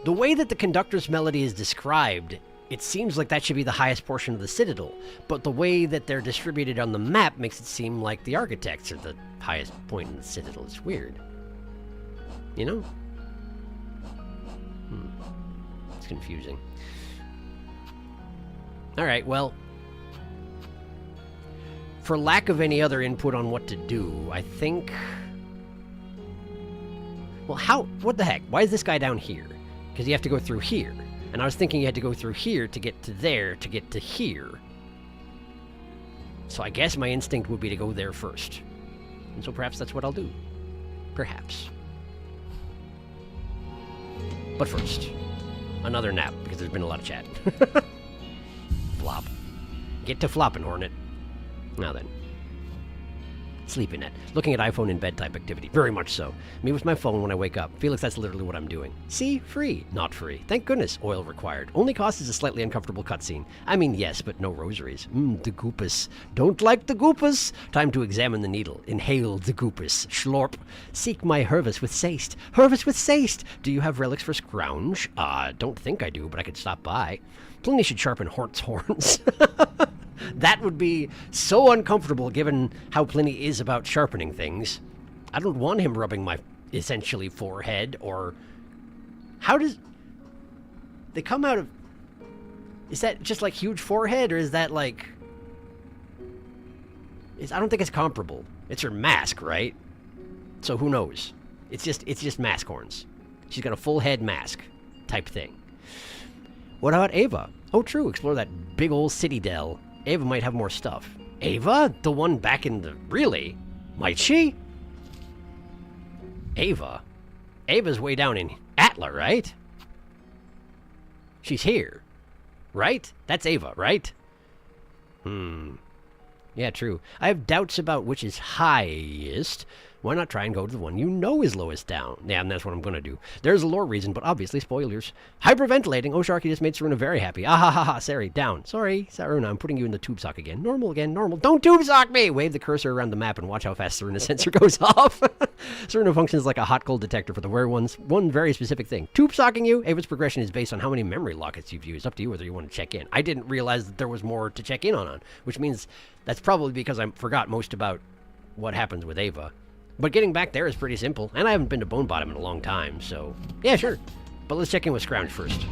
The way that the conductor's melody is described, it seems like that should be the highest portion of the citadel, but the way that they're distributed on the map makes it seem like the architects are the highest point in the citadel. It's weird. You know? It's confusing. Alright, well, for lack of any other input on what to do, I think... Well, what the heck? Why is this guy down here? Because you have to go through here. And I was thinking you had to go through here to get to there to get to here. So I guess my instinct would be to go there first. And so perhaps that's what I'll do. Perhaps. But first, another nap, because there's been a lot of chat. Flop. Get to flopping, Hornet. Now then. Sleeping at. Looking at iPhone in bed type activity. Very much so. Me with my phone when I wake up. Felix, that's literally what I'm doing. See? Free. Not free. Thank goodness. Oil required. Only cost is a slightly uncomfortable cutscene. I mean, yes, but no rosaries. The goopus. Don't like the goopus. Time to examine the needle. Inhale the goopus. Schlorp. Seek my Hervis with Saist. Hervis with Saist. Do you have relics for scrounge? Don't think I do, but I could stop by. Pliny should sharpen Hort's horns. That would be so uncomfortable given how Pliny is about sharpening things. I don't want him rubbing my, essentially, forehead, or... How does... They come out of... Is that just, like, huge forehead, or is that, like... I don't think it's comparable. It's her mask, right? So who knows? It's just mask horns. She's got a full head mask type thing. What about Ava? Oh, true. Explore that big old city dell. Ava might have more stuff. Ava? The one back in the... Really? Might she? Ava? Ava's way down in Atla, right? She's here. Right? That's Ava, right? Yeah, true. I have doubts about which is highest. Why not try and go to the one you know is lowest down? Yeah, and that's what I'm going to do. There's a lore reason, but obviously spoilers. Hyperventilating. Oh, Sharky just made Saruna very happy. Ah ha ha ha. Sari, down. Sorry, Saruna, I'm putting you in the tube sock again. Normal again, normal. Don't tube sock me! Wave the cursor around the map and watch how fast Saruna's sensor goes off. Saruna functions like a hot cold detector for the wear ones. One very specific thing. Tube socking you? Ava's progression is based on how many memory lockets you've used. Up to you whether you want to check in. I didn't realize that there was more to check in on, which means that's probably because I forgot most about what happens with Ava. But getting back there is pretty simple, and I haven't been to Bone Bottom in a long time, so... Yeah, sure. But let's check in with Scrounge first.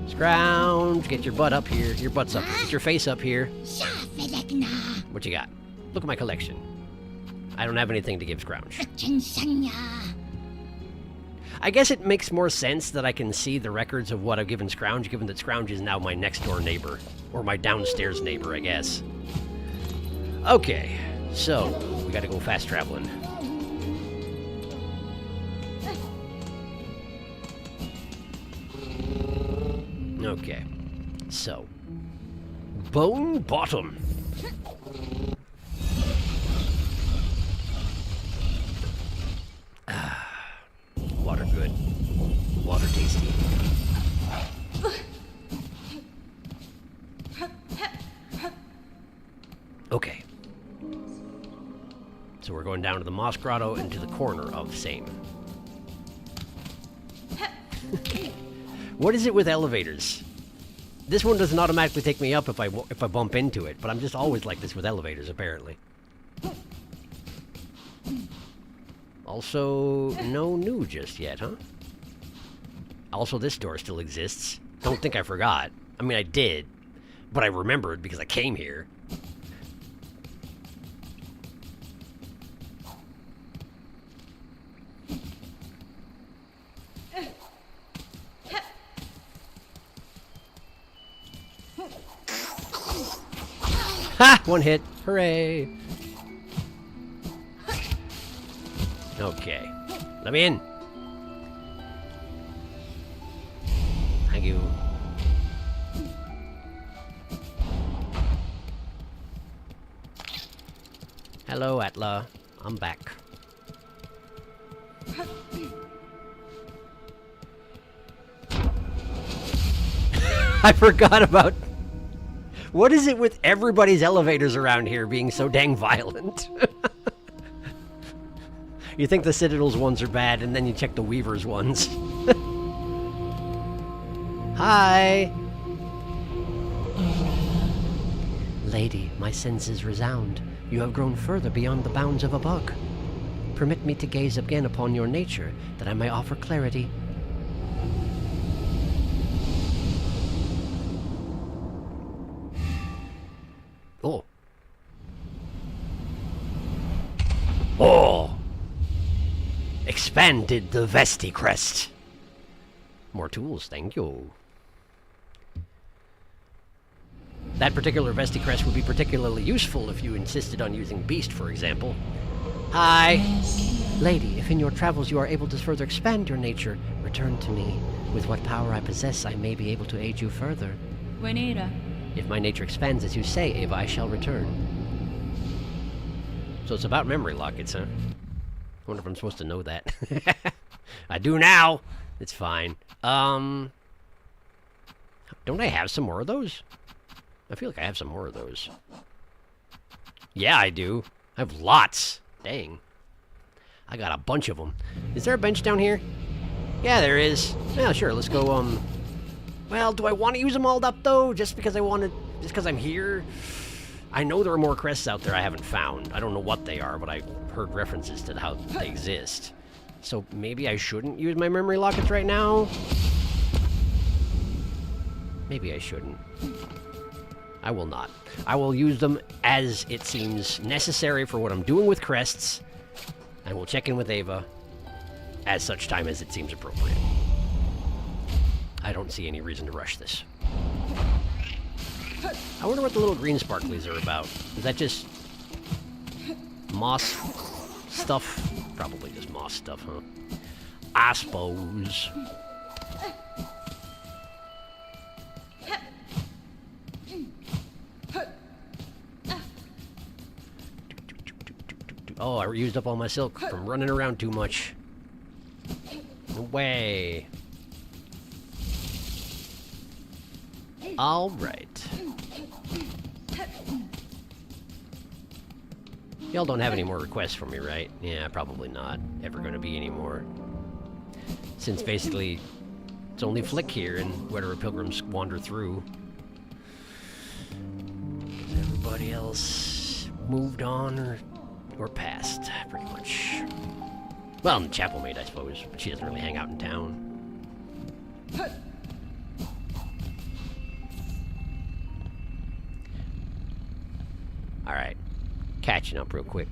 Scrounge, get your butt up here. Your butt's up. Get your face up here. What you got? Look at my collection. I don't have anything to give Scrounge. I guess it makes more sense that I can see the records of what I've given Scrounge, given that Scrounge is now my next-door neighbor. Or my downstairs neighbor, I guess. Okay. So, we gotta go fast traveling. Okay. So. Bone Bottom. Water good. Water tasty. Okay. So we're going down to the Moss Grotto and to the corner of same. What is it with elevators? This one doesn't automatically take me up if I bump into it, but I'm just always like this with elevators, apparently. Also, no new just yet, huh? Also, this door still exists. Don't think I forgot. I mean, I did, but I remembered because I came here. Ha! One hit. Hooray! Okay. Let me in. Thank you. Hello, Atla. I'm back. I forgot about... What is it with everybody's elevators around here being so dang violent? You think the Citadel's ones are bad, and then you check the Weaver's ones. Hi! Lady, my senses resound. You have grown further beyond the bounds of a bug. Permit me to gaze again upon your nature, that I may offer clarity. Oh. Oh! Expanded the Vesti Crest. More tools, thank you. That particular Vesti Crest would be particularly useful if you insisted on using Beast, for example. Hi! Lady, if in your travels you are able to further expand your nature, return to me. With what power I possess, I may be able to aid you further. Buenera. If my nature expands as you say, Ava, I shall return. So it's about memory lockets, huh? I wonder if I'm supposed to know that. I do now! It's fine. Don't I have some more of those? I feel like I have some more of those. Yeah, I do. I have lots. Dang. I got a bunch of them. Is there a bench down here? Yeah, there is. Yeah, sure, let's go, Well, do I want to use them all up, though? Just because I'm here? I know there are more crests out there I haven't found. I don't know what they are, but I heard references to how they exist. So maybe I shouldn't use my memory lockets right now? Maybe I shouldn't. I will not. I will use them as it seems necessary for what I'm doing with crests, and we'll check in with Ava as such time as it seems appropriate. I don't see any reason to rush this. I wonder what the little green sparklies are about. Is that just moss stuff? Probably just moss stuff, huh? I suppose. Oh, I used up all my silk from running around too much. Away. All right. Y'all don't have any more requests for me, right? Yeah, probably not ever going to be any more. Since basically it's only Flick here and whatever pilgrims wander through. Because everybody else moved on or passed, pretty much. Well, and Chapel Maid, I suppose, but she doesn't really hang out in town. Alright. Catching up real quick.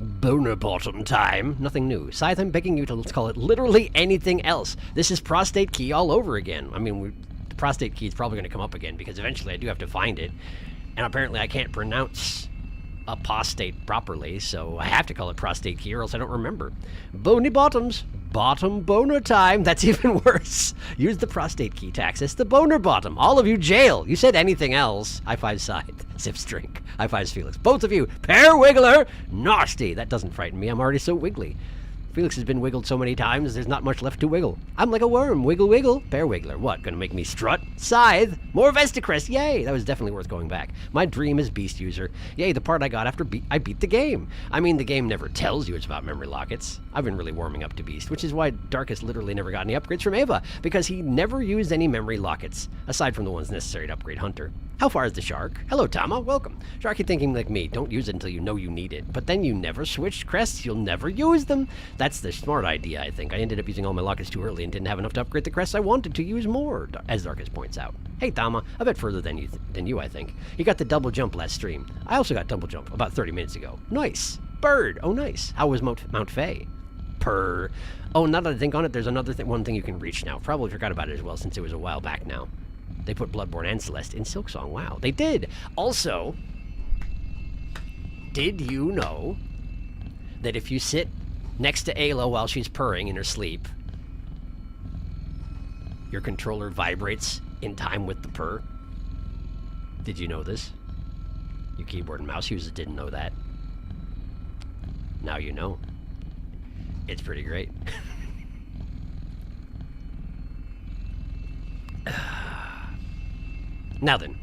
Boner bottom time. Nothing new. Scythe, I'm begging you to let's call it literally anything else. This is prostate key all over again. I mean, the prostate key is probably going to come up again because eventually I do have to find it. And apparently I can't pronounce apostate properly, so I have to call it prostate key or else I don't remember. Bony bottoms. Bottom boner time. That's even worse. Use the prostate key to access the boner bottom. All of you jail. You said anything else. High five Scythe. Sips drink. High fives Felix. Both of you. Pear Wiggler. Nasty. That doesn't frighten me. I'm already so wiggly. Felix has been wiggled so many times, there's not much left to wiggle. I'm like a worm. Wiggle, wiggle. Pear Wiggler. What? Gonna make me strut? Scythe. More Vesticrest. Yay. That was definitely worth going back. My dream is Beast User. Yay, the part I got after I beat the game. I mean, the game never tells you it's about memory lockets. I've been really warming up to Beast, which is why Darkus literally never got any upgrades from Ava, because he never used any memory lockets, aside from the ones necessary to upgrade Hunter. How far is the shark? Hello, Tama. Welcome. Sharky thinking like me. Don't use it until you know you need it. But then you never switched crests. You'll never use them. That's the smart idea, I think. I ended up using all my lockets too early and didn't have enough to upgrade the crests I wanted to use more, as Darkus points out. Hey, Tama. A bit further than you, I think. You got the double jump last stream. I also got double jump about 30 minutes ago. Nice. Bird. Oh, nice. How was Mount Faye? Purr. Oh, now that I think on it, there's one thing you can reach now. Probably forgot about it as well since it was a while back now. They put Bloodborne and Celeste in Silksong. Wow, they did. Also, did you know that if you sit next to Ayla while she's purring in her sleep, your controller vibrates in time with the purr? Did you know this? You keyboard and mouse users didn't know that. Now you know. It's pretty great. Now then,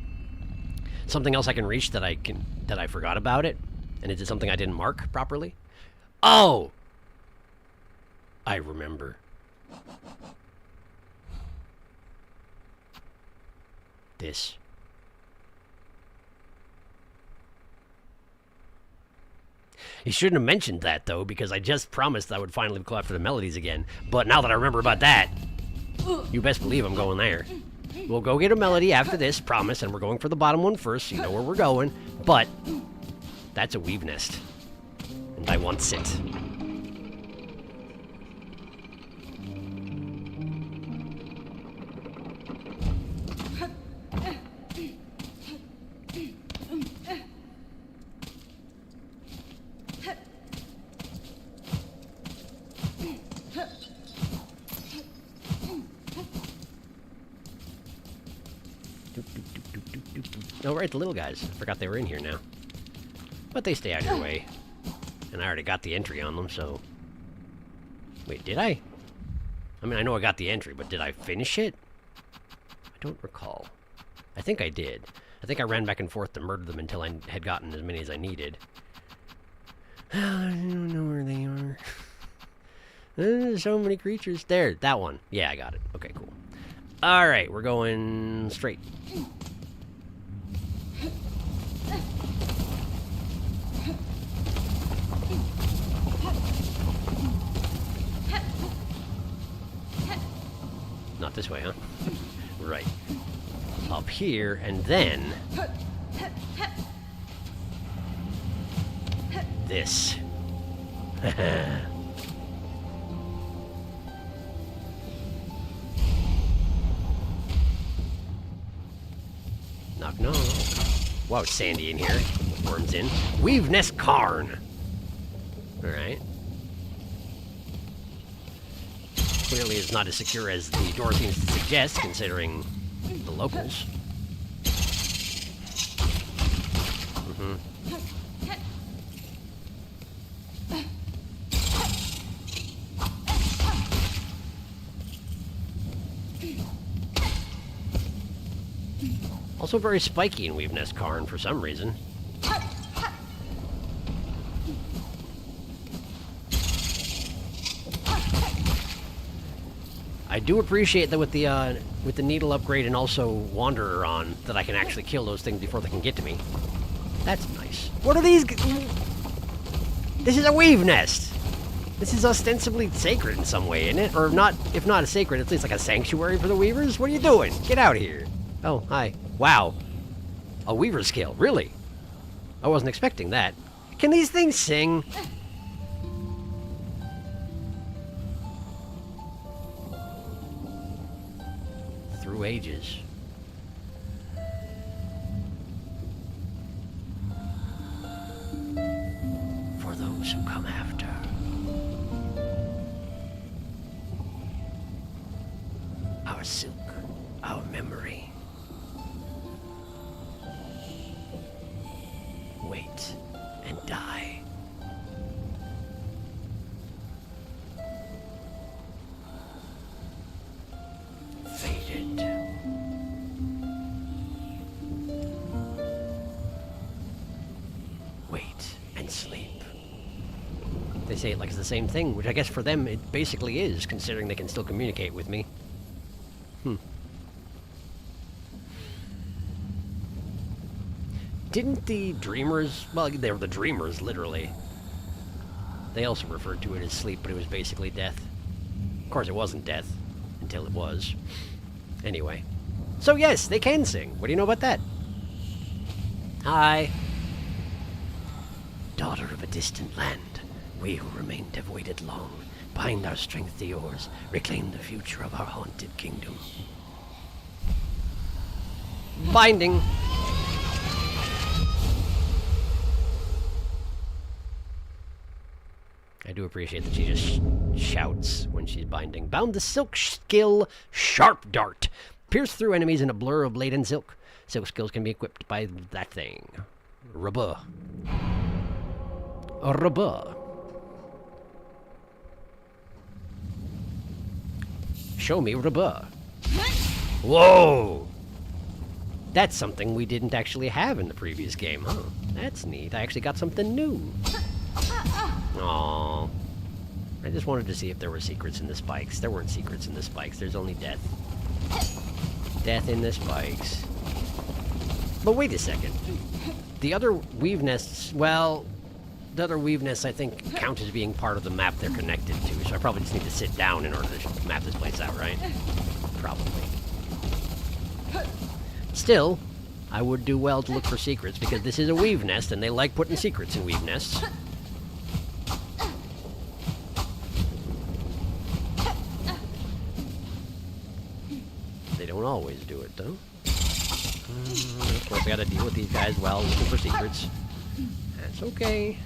something else I can reach that I forgot about it, and is it something I didn't mark properly? Oh, I remember. This. You shouldn't have mentioned that, though, because I just promised I would finally go after the melodies again. But now that I remember about that, you best believe I'm going there. We'll go get a melody after this, promise, and we're going for the bottom one first, so you know where we're going. But that's a weave nest, and I want it. Oh, right, the little guys. I forgot they were in here now. But they stay out of your way. And I already got the entry on them, so... Wait, did I? I mean, I know I got the entry, but did I finish it? I don't recall. I think I did. I think I ran back and forth to murder them until I had gotten as many as I needed. I don't know where they are. There's so many creatures. There, that one. Yeah, I got it. Okay, cool. Alright, we're going straight. Not this way, huh? Right. Up here, and then... this. Knock, knock. Wow, it's sandy in here. Worms in. Weave nest Karn. Alright. Clearly it's not as secure as the door seems to suggest, considering the locals. Mm-hmm. Also very spiky in Weave Nest Karn for some reason. I do appreciate that with the needle upgrade and also Wanderer on, that I can actually kill those things before they can get to me. That's nice. What are these? This is a weave nest. This is ostensibly sacred in some way, isn't it? Or not? If not a sacred, at least like a sanctuary for the weavers. What are you doing? Get out of here! Oh, hi. Wow. A weaver's kill. Really? I wasn't expecting that. Can these things sing? Through ages. For those who come after. Our silk, our memory. Wait and die. Faded. Wait and sleep. They say it like it's the same thing, which I guess for them it basically is, considering they can still communicate with me. Didn't the dreamers... Well, they were the dreamers, literally. They also referred to it as sleep, but it was basically death. Of course, it wasn't death. Until it was. Anyway. So yes, they can sing. What do you know about that? Hi. Daughter of a distant land, we who remained have waited long. Bind our strength to yours. Reclaim the future of our haunted kingdom. Binding. I do appreciate that she just shouts when she's binding. Bound the silk skill Sharp Dart. Pierce through enemies in a blur of blade and silk. Silk skills can be equipped by that thing. Rubber. Rubber. Show me rubber. Whoa! That's something we didn't actually have in the previous game, huh? That's neat. I actually got something new. Aww. I just wanted to see if there were secrets in the spikes. There weren't secrets in the spikes. There's only death. Death in the spikes. But wait a second. The other weave nests, well, the other weave nests I think count as being part of the map they're connected to, so I probably just need to sit down in order to map this place out, right? Probably. Still, I would do well to look for secrets, because this is a weave nest, and they like putting secrets in weave nests. They don't always do it, though. Of course, I gotta deal with these guys while looking for secrets. That's okay.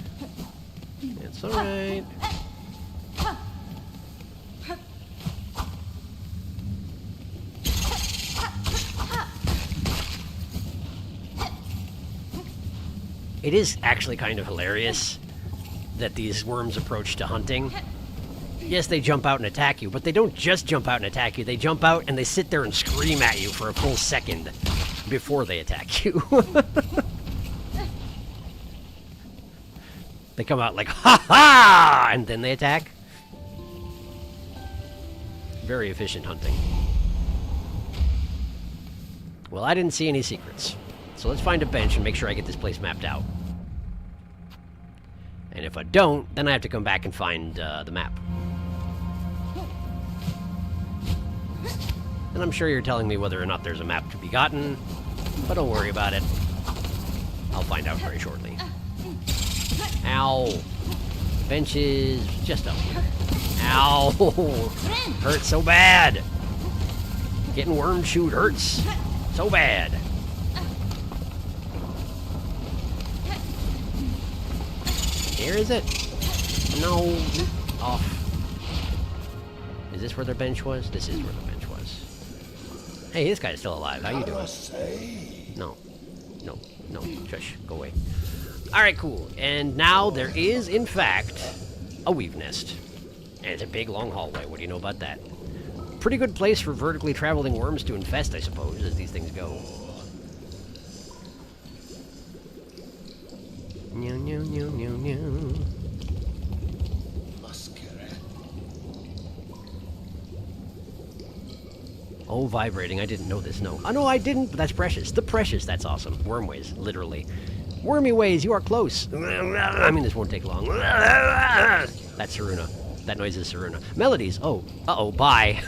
It's alright. It is actually kind of hilarious that these worms approach to hunting. Yes, they jump out and attack you, but they don't just jump out and attack you. They jump out and they sit there and scream at you for a full second before they attack you. They come out like, ha ha! And then they attack. Very efficient hunting. Well, I didn't see any secrets. So let's find a bench and make sure I get this place mapped out. And if I don't, then I have to come back and find the map. And I'm sure you're telling me whether or not there's a map to be gotten, but don't worry about it. I'll find out very shortly. Ow. Benches just up here. Ow. Hurts so bad. Getting worm chewed hurts so bad. Here is it? No. Off. Is this where their bench was? This is where the bench was. Hey, this guy's still alive. How you doing? No. No. No. Shush. Go away. Alright, cool. And now there is, in fact, a weave nest. And it's a big, long hallway. What do you know about that? Pretty good place for vertically traveling worms to infest, I suppose, as these things go. New, new, new, new, new. Oh, vibrating. I didn't know this. No. Oh, no, I didn't. But that's precious. The precious. That's awesome. Wormways, literally. Wormy ways, you are close. I mean, this won't take long. That's Saruna. That noise is Saruna. Melodies. Oh. Uh-oh. Bye.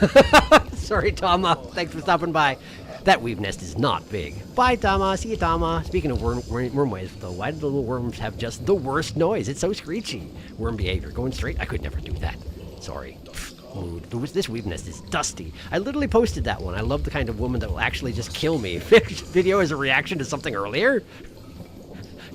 Sorry, Tama. Thanks for stopping by. That weave nest is not big. Bye, Tama. See you, Tama. Speaking of wormways, though, why do the little worms have just the worst noise? It's so screechy. Worm behavior. Going straight? I could never do that. Sorry. Mood. This weave nest is dusty. I literally posted that one. I love the kind of woman that will actually just kill me. Video as a reaction to something earlier?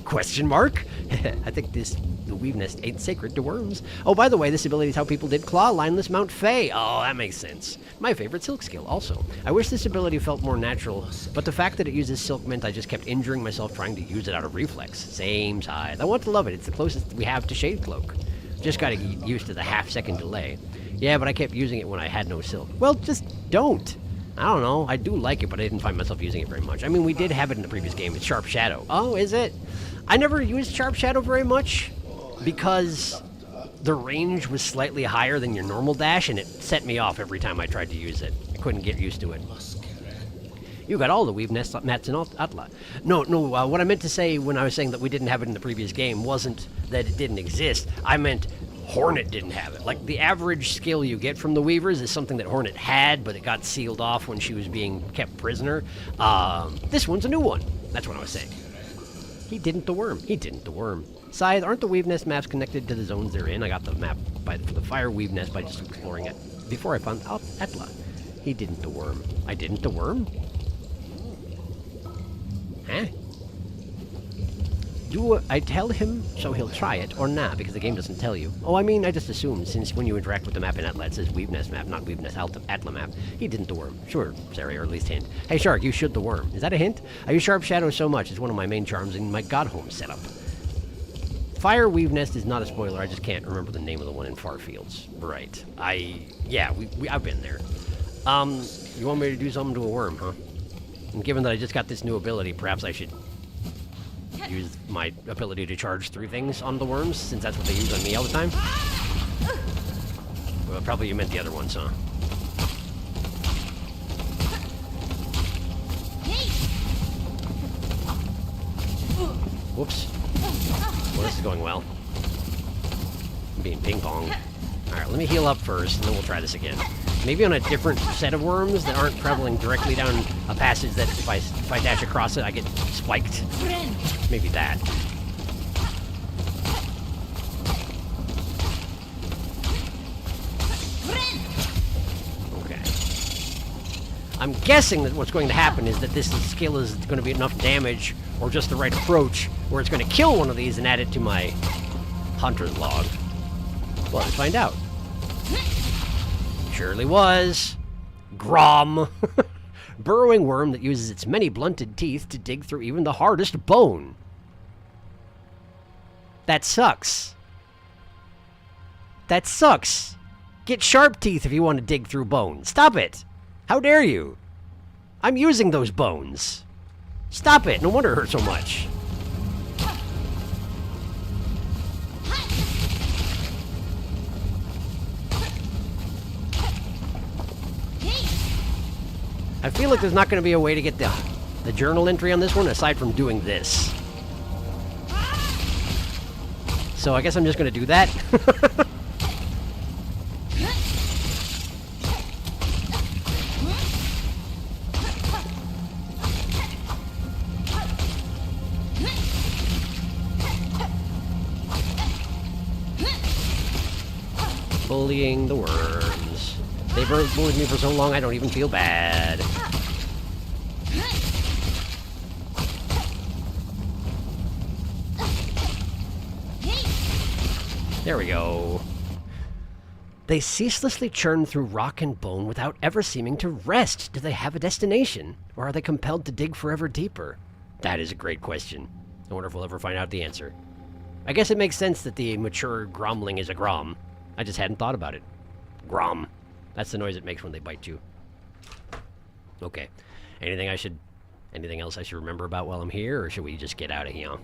Question mark? I think the weave nest ain't sacred to worms. Oh, by the way, this ability is how people did Claw Lineless Mount Fey. Oh, that makes sense. My favorite silk skill, also. I wish this ability felt more natural, but the fact that it uses silk meant I just kept injuring myself trying to use it out of reflex. Same side. I want to love it. It's the closest we have to Shade Cloak. Just gotta get used to the half-second delay. Yeah, but I kept using it when I had no silk. Well, just don't. I don't know. I do like it, but I didn't find myself using it very much. I mean, we did have it in the previous game. It's Sharp Shadow. Oh, is it? I never used Sharp Shadow very much because the range was slightly higher than your normal dash, and it set me off every time I tried to use it. I couldn't get used to it. You got all the weave mats in Atla. No, what I meant to say when I was saying that we didn't have it in the previous game wasn't that it didn't exist. I meant Hornet didn't have it. Like, the average skill you get from the Weavers is something that Hornet had, but it got sealed off when she was being kept prisoner. This one's a new one. That's what I was saying. He didn't the worm. He didn't the worm. Scythe, aren't the weave nest maps connected to the zones they're in? I got the map for the fire weave nest by just exploring it before I found out Atla. He didn't the worm. I didn't the worm? Huh? Do I tell him so he'll try it, or nah, because the game doesn't tell you? Oh, I mean, I just assumed, since when you interact with the map in Atla, it says weave nest map, not weave nest Atla map. He didn't the worm. Sure, Sari, or at least hint. Hey, Shark, you should the worm. Is that a hint? I use Sharp Shadow so much, it's one of my main charms in my God Home setup. Fire weave nest is not a spoiler, I just can't remember the name of the one in Farfields. Right. I've been there. You want me to do something to a worm, huh? And given that I just got this new ability, perhaps I should use my ability to charge through things on the worms, since that's what they use on me all the time. Well, probably you meant the other ones, huh? Whoops. Well, this is going well. I'm being ping-ponged. Alright, let me heal up first, and then we'll try this again. Maybe on a different set of worms that aren't traveling directly down a passage that if I dash across it, I get spiked. Maybe that. Okay. I'm guessing that what's going to happen is that this skill is going to be enough damage, or just the right approach, where it's going to kill one of these and add it to my hunter's log. Well, let's find out. Surely was. Grom. Burrowing worm that uses its many blunted teeth to dig through even the hardest bone. That sucks. That sucks. Get sharp teeth if you want to dig through bone. Stop it. How dare you? I'm using those bones. Stop it. No wonder it hurts so much. I feel like there's not going to be a way to get the journal entry on this one aside from doing this. So I guess I'm just going to do that. Bullying the worms. They've bullied me for so long I don't even feel bad. There we go. They ceaselessly churn through rock and bone without ever seeming to rest. Do they have a destination? Or are they compelled to dig forever deeper? That is a great question. I wonder if we'll ever find out the answer. I guess it makes sense that the mature gromling is a grom. I just hadn't thought about it. Grom. That's the noise it makes when they bite you. Okay. Anything else I should remember about while I'm here, or should we just get out of here?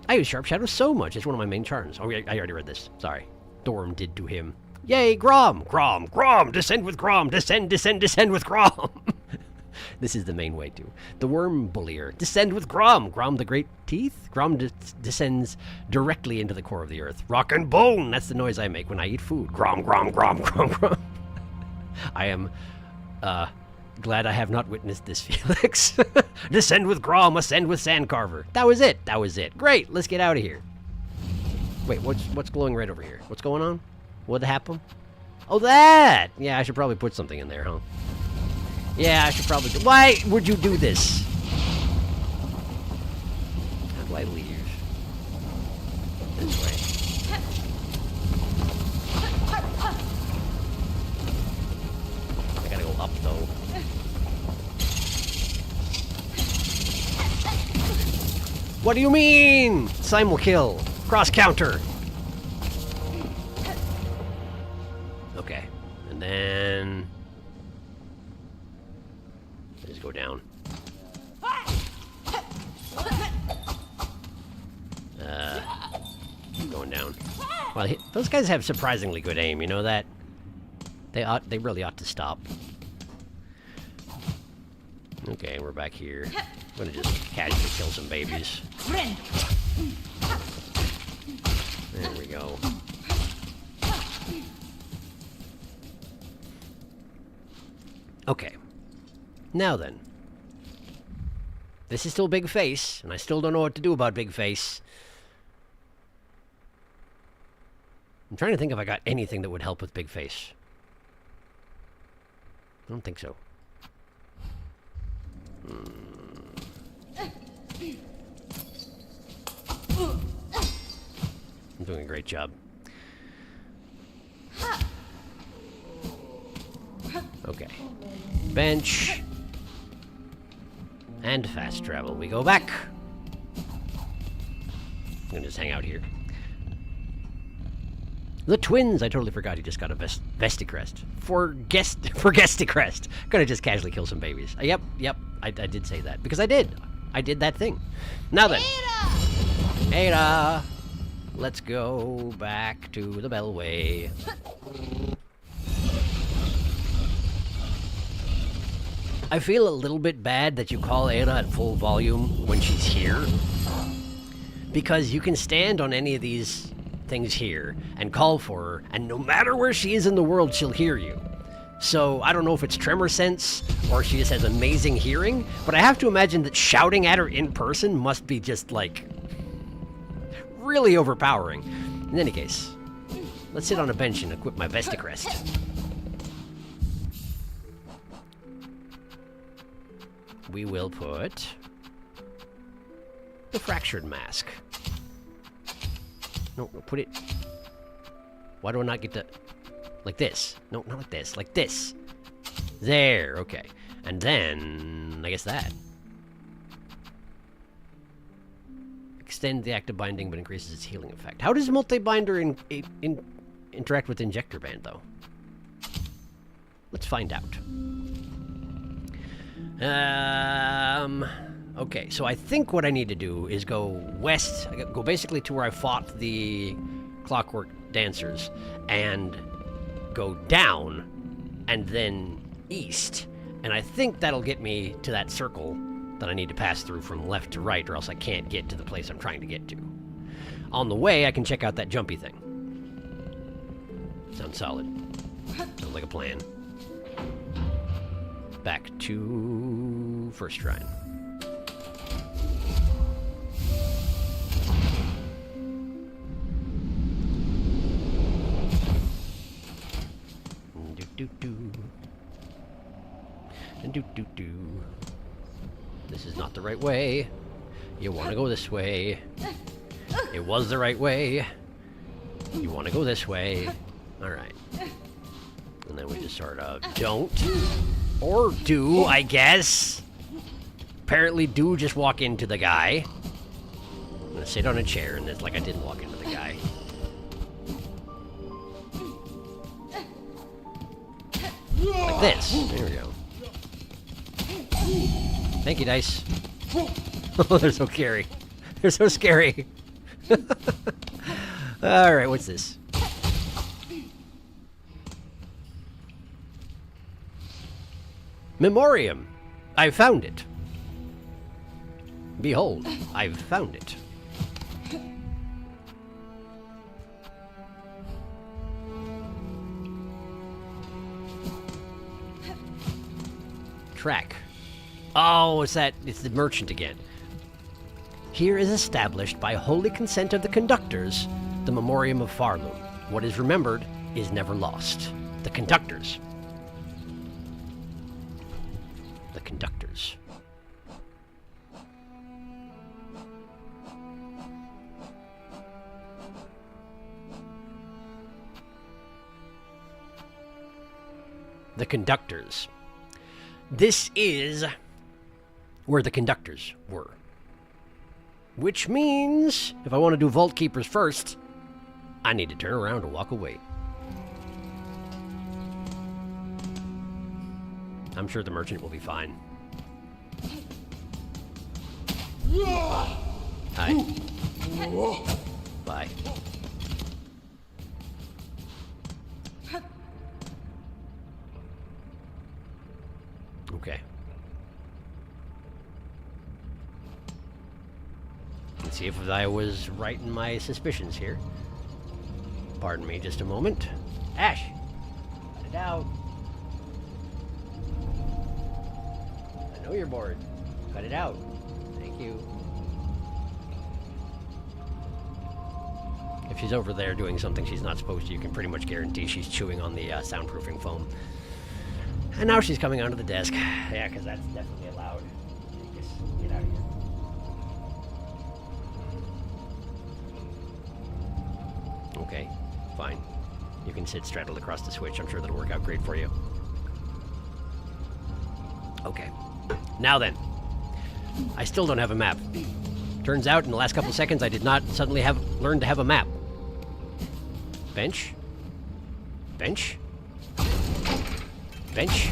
I use Sharp Shadow so much. It's one of my main charms. Oh, I already read this. Sorry. Dorm did to him. Yay, Grom! Grom! Grom! Descend with Grom! Descend, descend, descend with Grom! This is the main way, too. The Worm Bullier. Descend with Grom! Grom the Great Teeth? Grom descends directly into the core of the earth. Rock and bone! That's the noise I make when I eat food. Grom, Grom, Grom, Grom, Grom. I am, glad I have not witnessed this, Felix. Descend with Grom, ascend with Sandcarver. That was it. That was it. Great. Let's get out of here. Wait, what's glowing right over here? What's going on? What happened? Oh, that! Yeah, I should probably put something in there, huh? Yeah, I should probably do... Why would you do this? How do I leave? This way. I gotta go up, though. What do you mean? Simul kill. Cross counter. Okay. And then... just go down. Going down. Well, those guys have surprisingly good aim, you know that? They really ought to stop. Okay, we're back here. I'm gonna just casually kill some babies. There we go. Okay. Now then. This is still Big Face, and I still don't know what to do about Big Face. I'm trying to think if I got anything that would help with Big Face. I don't think so. I'm doing a great job. Okay. Bench. And fast travel. We go back. I'm gonna just hang out here. The twins! I totally forgot he just got a vesticrest. For Gesticrest. Gonna just casually kill some babies. Yep, I did say that. Because I did. I did that thing. Now then. Ada! Let's go back to the Bellway. I feel a little bit bad that you call Ada at full volume when she's here. Because you can stand on any of these things here and call for her, and no matter where she is in the world, she'll hear you. So I don't know if it's tremor sense or she just has amazing hearing, but I have to imagine that shouting at her in person must be just like really overpowering. In any case, let's sit on a bench and equip my vesticrest. We will put the fractured mask. No, put it. Why do I not get the... Like this. No, not like this. Like this. There, okay. And then, I guess that. Extend the active binding, but increases its healing effect. How does multi-binder interact with injector band, though? Let's find out. Okay, so I think what I need to do is go west, go basically to where I fought the Clockwork Dancers, and go down, and then east. And I think that'll get me to that circle that I need to pass through from left to right, or else I can't get to the place I'm trying to get to. On the way, I can check out that jumpy thing. Sounds solid. Sounds like a plan. Back to first shrine. This is not the right way. You want to go this way. It was the right way. You want to go this way. Alright. And then we just sort of don't. Or do, I guess. Apparently do just walk into the guy. I'm gonna sit on a chair and it's like I didn't walk into the guy. Like this. There we go. Thank you, dice. Oh, they're so scary. They're so scary. Alright, what's this? Memoriam. I found it. Behold, I've found it. Track. Oh, it's the merchant again. Here is established by holy consent of the conductors the Memoriam of Farloom. What is remembered is never lost. The conductors. The conductors. The conductors. This is where the conductors were. Which means, if I want to do Vault Keepers first, I need to turn around and walk away. I'm sure the merchant will be fine. Hi. Bye. Okay. Let's see if I was right in my suspicions here. Pardon me just a moment. Ash! Cut it out. I know you're bored. Cut it out. Thank you. If she's over there doing something she's not supposed to, you can pretty much guarantee she's chewing on the soundproofing foam. And now she's coming onto the desk. Yeah, because that's definitely allowed. Just get out of here. Okay, fine. You can sit straddled across the switch. I'm sure that'll work out great for you. Okay. Now then. I still don't have a map. Turns out in the last couple seconds I did not suddenly learn to have a map. Bench? Bench. Bench.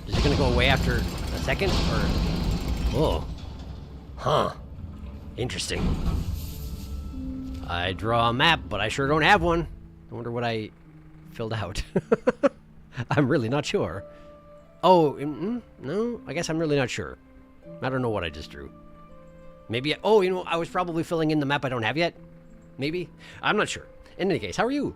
Is it gonna go away after a second, or? Oh. Huh. Interesting. I draw a map, but I sure don't have one. I wonder what I filled out. I'm really not sure. Oh, no, I guess I'm really not sure. I don't know what I just drew. Maybe, oh, you know, I was probably filling in the map I don't have yet. Maybe. I'm not sure. In any case, how are you?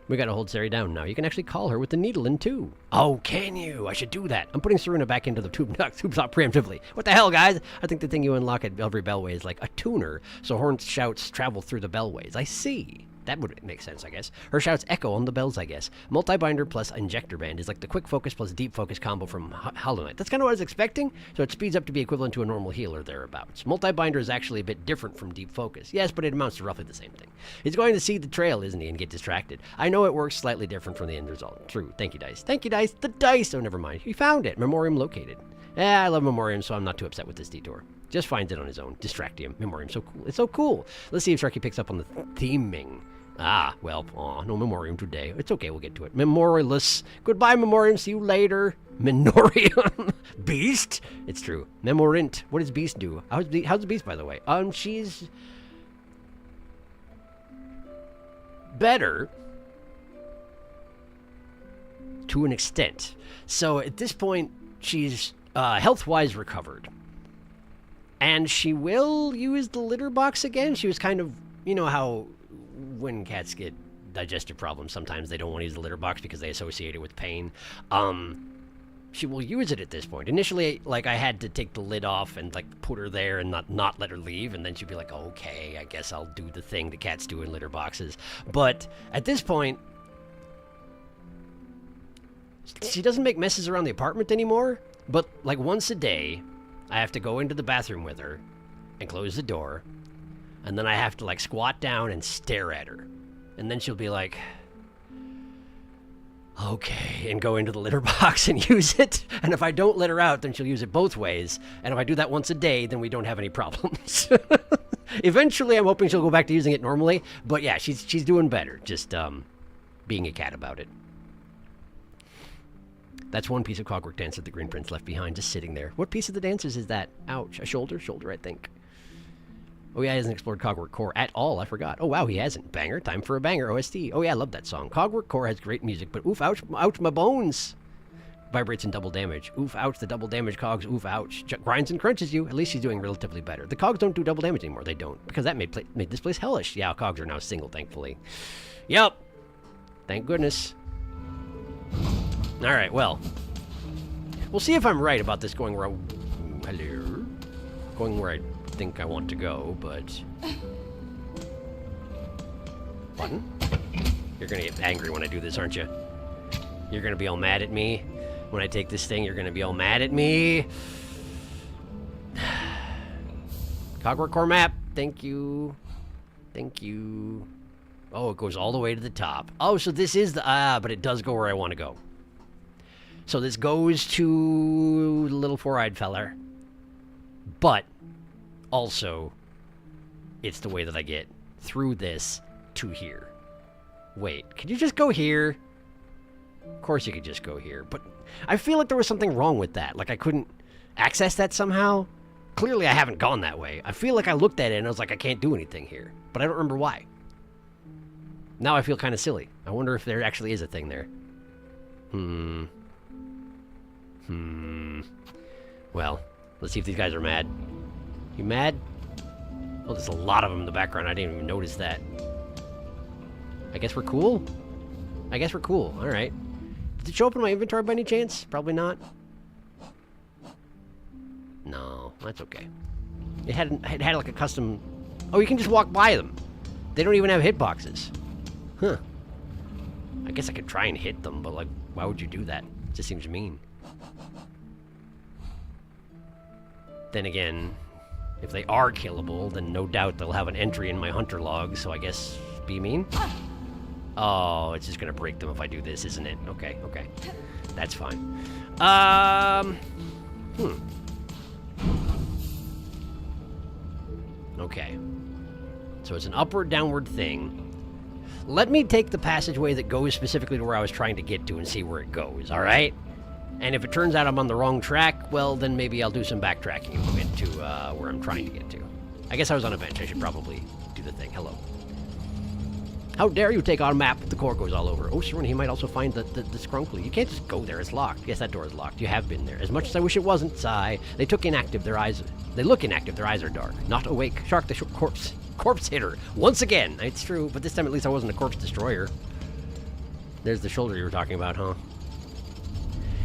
We gotta hold Sari down now. You can actually call her with the needle in too. Oh, can you? I should do that. I'm putting Serena back into the tube top preemptively. What the hell, guys? I think the thing you unlock at every bellway is like a tuner, so horn shouts travel through the bellways. I see. That would make sense, I guess. Her shouts echo on the bells, I guess. Multi-binder plus injector band is like the quick focus plus deep focus combo from Hollow Knight. That's kind of what I was expecting, so it speeds up to be equivalent to a normal heal or thereabouts. Multi-binder is actually a bit different from deep focus. Yes, but it amounts to roughly the same thing. He's going to see the trail, isn't he, and get distracted. I know it works slightly different from the end result. True. Thank you, Dice. Thank you, Dice. The dice! Oh, never mind. He found it. Memoriam located. I love Memoriam, so I'm not too upset with this detour. Just finds it on his own. Distractium. Memoriam's so cool. It's so cool. Let's see if Sharky picks up on the theming. Ah, well, no Memoriam today. It's okay, we'll get to it. Memorialist. Goodbye, Memoriam. See you later. Minorium. Beast? It's true. Memorint. What does Beast do? How's the Beast, by the way? She's better to an extent. So at this point, she's health-wise recovered. And she will use the litter box again. She was kind of, you know how when cats get digestive problems, sometimes they don't want to use the litter box because they associate it with pain. She will use it at this point. Initially, like, I had to take the lid off and, like, put her there and not let her leave, and then she'd be like, okay, I guess I'll do the thing the cats do in litter boxes. But at this point, she doesn't make messes around the apartment anymore, but, like, once a day, I have to go into the bathroom with her and close the door, and then I have to, like, squat down and stare at her. And then she'll be like, okay, and go into the litter box and use it. And if I don't let her out, then she'll use it both ways. And if I do that once a day, then we don't have any problems. Eventually, I'm hoping she'll go back to using it normally. But yeah, she's doing better, just being a cat about it. That's one piece of clockwork dance that the Green Prince left behind, just sitting there. What piece of the dancers is that? Ouch, a shoulder? Shoulder, I think. Oh yeah, he hasn't explored Cogwork Core at all, I forgot. Oh wow, he hasn't. Banger, time for a banger, OST. Oh yeah, I love that song. Cogwork Core has great music, but oof, ouch, my bones. Vibrates in double damage. Oof, ouch, the double damage cogs, oof, ouch. Grinds and crunches you. At least she's doing relatively better. The cogs don't do double damage anymore, they don't. Because that made this place hellish. Yeah, cogs are now single, thankfully. Yep. Thank goodness. Alright, well. We'll see if I'm right about this going where going where I think I want to go, but button. You're gonna get angry when I do this, aren't you? You're gonna be all mad at me when I take this thing. You're gonna be all mad at me. Cogwork Core map. Thank you. Thank you. Oh, it goes all the way to the top. Oh, so this is the but it does go where I want to go. So this goes to the little four-eyed feller, but also, it's the way that I get through this to here. Wait, could you just go here? Of course you could just go here, but I feel like there was something wrong with that. Like I couldn't access that somehow. Clearly I haven't gone that way. I feel like I looked at it and I was like, I can't do anything here. But I don't remember why. Now I feel kind of silly. I wonder if there actually is a thing there. Well, let's see if these guys are mad. You mad? Oh, there's a lot of them in the background. I didn't even notice that. I guess we're cool? I guess we're cool. Alright. Did it show up in my inventory by any chance? Probably not. No, that's okay. It had like a custom... Oh, you can just walk by them. They don't even have hitboxes. Huh. I guess I could try and hit them, but like, why would you do that? It just seems mean. Then again, if they are killable, then no doubt they'll have an entry in my hunter log, so I guess be mean. Oh, it's just gonna break them if I do this, isn't it? Okay, okay. That's fine. Okay. So it's an upward, downward thing. Let me take the passageway that goes specifically to where I was trying to get to and see where it goes, alright? And if it turns out I'm on the wrong track, well, then maybe I'll do some backtracking and get to where I'm trying to get to. I guess I was on a bench. I should probably do the thing. Hello. How dare you take on a map the core goes all over? Oh, Sir, he might also find the Scrunkly. You can't just go there. It's locked. Yes, that door is locked. You have been there. As much as I wish it wasn't, sigh. They look inactive. Their eyes are dark. Not awake. Shark the corpse hitter. Once again. It's true, but this time at least I wasn't a corpse destroyer. There's the shoulder you were talking about, huh?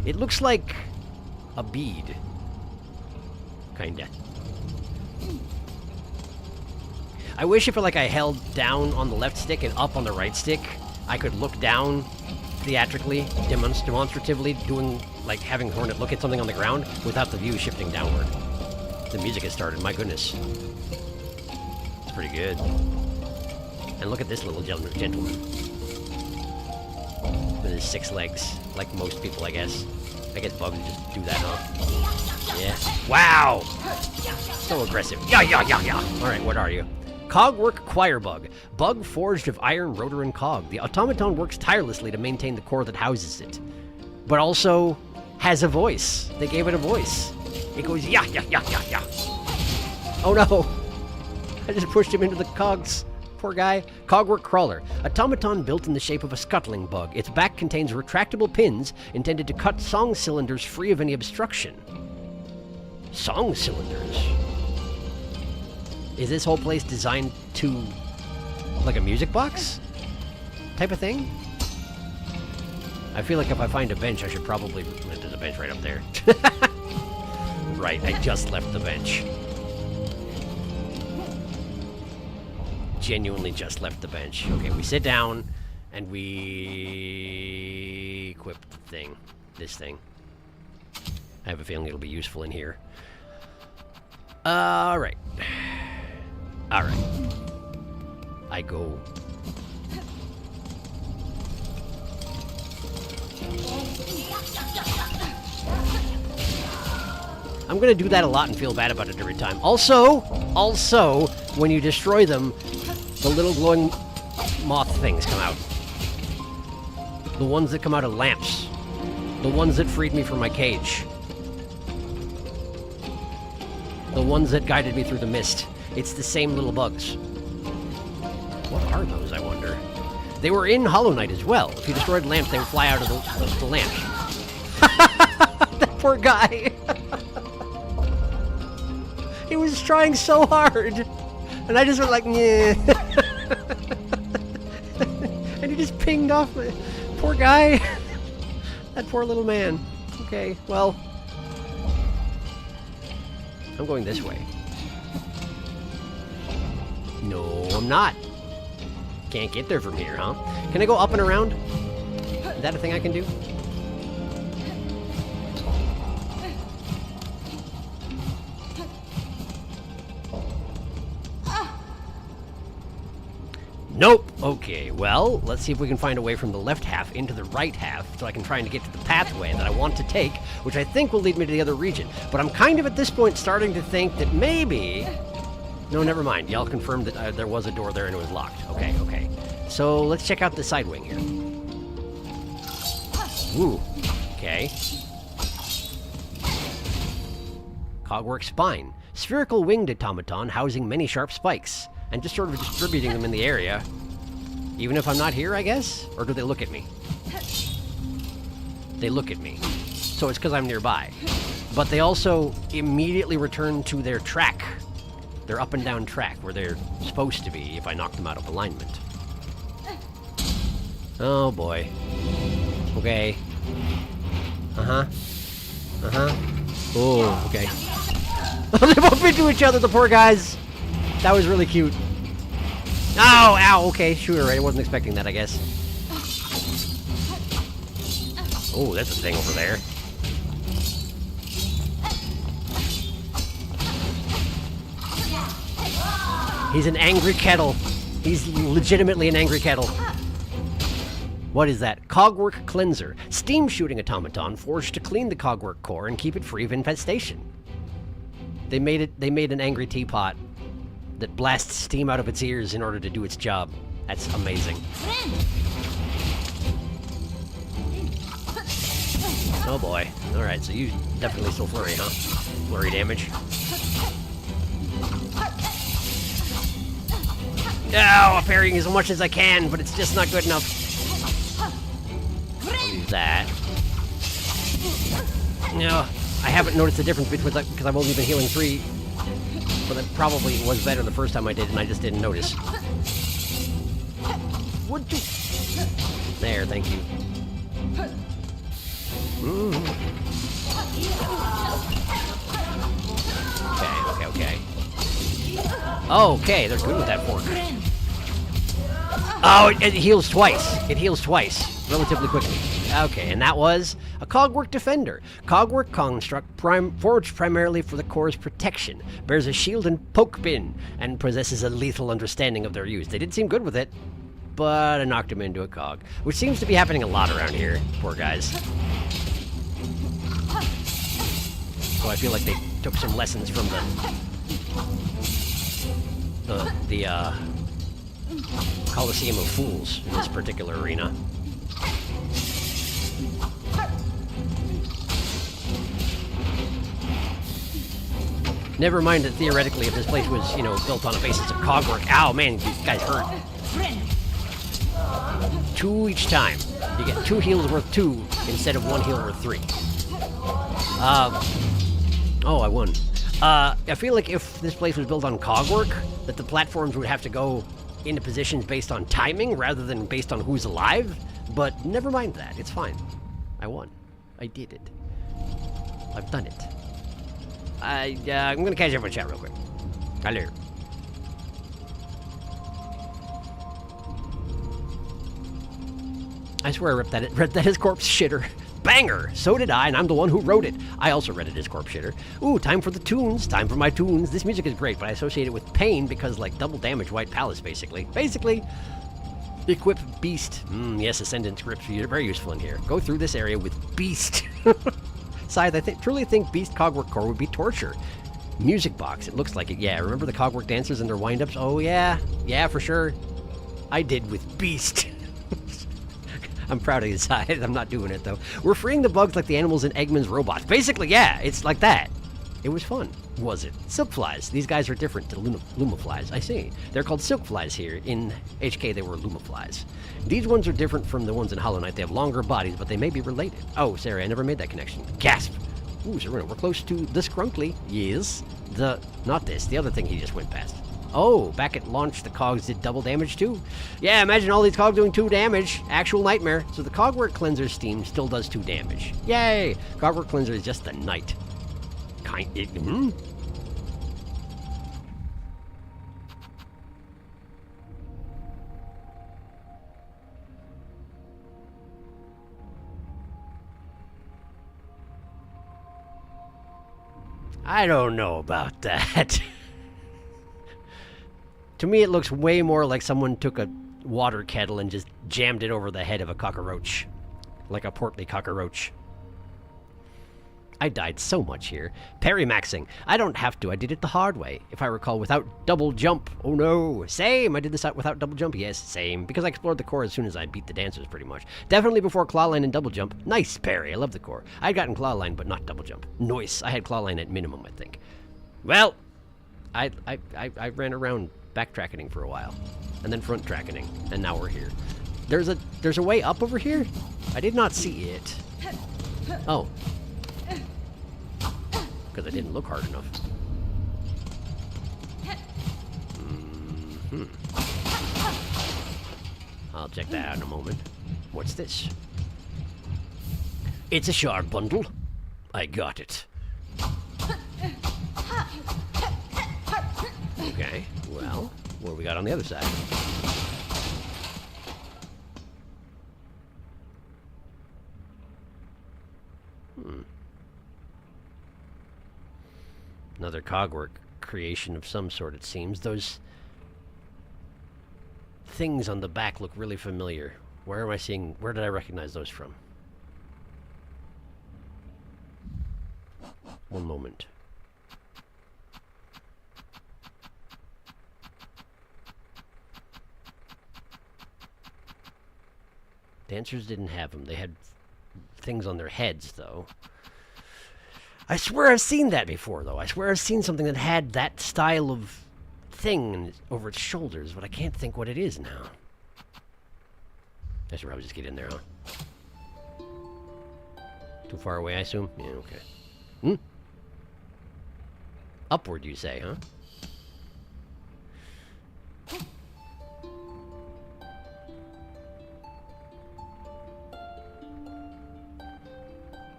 It looks like a bead. Kinda. I wish if I held down on the left stick and up on the right stick, I could look down theatrically, demonstratively, doing, having Hornet look at something on the ground without the view shifting downward. The music has started, my goodness. It's pretty good. And look at this little gentleman. With his 6 legs, like most people, I guess. I guess bugs just do that, huh? Yeah. Wow! So aggressive. Yeah. Alright, what are you? Cogwork Choir Bug. Bug forged of iron, rotor, and cog. The automaton works tirelessly to maintain the core that houses it. But also has a voice. They gave it a voice. It goes, yeah. Oh no! I just pushed him into the cogs. Poor guy. Cogwork Crawler. Automaton built in the shape of a scuttling bug. Its back contains retractable pins intended to cut song cylinders free of any obstruction. Song cylinders? Is this whole place designed to... like a music box? Type of thing? I feel like if I find a bench, I should probably... There's a bench right up there. Right, I just left the bench. Genuinely just left the bench. Okay, we sit down, and we... equip the thing. This thing. I have a feeling it'll be useful in here. Alright. Alright. I go... I'm gonna do that a lot and feel bad about it every time. Also, when you destroy them, the little glowing moth things come out. The ones that come out of lamps. The ones that freed me from my cage. The ones that guided me through the mist. It's the same little bugs. What are those, I wonder? They were in Hollow Knight as well. If you destroyed lamps, they would fly out of the lamp. That poor guy. He was trying so hard. And I just went like, yeah. And he just pinged off. Poor guy. That poor little man. Okay, well. I'm going this way. No, I'm not. Can't get there from here, huh? Can I go up and around? Is that a thing I can do? Nope. Okay, well, let's see if we can find a way from the left half into the right half so I can try and get to the pathway that I want to take, which I think will lead me to the other region. But I'm kind of at this point starting to think that maybe... No, never mind. Y'all confirmed that there was a door there and it was locked. Okay, okay. So let's check out the side wing here. Ooh. Okay. Cogwork Spine. Spherical winged automaton housing many sharp spikes. And just sort of distributing them in the area. Even if I'm not here, I guess? Or do they look at me? They look at me. So it's because I'm nearby. But they also immediately return to their track. Their up and down track, where they're supposed to be if I knock them out of alignment. Oh boy. Okay. Uh-huh. Uh-huh. Oh, okay. They bumped into each other, the poor guys! That was really cute. Ow, ow, okay, sure, I wasn't expecting that, I guess. Oh, that's a thing over there. He's an angry kettle. He's legitimately an angry kettle. What is that? Cogwork Cleanser. Steam shooting automaton forged to clean the cogwork core and keep it free of infestation. They made an angry teapot that blasts steam out of its ears in order to do its job. That's amazing. Oh boy. Alright, so you definitely still flurry, huh? Flurry damage. Oh, I'm parrying as much as I can, but it's just not good enough. I'll use that. No, I haven't noticed the difference between that because I've only been healing 3. But it probably was better the first time I did, and I just didn't notice. Would you? There, thank you. Okay. Okay, they're good with that fork. Oh, it heals twice. It heals twice, relatively quickly. Okay, and that was a Cogwork Defender. Cogwork construct forged primarily for the core's protection, bears a shield and poke bin, and possesses a lethal understanding of their use. They did seem good with it, but I knocked him into a cog, which seems to be happening a lot around here. Poor guys. So I feel like they took some lessons from the Coliseum of Fools in this particular arena. Never mind that theoretically, if this place was, you know, built on a basis of cogwork. Ow, man, these guys hurt. 2 each time. You get 2 heals worth 2 instead of 1 heal worth 3. Oh, I won. I feel like if this place was built on cogwork, that the platforms would have to go into positions based on timing rather than based on who's alive. But never mind that. It's fine. I won. I did it. I've done it. I'm gonna catch everyone in chat real quick. Hello. I swear I read that his corpse shitter. Banger! So did I, and I'm the one who wrote it. I also read it as corpse shitter. Ooh, time for the tunes. Time for my tunes. This music is great, but I associate it with pain because, like, double damage White Palace, basically. Equip Beast. Yes, Ascendant scripts are very useful in here. Go through this area with Beast. Scythe, I truly think Beast Cogwork Core would be torture. Music box, it looks like it. Yeah, remember the Cogwork dancers and their wind-ups? Oh, yeah. Yeah, for sure. I did with Beast. I'm proud of you, Scythe. I'm not doing it, though. We're freeing the bugs like the animals in Eggman's robots. Basically, yeah, it's like that. It was fun, was it? Silk flies. These guys are different to Luma flies. I see. They're called silk flies here. In HK, they were Luma flies. These ones are different from the ones in Hollow Knight. They have longer bodies, but they may be related. Oh, sorry, I never made that connection. Gasp. Ooh, Serena, we're close to this Crunkly. Yes. Not this. The other thing he just went past. Oh, back at launch, the cogs did double damage too? Yeah, imagine all these cogs doing 2 damage. Actual nightmare. So the Cogwork Cleanser Steam still does 2 damage. Yay! Cogwork Cleanser is just the night. I don't know about that. To me, it looks way more like someone took a water kettle and just jammed it over the head of a cockroach. Like a portly cockroach. I died so much here. Parry maxing. I don't have to. I did it the hard way. If I recall, without double jump. Oh no. Same. I did this without double jump. Yes, same. Because I explored the core as soon as I beat the dancers, pretty much. Definitely before clawline and double jump. Nice parry. I love the core. I'd gotten clawline, but not double jump. Nice. I had clawline at minimum, I think. Well, I ran around backtracking for a while. And then front tracking. And now we're here. There's a way up over here? I did not see it. Oh. Because I didn't look hard enough. I'll check that out in a moment. What's this? It's a shard bundle. I got it. Okay, well, what do we got on the other side? Another cogwork creation of some sort, it seems. Those things on the back look really familiar. Where am I seeing... Where did I recognize those from? One moment. Dancers didn't have them. They had things on their heads, though. I swear I've seen that before, though. I swear I've seen something that had that style of thing over its shoulders, but I can't think what it is now. I should probably just get in there, huh? Too far away, I assume? Yeah, okay. Hmm? Upward, you say, huh?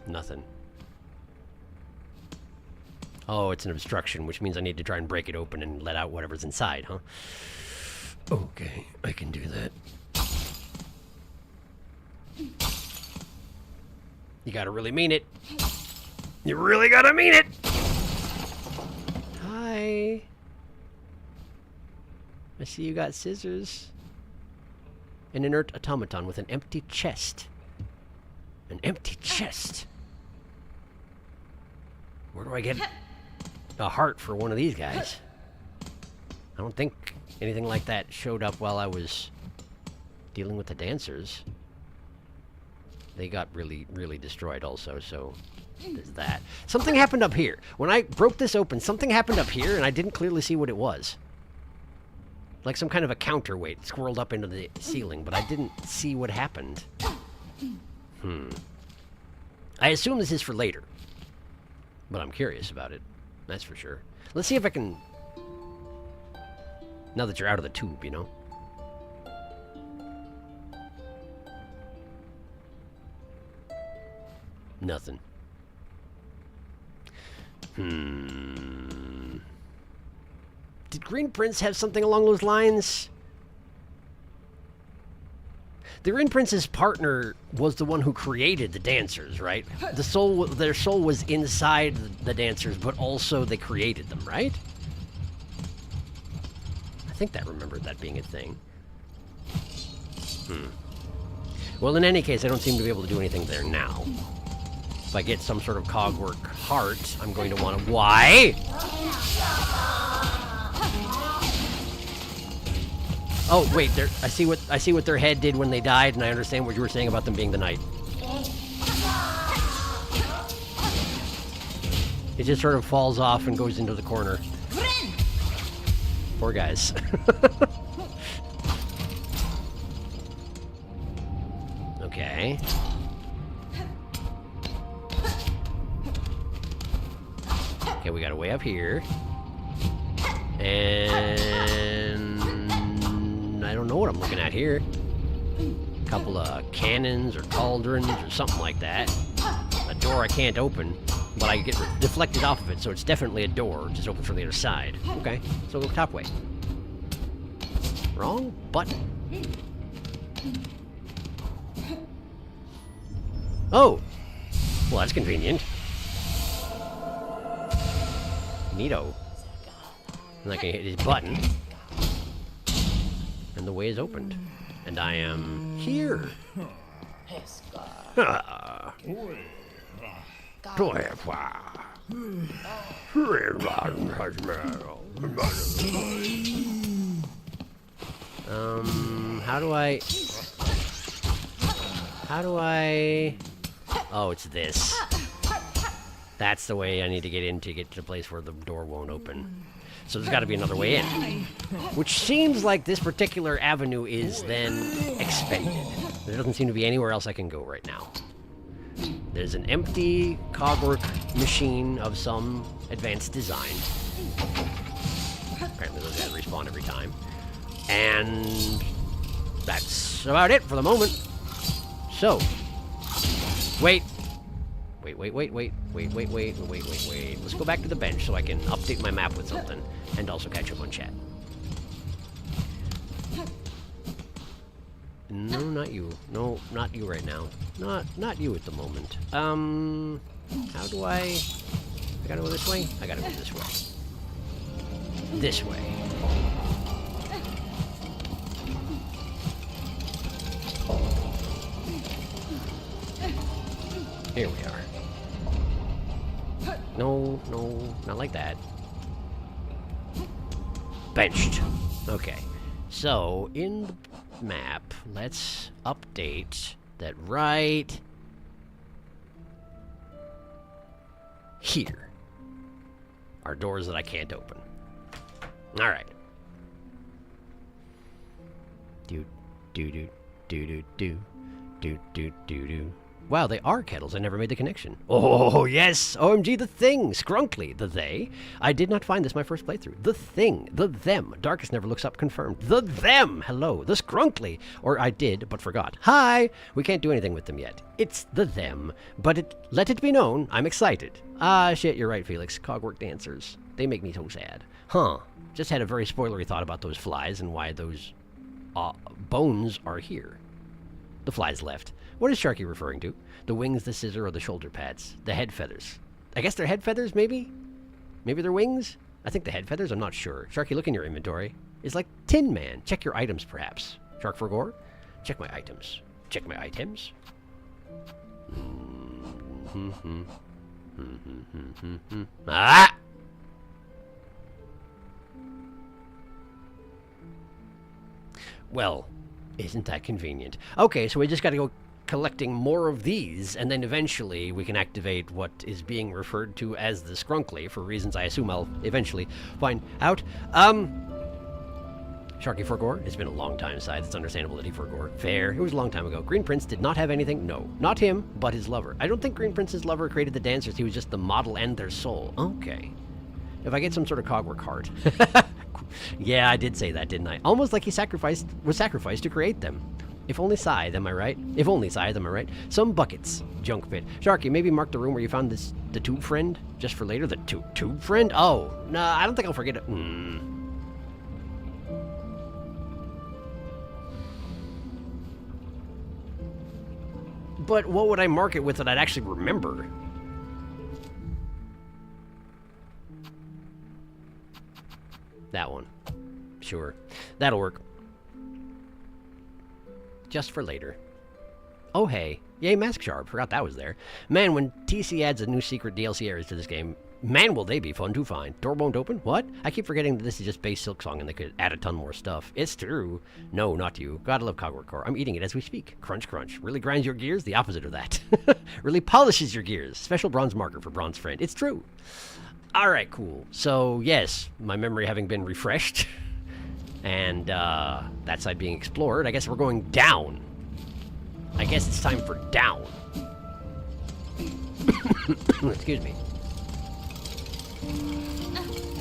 Nothing. Oh, it's an obstruction, which means I need to try and break it open and let out whatever's inside, huh? Okay, I can do that. You gotta really mean it. You really gotta mean it! Hi. I see you got scissors. An inert automaton with an empty chest. An empty chest. Where do I get a heart for one of these guys? I don't think anything like that showed up while I was dealing with the dancers. They got really, really destroyed also, so there's that. Something happened up here. When I broke this open, something happened up here, and I didn't clearly see what it was. Like some kind of a counterweight squirreled up into the ceiling, but I didn't see what happened. I assume this is for later. But I'm curious about it. That's for sure. Let's see if I can... Now that you're out of the tube, you know? Nothing. Did Green Prince have something along those lines? The Green Prince's partner was the one who created the dancers, right? Their soul was inside the dancers, but also they created them, right? I think I remembered that being a thing. Well, in any case, I don't seem to be able to do anything there now. If I get some sort of cogwork heart, I'm going to want to... Why? Oh, wait, I see what their head did when they died, and I understand what you were saying about them being the knight. It just sort of falls off and goes into the corner. Poor guys. Okay. Okay, we got a way up here. And... I don't know what I'm looking at here. A couple of cannons or cauldrons or something like that. A door I can't open, but I get deflected off of it, so it's definitely a door, just open from the other side. Okay, so go top way. Wrong button. Oh! Well, that's convenient. Neato. And I can hit his button. And the way is opened. And I am here. How do I... Oh, it's this. That's the way I need to get in to get to the place where the door won't open. So there's got to be another way in. Which seems like this particular avenue is then expended. There doesn't seem to be anywhere else I can go right now. There's an empty cogwork machine of some advanced design. Apparently those guys respawn every time. And that's about it for the moment. So, wait. Let's go back to the bench so I can update my map with something and also catch up on chat. No, not you. No, not you right now. Not you at the moment. How do I gotta go this way? I gotta go this way. This way. Here we are. No, no, not like that. Benched. Okay. So, in the map, let's update that right here are doors that I can't open. Alright. Do, do, do, do, do, do, do, do, do, do. Wow, they are kettles. I never made the connection. Oh, yes! OMG, the thing! Scrunkly, the they. I did not find this my first playthrough. The thing, the them. Darkest never looks up, confirmed. The them! Hello, the scrunkly. Or I did, but forgot. Hi! We can't do anything with them yet. It's the them. But let it be known, I'm excited. Ah, shit, you're right, Felix. Cogwork dancers. They make me so sad. Huh. Just had a very spoilery thought about those flies and why those bones are here. The flies left. What is Sharky referring to? The wings, the scissor, or the shoulder pads? The head feathers. I guess they're head feathers, maybe? Maybe they're wings? I think the head feathers? I'm not sure. Sharky, look in your inventory. It's like Tin Man. Check your items, perhaps. Shark for gore? Check my items. Check my items. Ah! Well, isn't that convenient? Okay, so we just gotta go collecting more of these, and then eventually we can activate what is being referred to as the Scrunkly, for reasons I assume I'll eventually find out. Sharky Forgore, it's been a long time, Scythe. It's understandable that he forgore. Fair. It was a long time ago. Green Prince did not have anything. No. Not him, but his lover. I don't think Green Prince's lover created the dancers. He was just the model and their soul. Okay. If I get some sort of cogwork heart. Yeah, I did say that, didn't I? Almost like he was sacrificed to create them. If only Scythe, am I right? If only Scythe, am I right? Some buckets. Junk pit. Sharky, maybe mark the room where you found the tube friend? Just for later? The tube friend? Oh, nah, I don't think I'll forget it. But what would I mark it with that I'd actually remember? That one. Sure. That'll work. Just for later. Oh, hey. Yay, Mask Sharp. Forgot that was there. Man, when TC adds a new secret DLC areas to this game, man, will they be fun to find. Door won't open? What? I keep forgetting that this is just base Silksong and they could add a ton more stuff. It's true. No, not you. Gotta love Cogwork Core. I'm eating it as we speak. Crunch, crunch. Really grinds your gears? The opposite of that. Really polishes your gears. Special bronze marker for bronze friend. It's true. Alright, cool. So, yes, my memory having been refreshed, and that side being explored, I guess we're going down. I guess it's time for down. Excuse me.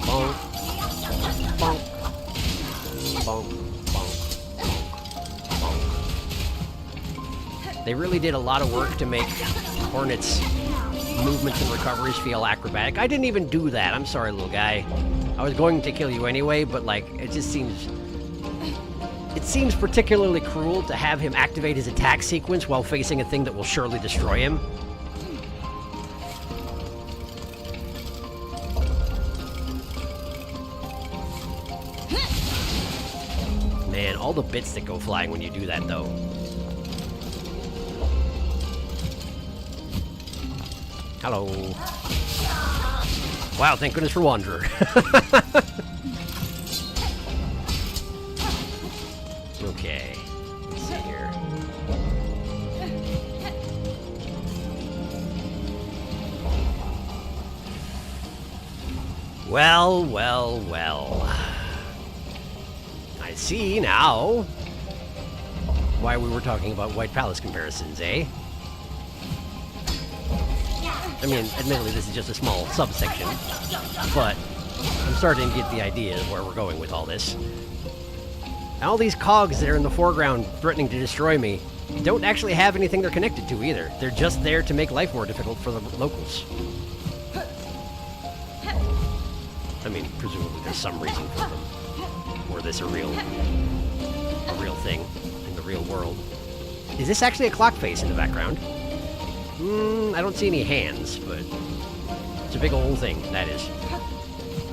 Bonk. Bonk. Bonk. Bonk. Bonk. They really did a lot of work to make Hornet's movements and recoveries feel acrobatic. I didn't even do that. I'm sorry, little guy. I was going to kill you anyway, but like, it just seems... It seems particularly cruel to have him activate his attack sequence while facing a thing that will surely destroy him. Man, all the bits that go flying when you do that, though. Hello. Wow, thank goodness for Wanderer. Okay, let's see here. Well, well, well. I see now why we were talking about White Palace comparisons, eh? I mean, admittedly, this is just a small subsection, but I'm starting to get the idea of where we're going with all this. And all these cogs that are in the foreground threatening to destroy me don't actually have anything they're connected to either. They're just there to make life more difficult for the locals. I mean, presumably there's some reason for them. Or this a real thing in the real world. Is this actually a clock face in the background? I don't see any hands, but it's a big old thing, that is.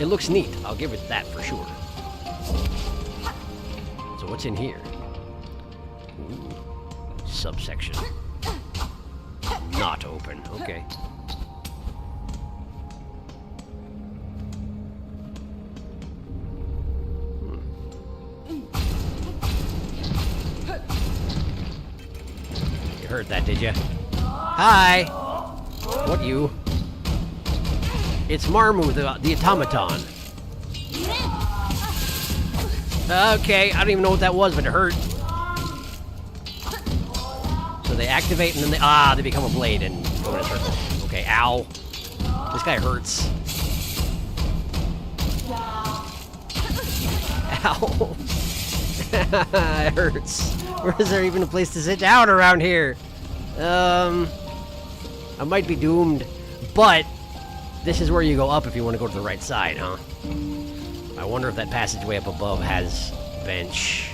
It looks neat, I'll give it that for sure. So what's in here? Ooh, subsection. not open. Okay. You heard that, did you? Hi! What you? It's Marmu, the automaton. Okay, I don't even know what that was, but it hurt. So they activate and then they become a blade and go in a circle. Okay, ow. This guy hurts. Ow. It hurts. Where is there even a place to sit down around here? I might be doomed, but this is where you go up if you want to go to the right side, huh? I wonder if that passageway up above has bench.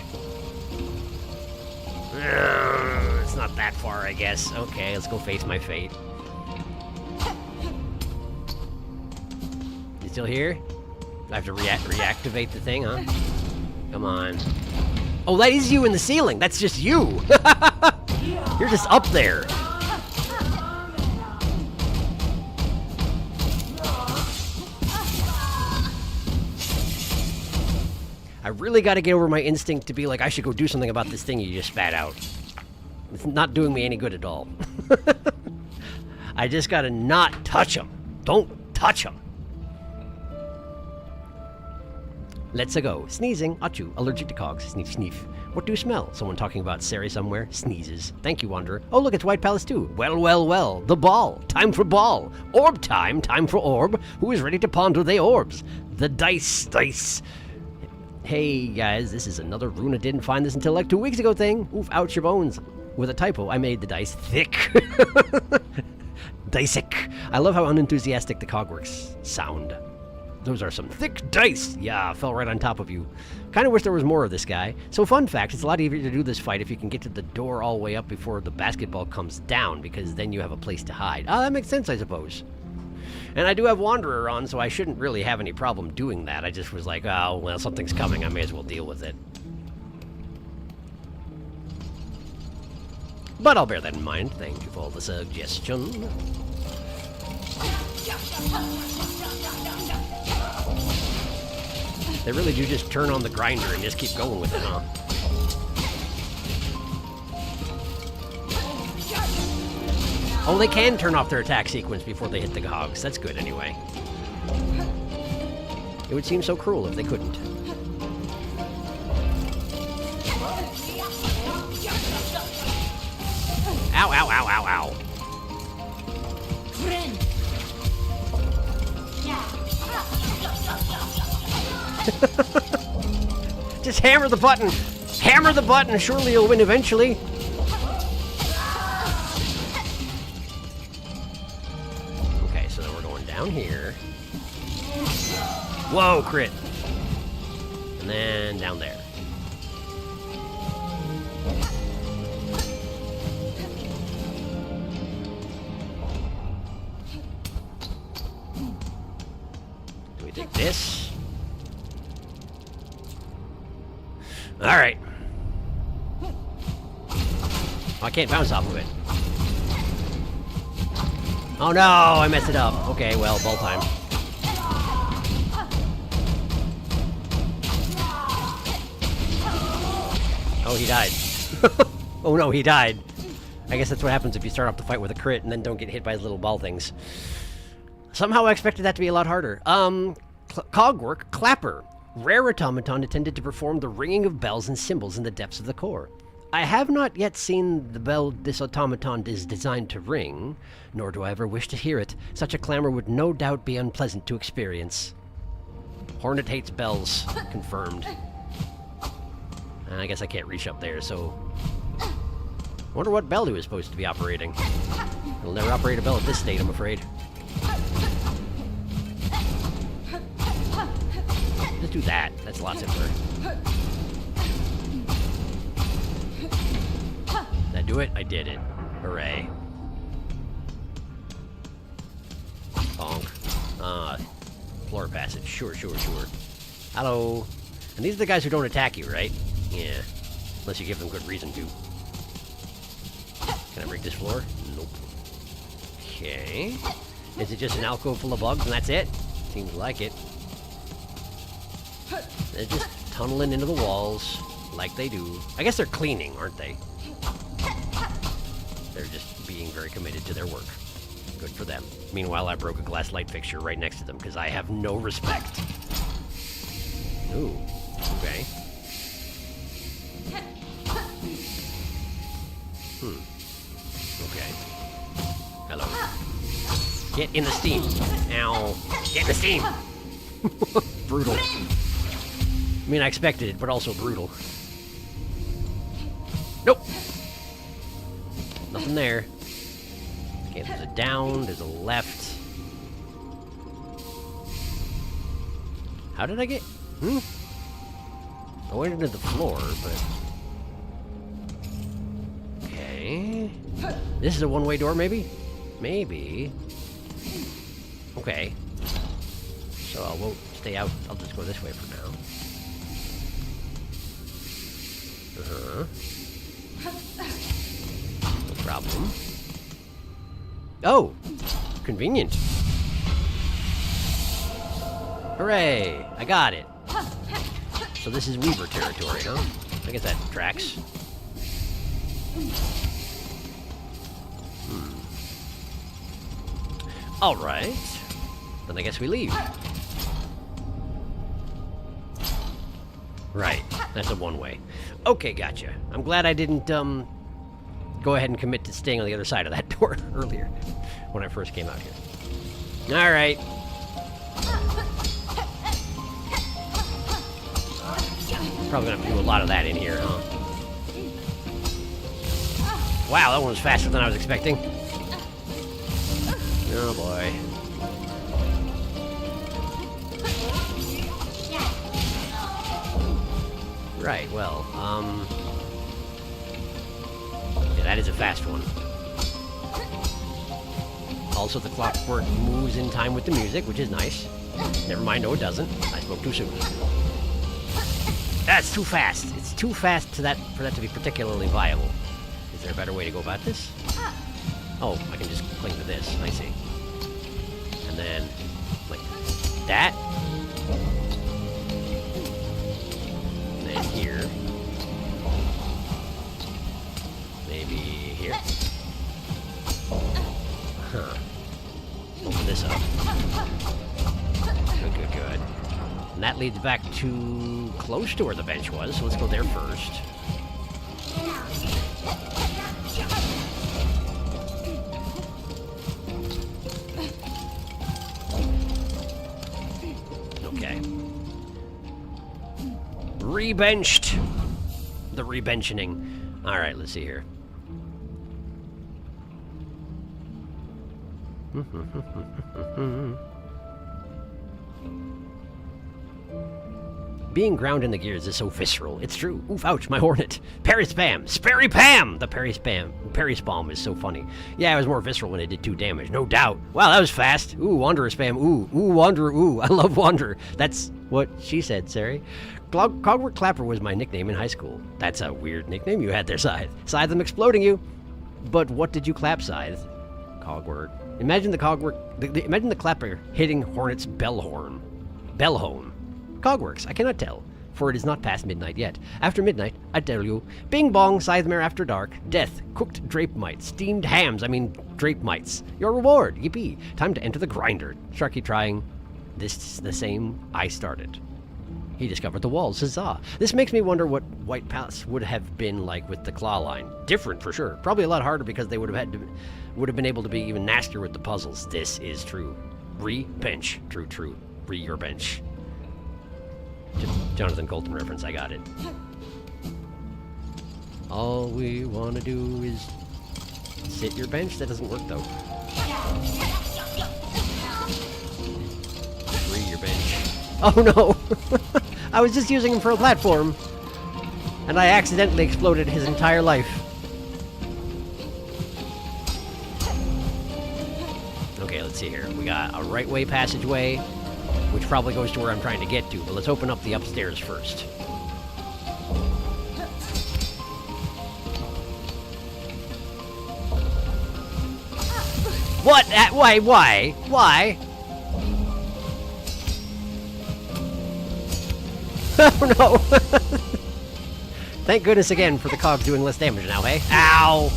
It's not that far, I guess. Okay, let's go face my fate. You still here? I have to reactivate the thing, huh? Come on. Oh, that is you in the ceiling. That's just you. You're just up there. I really got to get over my instinct to be like, I should go do something about this thing you just spat out. It's not doing me any good at all. I just got to not touch him. Don't touch him. Let's go. Sneezing. Achu. Allergic to cogs. Sneef, sneef. What do you smell? Someone talking about Sari somewhere. Sneezes. Thank you, Wanderer. Oh, look, it's White Palace too. Well, well, well. The ball. Time for ball. Orb time. Time for orb. Who is ready to ponder the orbs? The dice. Dice. Hey, guys. This is another Runa didn't find this until like 2 weeks ago thing. Oof, ouch your bones. With a typo, I made the dice thick. Diceic. I love how unenthusiastic the cogworks sound. Those are some thick dice. Yeah, fell right on top of you. Kind of wish there was more of this guy. So fun fact, it's a lot easier to do this fight if you can get to the door all the way up before the basketball comes down, because then you have a place to hide. Ah, that makes sense, I suppose. And I do have Wanderer on, so I shouldn't really have any problem doing that. I just was like, oh, well, something's coming. I may as well deal with it. But I'll bear that in mind. Thank you for the suggestion. They really do just turn on the grinder and just keep going with it, huh? Oh, they can turn off their attack sequence before they hit the hogs. That's good, anyway. It would seem so cruel if they couldn't. Ow, ow, ow, ow, ow. Just hammer the button. Hammer the button. Surely you'll win eventually. Okay, so then we're going down here. Whoa, crit. And then down there. Do we take this? All right. Oh, I can't bounce off of it. Oh no, I messed it up. Okay, well, ball time. Oh, he died. Oh no, he died. I guess that's what happens if you start off the fight with a crit and then don't get hit by his little ball things. Somehow I expected that to be a lot harder. Cogwork, Clapper. Rare automaton intended to perform the ringing of bells and cymbals in the depths of the core. I have not yet seen the bell this automaton is designed to ring, nor do I ever wish to hear it. Such a clamor would no doubt be unpleasant to experience. Hornet hates bells. Confirmed. I guess I can't reach up there, so... Wonder what bell he was supposed to be operating. He'll never operate a bell at this state, I'm afraid. Just do that. That's a lot simpler. Did I do it? I did it. Hooray. Bonk. Floor passage. Sure, sure, sure. Hello. And these are the guys who don't attack you, right? Yeah. Unless you give them good reason to. Can I break this floor? Nope. Okay. Is it just an alcove full of bugs and that's it? Seems like it. They're just tunneling into the walls like they do. I guess they're cleaning, aren't they? They're just being very committed to their work. Good for them. Meanwhile, I broke a glass light fixture right next to them because I have no respect. Ooh. Okay. Okay. Hello. Get in the steam. Ow. Get in the steam. Brutal. I mean, I expected it, but also brutal. Nope. Nothing there. Okay, there's a down, there's a left. How did I get... I went into the floor, but... Okay... This is a one-way door, maybe? Maybe. Okay. So I won't stay out. I'll just go this way for now. No problem. Oh! Convenient. Hooray! I got it. So this is Weaver territory, huh? I guess that tracks. Alright. Then I guess we leave. Right. That's a one-way. Okay, gotcha. I'm glad I didn't, go ahead and commit to staying on the other side of that door earlier when I first came out here. Alright. Probably gonna have to do a lot of that in here, huh? Wow, that one was faster than I was expecting. Oh boy. Right, well, yeah, that is a fast one. Also, the clockwork moves in time with the music, which is nice. Never mind, no it doesn't. I spoke too soon. That's too fast. It's too fast for that to be particularly viable. Is there a better way to go about this? Oh, I can just cling to this. I see. And then, like that. And then here. Maybe here. Huh. Open this up. Good, good, good. And that leads back to close to where the bench was, so let's go there first. Okay. Rebenched. The rebenching. Alright, let's see here. Being ground in the gears is so visceral. It's true. Oof, ouch, my hornet. Parry spam. Sperry Pam! The parry spam is so funny. Yeah, it was more visceral when it did 2 damage, no doubt. Wow, that was fast. Ooh, Wanderer spam. Ooh, Wanderer, ooh. I love Wanderer. That's what she said, Sari. Cogwork Clapper was my nickname in high school. That's a weird nickname you had there, Scythe. Scythe, I'm exploding you. But what did you clap, Scythe? Cogwork. Imagine the cogwork. Imagine the clapper hitting Hornet's bellhorn. Bellhone. Cogworks, I cannot tell, for it is not past midnight yet. After midnight, I tell you, bing bong, Scythemare after dark, death, cooked drape mites, steamed hams, drape mites. Your reward, yippee. Time to enter the grinder. Sharky trying. This is the same I started. He discovered the walls, huzzah. This makes me wonder what White Palace would have been like with the claw line. Different, for sure. Probably a lot harder because they would have been able to be even nastier with the puzzles. This is true. Re-bench. True, true. Re-your bench. Jonathan Colton reference, I got it. All we want to do is sit your bench. That doesn't work, though. Free your bench. Oh, no! I was just using him for a platform, and I accidentally exploded his entire life. Okay, let's see here. We got a right-way passageway, which probably goes to where I'm trying to get to, but let's open up the upstairs first. What? Why? Why? Oh no! Thank goodness again for the cogs doing less damage now, hey? Ow!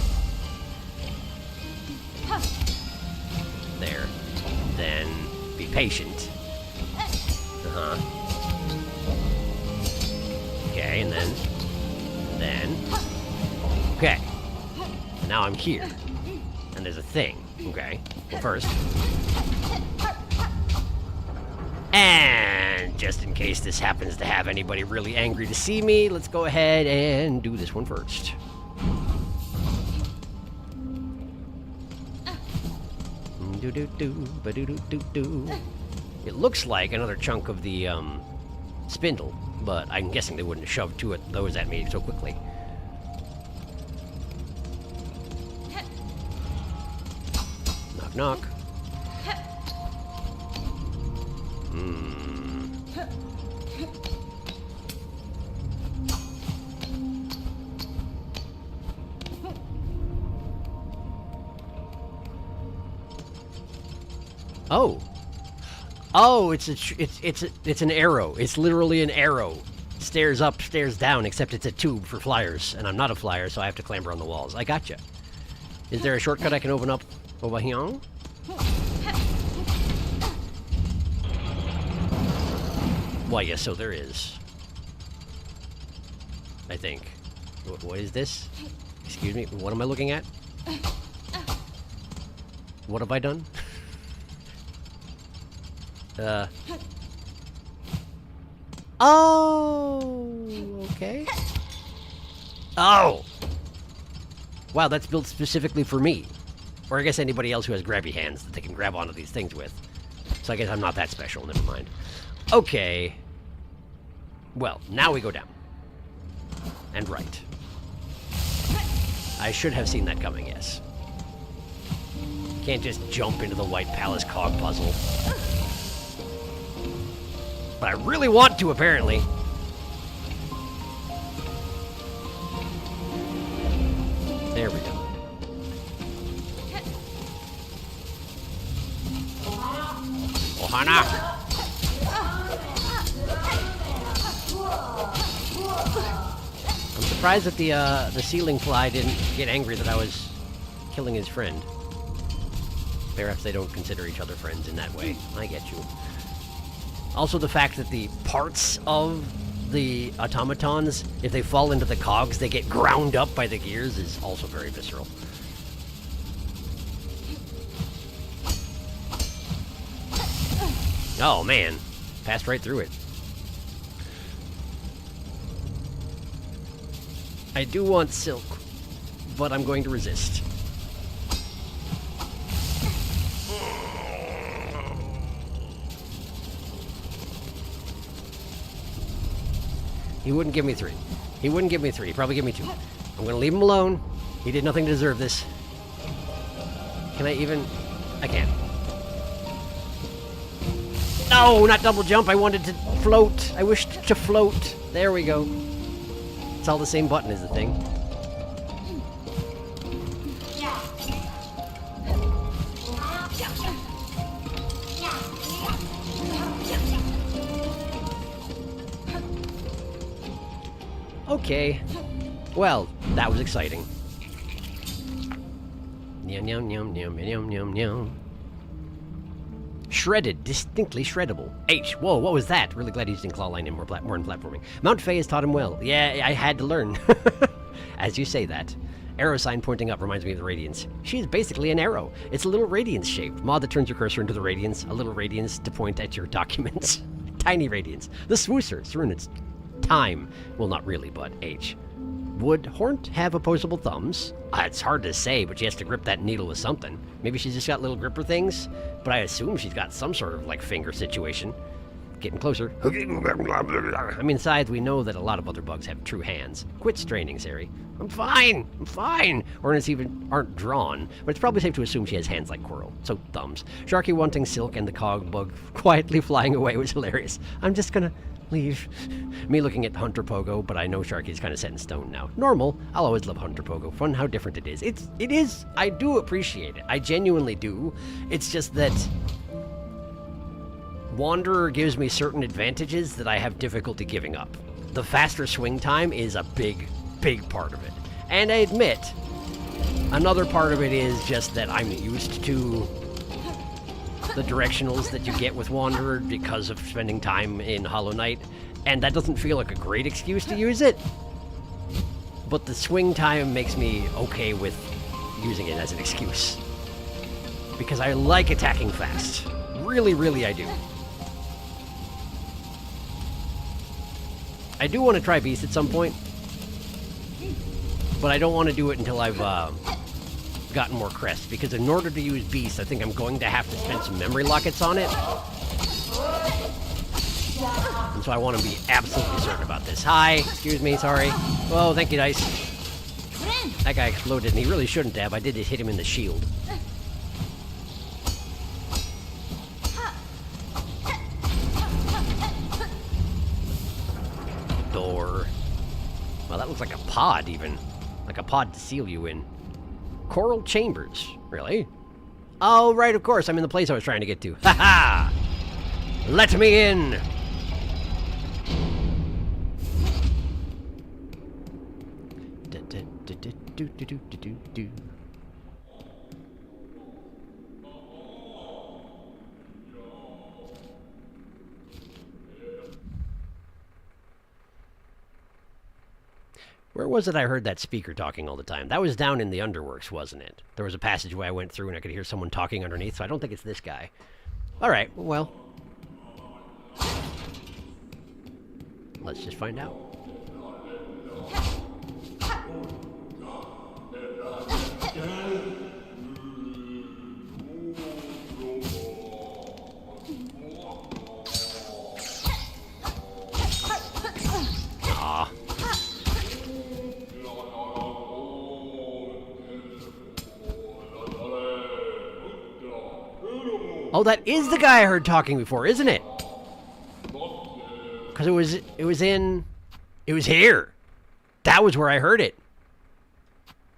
There. Then be patient. Uh-huh. Okay, and then. Okay. And now I'm here. And there's a thing. Okay. Well, first. And just in case this happens to have anybody really angry to see me, let's go ahead and do this one first. It looks like another chunk of the spindle, but I'm guessing they wouldn't have shoved those at me so quickly. Knock, knock. Oh, it's an arrow. It's literally an arrow. Stairs up, stairs down, except it's a tube for flyers, and I'm not a flyer, so I have to clamber on the walls. I gotcha. Is there a shortcut I can open up over here? Why, yes, so there is. I think. What is this? Excuse me, what am I looking at? What have I done? Oh, okay. Oh! Wow, that's built specifically for me. Or I guess anybody else who has grabby hands that they can grab onto these things with. So I guess I'm not that special, never mind. Okay. Well, now we go down. And right. I should have seen that coming, yes. Can't just jump into the White Palace cog puzzle. But I really want to, apparently. There we go. Ohana! I'm surprised that the ceiling fly didn't get angry that I was killing his friend. Perhaps they don't consider each other friends in that way. I get you. Also, the fact that the parts of the automatons, if they fall into the cogs, they get ground up by the gears is also very visceral. Oh, man. Passed right through it. I do want silk, but I'm going to resist. He wouldn't give me 3. He wouldn't give me 3. He'd probably give me 2. I'm going to leave him alone. He did nothing to deserve this. Can I even... I can't. No, not double jump. I wanted to float. I wished to float. There we go. It's all the same button is the thing. Okay. Well, that was exciting. Yum yum yum yum yum yum yum. Shredded, distinctly shreddable. H. Whoa, what was that? Really glad he's in claw line and more in platforming. Mount Fay has taught him well. Yeah, I had to learn. As you say that. Arrow sign pointing up reminds me of the Radiance. She is basically an arrow. It's a little Radiance shaped. Mod that turns your cursor into the Radiance. A little Radiance to point at your documents. Tiny Radiance. The Swooser. Sarunit's time. Well, not really, but H. Would Hornt have opposable thumbs? It's hard to say, but she has to grip that needle with something. Maybe she's just got little gripper things, but I assume she's got some sort of, like, finger situation. Getting closer. I mean, besides, we know that a lot of other bugs have true hands. Quit straining, Sari. I'm fine. I'm fine. Hornets even aren't drawn, but it's probably safe to assume she has hands like Quirrell. So, thumbs. Sharky wanting silk and the cog bug quietly flying away was hilarious. I'm just gonna Leave. Me looking at Hunter Pogo, but I know Sharky's kind of set in stone now. Normal. I'll always love Hunter Pogo. Fun how different it is. It is. I do appreciate it. I genuinely do. It's just that Wanderer gives me certain advantages that I have difficulty giving up. The faster swing time is a big, big part of it. And I admit, another part of it is just that I'm used to the directionals that you get with Wanderer because of spending time in Hollow Knight, and that doesn't feel like a great excuse to use it. But the swing time makes me okay with using it as an excuse. Because I like attacking fast. Really, really I do. I do want to try Beast at some point, but I don't want to do it until I've gotten more crests, because in order to use Beast, I think I'm going to have to spend some memory lockets on it. And so I want to be absolutely certain about this. Hi, excuse me, sorry. Oh, thank you, Dice. That guy exploded, and he really shouldn't have. I did just hit him in the shield. Door. Well, that looks like a pod, even. Like a pod to seal you in. Coral Chambers. Really? Oh, right, of course. I'm in the place I was trying to get to. Ha ha! Let me in! Where was it I heard that speaker talking all the time? That was down in the Underworks, wasn't it? There was a passageway I went through and I could hear someone talking underneath, so I don't think it's this guy. Alright, well. Let's just find out. Oh, that is the guy I heard talking before, isn't it? Because it was here. That was where I heard it.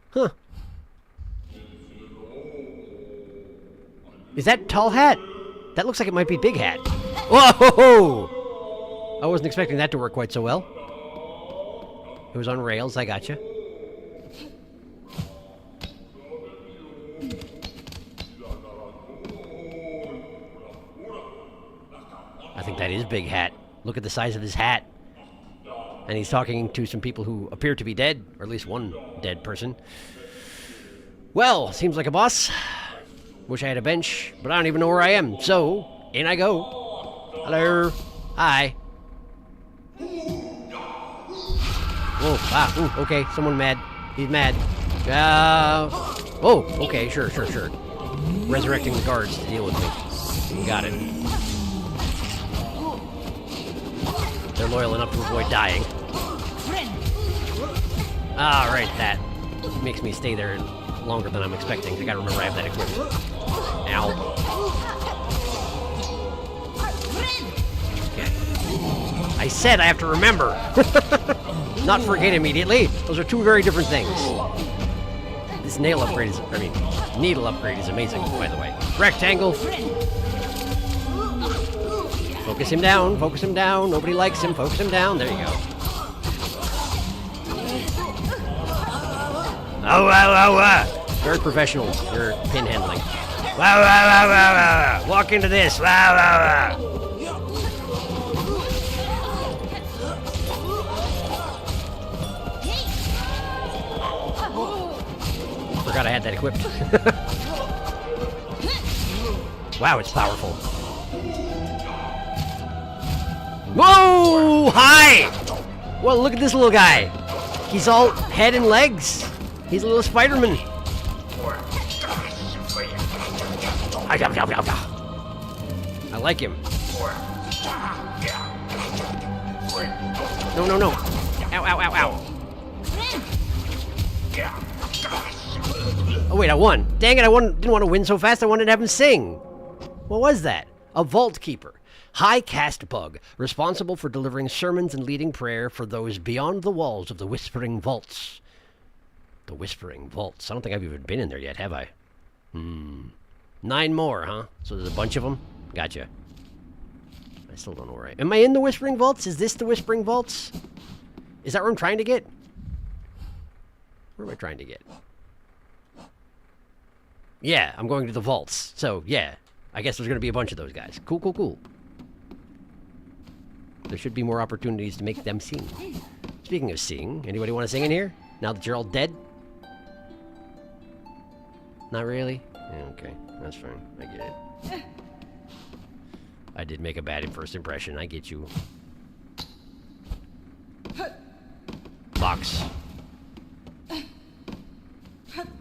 Huh. Is that Tall Hat? That looks like it might be Big Hat. Whoa! I wasn't expecting that to work quite so well. It was on rails, I gotcha. I think that is Big Hat. Look at the size of his hat. And he's talking to some people who appear to be dead, or at least one dead person. Well, seems like a boss. Wish I had a bench, but I don't even know where I am. So, in I go. Hello. Hi. Whoa, ooh, okay, someone mad. He's mad. Oh, okay, sure. Resurrecting the guards to deal with me. Got it. They're loyal enough to avoid dying. Ah, right, that makes me stay there longer than I'm expecting. I gotta remember I have that equipped. Ow. Okay. I said I have to remember. Not forget immediately. Those are two very different things. This needle upgrade is amazing, by the way. Rectangle. Focus him down. Nobody likes him. Focus him down. There you go. Very professional, your pin handling. Walk into this. Forgot I had that equipped. Wow, it's powerful. Whoa! Hi! Well, look at this little guy. He's all head and legs. He's a little Spider-Man. I like him. No. Ow. Oh, wait, I won. Dang it, didn't want to win so fast. I wanted to have him sing. What was that? A vault keeper. High caste bug, responsible for delivering sermons and leading prayer for those beyond the walls of the Whispering Vaults. The Whispering Vaults. I don't think I've even been in there yet, have I? 9 more, huh? So there's a bunch of them? Gotcha. I still don't know where I am. Am I in the Whispering Vaults? Is this the Whispering Vaults? Is that where I'm trying to get? Where am I trying to get? Yeah, I'm going to the vaults. So, yeah. I guess there's going to be a bunch of those guys. Cool, cool, cool. There should be more opportunities to make them sing. Speaking of sing, anybody want to sing in here? Now that you're all dead? Not really? Yeah, okay, that's fine. I get it. I did make a bad first impression. I get you. Box.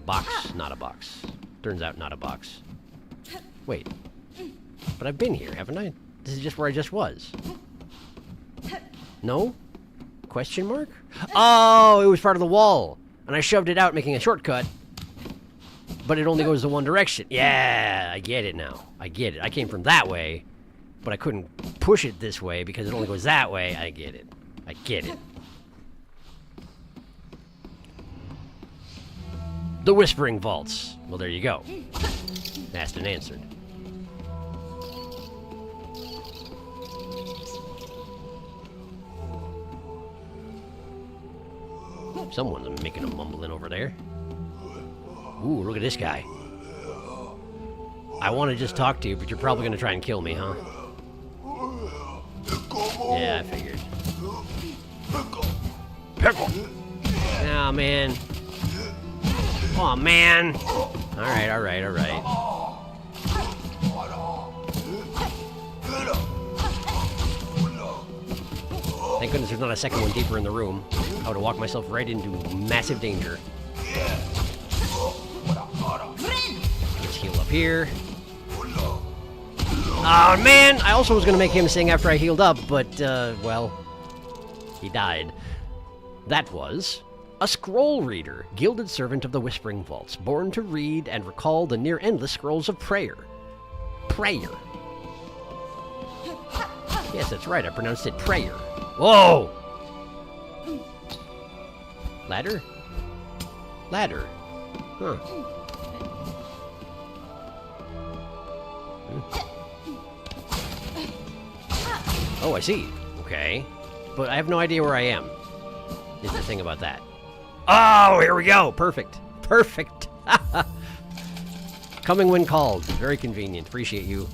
Box, not a box. Turns out not a box. Wait. But I've been here, haven't I? This is just where I just was. No? Question mark? Oh, it was part of the wall. And I shoved it out, making a shortcut. But it only goes the one direction. Yeah, I get it now. I get it. I came from that way, but I couldn't push it this way because it only goes that way. I get it. I get it. The Whispering Vaults. Well, there you go. Asked and answered. Someone's making a mumbling over there. Ooh, look at this guy. I want to just talk to you, but you're probably going to try and kill me, huh? Yeah, I figured. Pickle! Oh, man. Oh, man. Alright, alright, alright. Thank goodness there's not a second one deeper in the room. I would have walked myself right into massive danger. Let's heal up here. Oh, man! I also was going to make him sing after I healed up, but, well, he died. That was a scroll reader, gilded servant of the Whispering Vaults, born to read and recall the near-endless scrolls of prayer. Prayer. Yes, that's right, I pronounced it prayer. Whoa! Ladder? Ladder. Huh. Oh, I see. Okay. But I have no idea where I am. Is the thing about that. Oh, here we go! Perfect. Perfect! Coming when called. Very convenient. Appreciate you.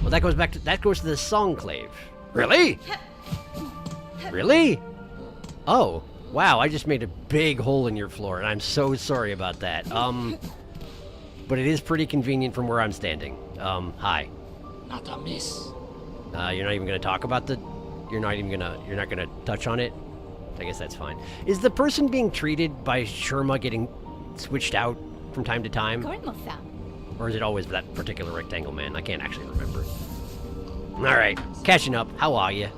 Well, that goes back to... That goes to the Songclave. Really? Really? Oh. Wow, I just made a big hole in your floor, and I'm so sorry about that. But it is pretty convenient from where I'm standing. Hi. Not a miss. You're not even gonna talk about the... You're not gonna touch on it? I guess that's fine. Is the person being treated by Sherma getting switched out from time to time? Or is it always that particular rectangle man? I can't actually remember. Alright, catching up. How are you?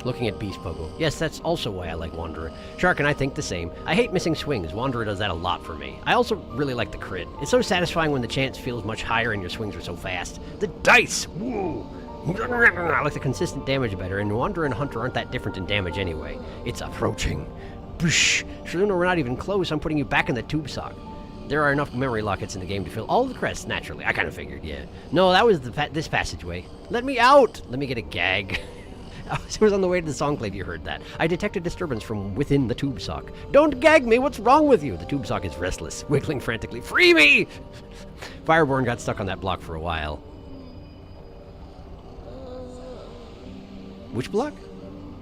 Looking at Beast Pogo. Yes, that's also why I like Wanderer. Shark and I think the same. I hate missing swings. Wanderer does that a lot for me. I also really like the crit. It's so satisfying when the chance feels much higher and your swings are so fast. The dice! Woo! I like the consistent damage better, and Wanderer and Hunter aren't that different in damage anyway. It's approaching. Boosh! Sure, no, we're not even close. I'm putting you back in the tube sock. There are enough memory lockets in the game to fill all the crests, naturally. I kind of figured, yeah. No, that was this passageway. Let me out! Let me get a gag. It was on the way to the Songclave, you heard that. I detected disturbance from within the tube sock. Don't gag me! What's wrong with you? The tube sock is restless, wiggling frantically. Free me! Fireborn got stuck on that block for a while. Which block?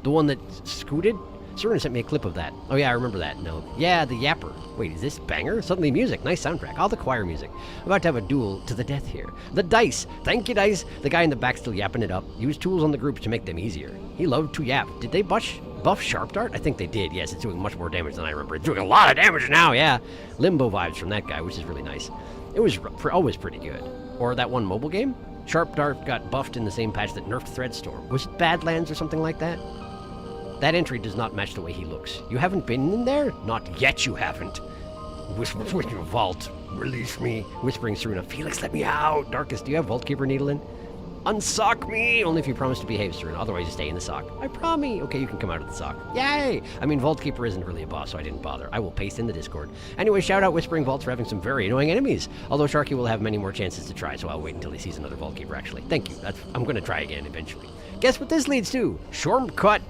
The one that scooted? Serena sent me a clip of that. Oh yeah, I remember that. No. Yeah, the Yapper. Wait, is this banger? Suddenly music. Nice soundtrack. All the choir music. About to have a duel to the death here. The dice. Thank you, dice. The guy in the back still yapping it up. Use tools on the groups to make them easier. He loved to yap. Did they buff Sharp Dart? I think they did. Yes, it's doing much more damage than I remember. It's doing a lot of damage now, yeah. Limbo vibes from that guy, which is really nice. It was always pretty good. Or that one mobile game? Sharp Dart got buffed in the same patch that nerfed Threadstorm. Was it Badlands or something like that? That entry does not match the way he looks. You haven't been in there? Not yet you haven't. Whispering Vault, release me. Whispering Serena, Felix, let me out. Darkest, do you have Vault Keeper Needle in? Unsock me! Only if you promise to behave, Serena. Otherwise, you stay in the sock. I promise. Okay, you can come out of the sock. Yay! I mean, Vault Keeper isn't really a boss, so I didn't bother. I will paste in the Discord. Anyway, shout out Whispering Vaults for having some very annoying enemies. Although Sharky will have many more chances to try, so I'll wait until he sees another Vault Keeper, actually. Thank you. I'm going to try again eventually. Guess what this leads to? Shortcut.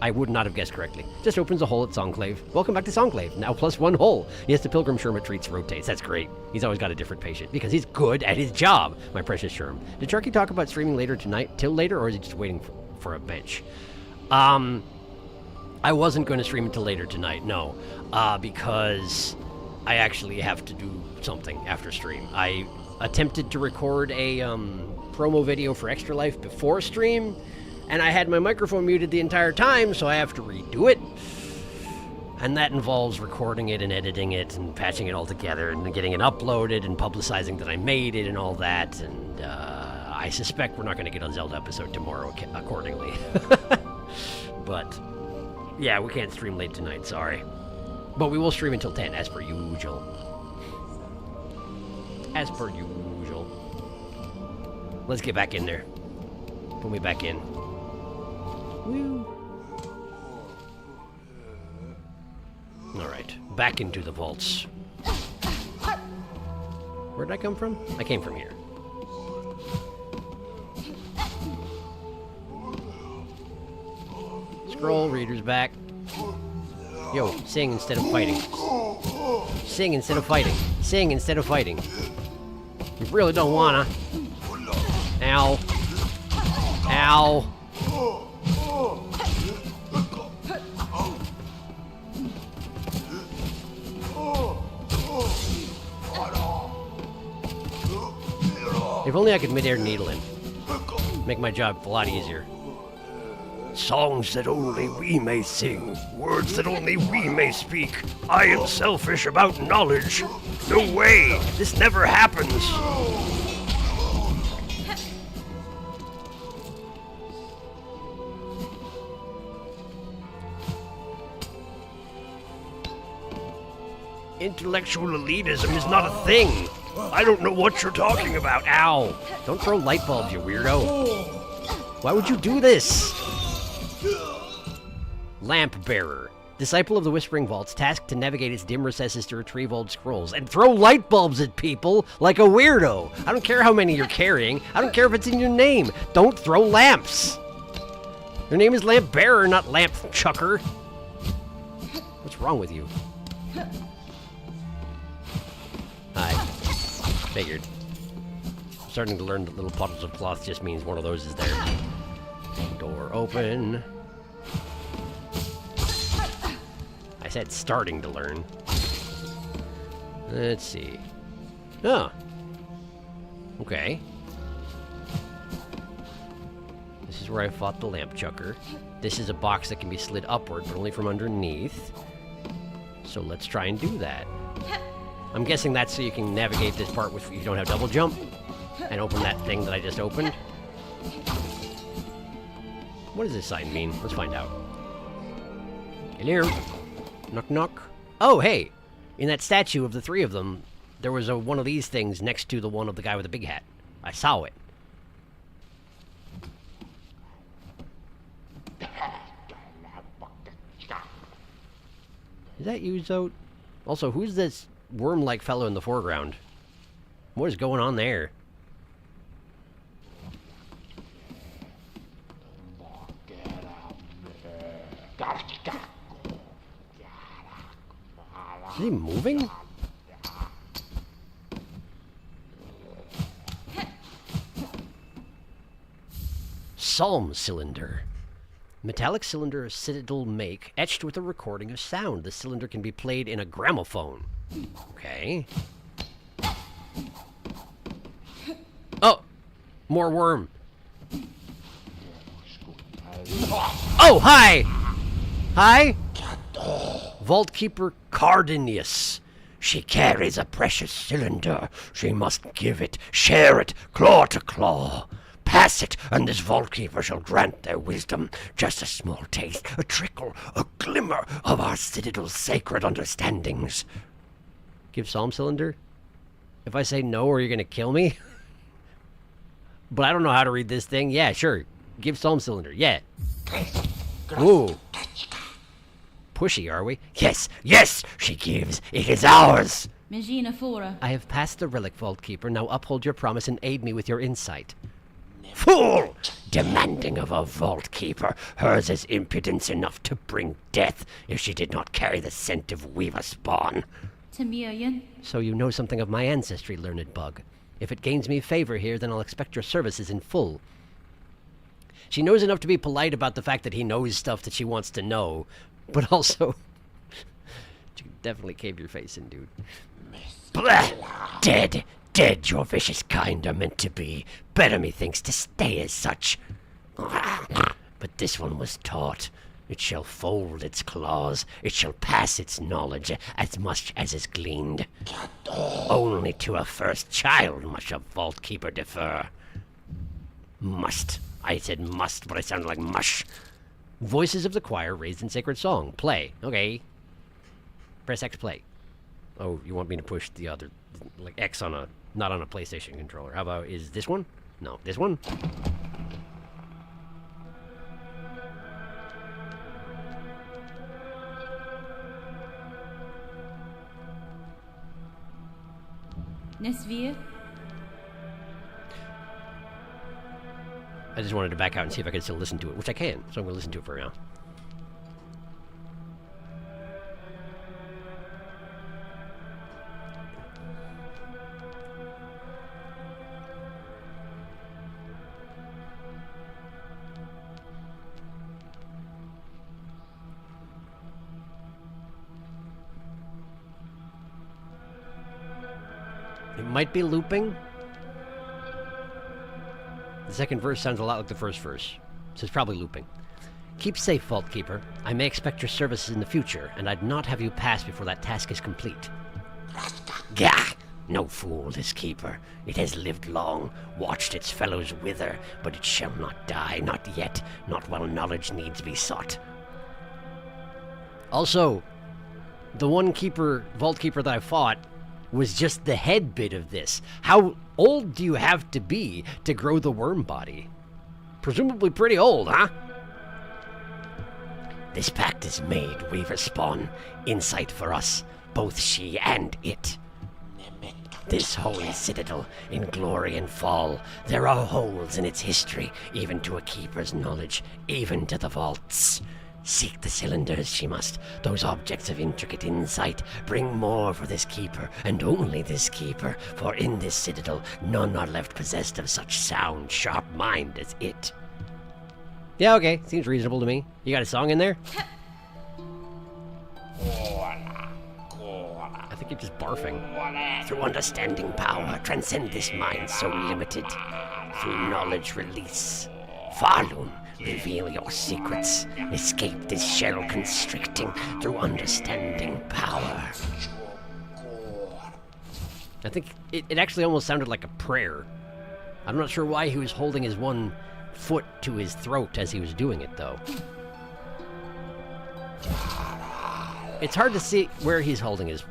I would not have guessed correctly. Just opens a hole at Songclave. Welcome back to Songclave. Now plus one hole. Yes, the Pilgrim Sherm treats rotates. That's great. He's always got a different patient because he's good at his job, my precious Sherm. Did Sharky talk about streaming later tonight, till later, or is he just waiting for a bench? I wasn't going to stream until later tonight, no, because I actually have to do something after stream. I attempted to record a promo video for Extra Life before stream, and I had my microphone muted the entire time, so I have to redo it. And that involves recording it and editing it and patching it all together and getting it uploaded and publicizing that I made it and all that. And I suspect we're not going to get a Zelda episode tomorrow accordingly. But, yeah, we can't stream late tonight, sorry. But we will stream until 10, as per usual. As per usual. Let's get back in there. Put me back in. Woo. Alright, back into the vaults. Where did I come from? I came from here. Scroll, reader's back. Yo, sing instead of fighting. Sing instead of fighting. Sing instead of fighting. You really don't wanna. Ow. Ow. If only I could mid-air needle him. Make my job a lot easier. Songs that only we may sing, words that only we may speak. I am selfish about knowledge. No way, this never happens. Intellectual elitism is not a thing. I don't know what you're talking about. Ow! Don't throw light bulbs, you weirdo. Why would you do this? Lamp Bearer. Disciple of the Whispering Vaults, tasked to navigate its dim recesses to retrieve old scrolls and throw light bulbs at people like a weirdo. I don't care how many you're carrying. I don't care if it's in your name. Don't throw lamps. Your name is Lamp Bearer, not Lamp Chucker. What's wrong with you? Hi. Figured. I'm starting to learn that little puddles of cloth just means one of those is there. Door open. I said starting to learn. Let's see. Oh. Okay. This is where I fought the lamp chucker. This is a box that can be slid upward, but only from underneath. So let's try and do that. I'm guessing that's so you can navigate this part if you don't have double jump. And open that thing that I just opened. What does this sign mean? Let's find out. Hello? Knock knock. Oh, hey! In that statue of the three of them, there was one of these things next to the one of the guy with the big hat. I saw it. Is that you, Zote? Also, who's this worm-like fellow in the foreground? What is going on there? Is he moving? Psalm cylinder. Metallic cylinder of citadel make, etched with a recording of sound. The cylinder can be played in a gramophone. Okay. Oh! More worm. Oh, hi! Hi? Vault Keeper Cardinius. She carries a precious cylinder. She must give it, share it, claw to claw. Pass it, and this vault keeper shall grant their wisdom. Just a small taste, a trickle, a glimmer of our citadel's sacred understandings. Give Psalm Cylinder? If I say no, are you going to kill me? But I don't know how to read this thing. Yeah, sure. Give Psalm Cylinder. Yeah. Ooh. Pushy, are we? Yes, yes, she gives. It is ours. Megina Fora. I have passed the relic, Vault Keeper. Now uphold your promise and aid me with your insight. Fool! Demanding of a vault keeper. Hers is impudence enough to bring death if she did not carry the scent of weaver spawn. Temirian. So you know something of my ancestry, learned bug. If it gains me favor here, then I'll expect your services in full. She knows enough to be polite about the fact that he knows stuff that she wants to know, but also... you can definitely cave your face in, dude. Blah! Dead. Dead your vicious kind are meant to be. Better methinks to stay as such. But this one was taught. It shall fold its claws. It shall pass its knowledge as much as is gleaned. Only to a first child must a vault keeper defer. Must. I said must, but I sounded like mush. Voices of the choir raised in sacred song. Play. Okay. Press X play. Oh, you want me to push the other, like X on a, not on a PlayStation controller. How about, is this one? No, this one? Nesvir. I just wanted to back out and see if I could still listen to it, which I can, so I'm going to listen to it for now. It might be looping. The second verse sounds a lot like the first verse, so it's probably looping. Keep safe, Vault Keeper. I may expect your services in the future, and I'd not have you pass before that task is complete. Gah! No fool, this keeper. It has lived long, watched its fellows wither, but it shall not die, not yet, not while knowledge needs be sought. Also, the one Vault Keeper that I fought was just the head bit of this. How old do you have to be to grow the worm body? Presumably pretty old, huh? This pact is made, Weaver Spawn. Insight for us, both she and it. This holy citadel, in glory and fall, there are holes in its history, even to a keeper's knowledge, even to the vaults. Seek the cylinders, she must, those objects of intricate insight. Bring more for this keeper, and only this keeper, for in this citadel none are left possessed of such sound, sharp mind as it. Yeah, okay. Seems reasonable to me. You got a song in there? I think you're just barfing. Through understanding power, transcend this mind so limited. Through knowledge release. Farloon, reveal your secrets. Escape this shell constricting through understanding power. I think it actually almost sounded like a prayer. I'm not sure why he was holding his one foot to his throat as he was doing it, though. It's hard to see where he's holding his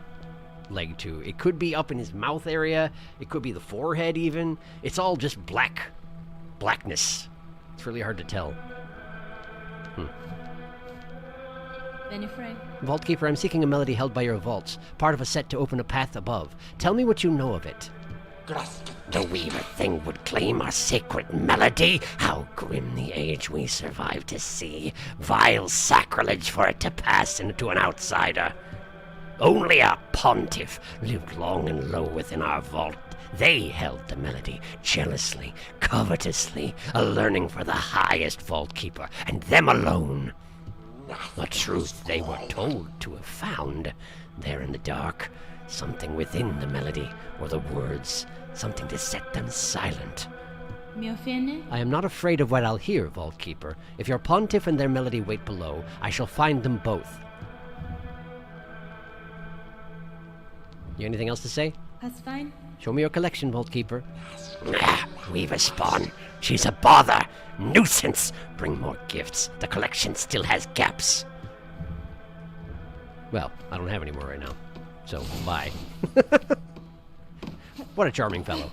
leg to. It could be up in his mouth area. It could be the forehead, even. It's all just blackness. It's really hard to tell. Benifrey. Vault Keeper, I'm seeking a melody held by your vaults, part of a set to open a path above. Tell me what you know of it. The Weaver thing would claim our sacred melody. How grim the age we survive to see. Vile sacrilege for it to pass into an outsider. Only a pontiff lived long and low within our vault. They held the melody jealously, covetously, a learning for the highest vault keeper, and them alone. A truth they were told to have found. There in the dark, something within the melody, or the words, something to set them silent. Miofene. I am not afraid of what I'll hear, Vault Keeper. If your pontiff and their melody wait below, I shall find them both. You anything else to say? That's fine. Show me your collection, Vault Keeper. Weaver spawn. She's a bother. Nuisance. Bring more gifts. The collection still has gaps. Well, I don't have any more right now. So, bye. What a charming fellow.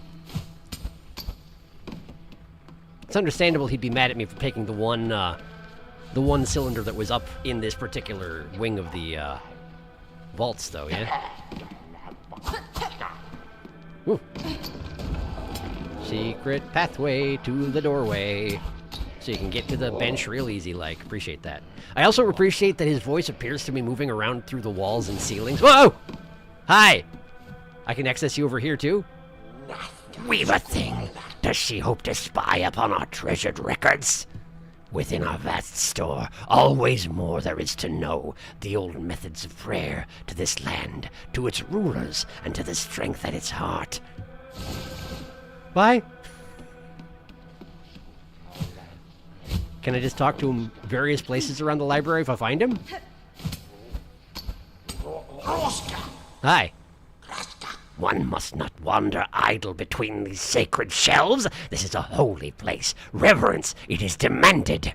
It's understandable he'd be mad at me for taking the one cylinder that was up in this particular wing of the vaults, though, yeah? Woo. Secret pathway to the doorway. So you can get to the bench real easy, like. Appreciate that. I also appreciate that his voice appears to be moving around through the walls and ceilings. Whoa! Hi! I can access you over here, too? Weaver thing. Does she hope to spy upon our treasured records? Within our vast store, always more there is to know. The old methods of prayer to this land, to its rulers, and to the strength at its heart. Bye. Can I just talk to him various places around the library if I find him? Hi. One must not wander idle between these sacred shelves. This is a holy place. Reverence, it is demanded.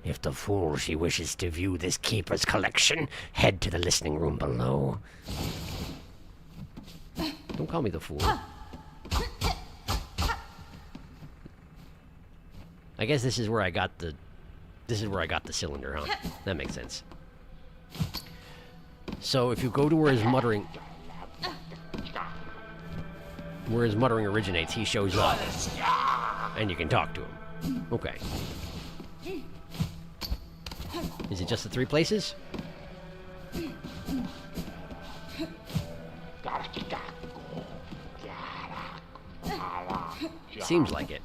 If the fool she wishes to view this keeper's collection, head to the listening room below. Don't call me the fool. I guess this is where I got the cylinder, huh? That makes sense. So if you go to where his muttering originates, he shows up. And you can talk to him. Okay. Is it just the 3 places? Seems like it.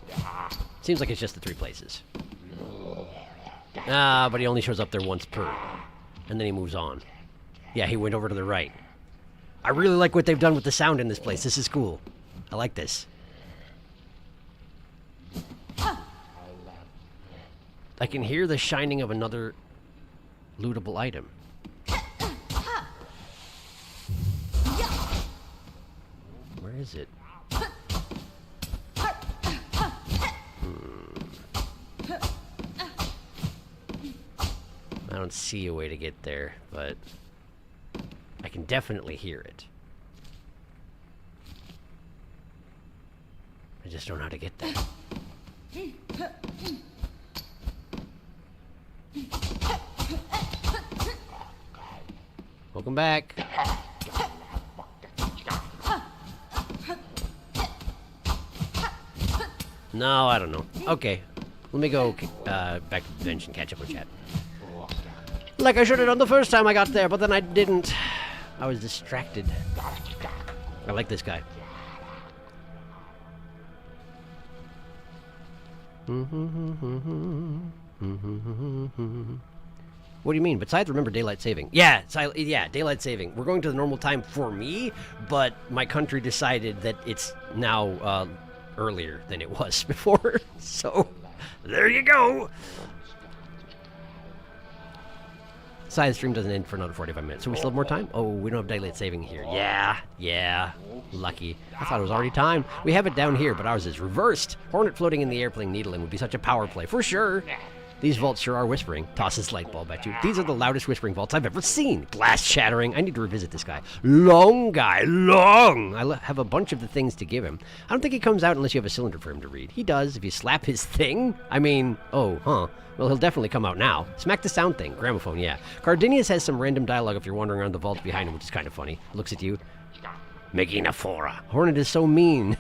Seems like it's just the 3 places. Ah, but he only shows up there once per. And then he moves on. Yeah, he went over to the right. I really like what they've done with the sound in this place. This is cool. I like this. I can hear the shining of another lootable item. Where is it? I don't see a way to get there, but I can definitely hear it. I just don't know how to get there. Welcome back. No, I don't know. Okay, let me go back to the bench and catch up with chat. Like I should have done the first time I got there, but then I didn't. I was distracted. I like this guy. What do you mean? Besides, remember daylight saving. Yeah, daylight saving. We're going to the normal time for me, but my country decided that it's now earlier than it was before. So, there you go. Side stream doesn't end for another 45 minutes, so we still have more time? Oh, we don't have daylight saving here. Yeah. Lucky. I thought it was already time. We have it down here, but ours is reversed. Hornet floating in the air playing Needling would be such a power play, for sure. These vaults sure are whispering. Tosses light bulb at you. These are the loudest whispering vaults I've ever seen. Glass shattering. I need to revisit this guy. Long guy. Long! I have a bunch of the things to give him. I don't think he comes out unless you have a cylinder for him to read. He does if you slap his thing. I mean, oh, huh. Well, he'll definitely come out now. Smack the sound thing. Gramophone, yeah. Cardinius has some random dialogue if you're wandering around the vault behind him, which is kind of funny. Looks at you. Meganaphora. Hornet is so mean.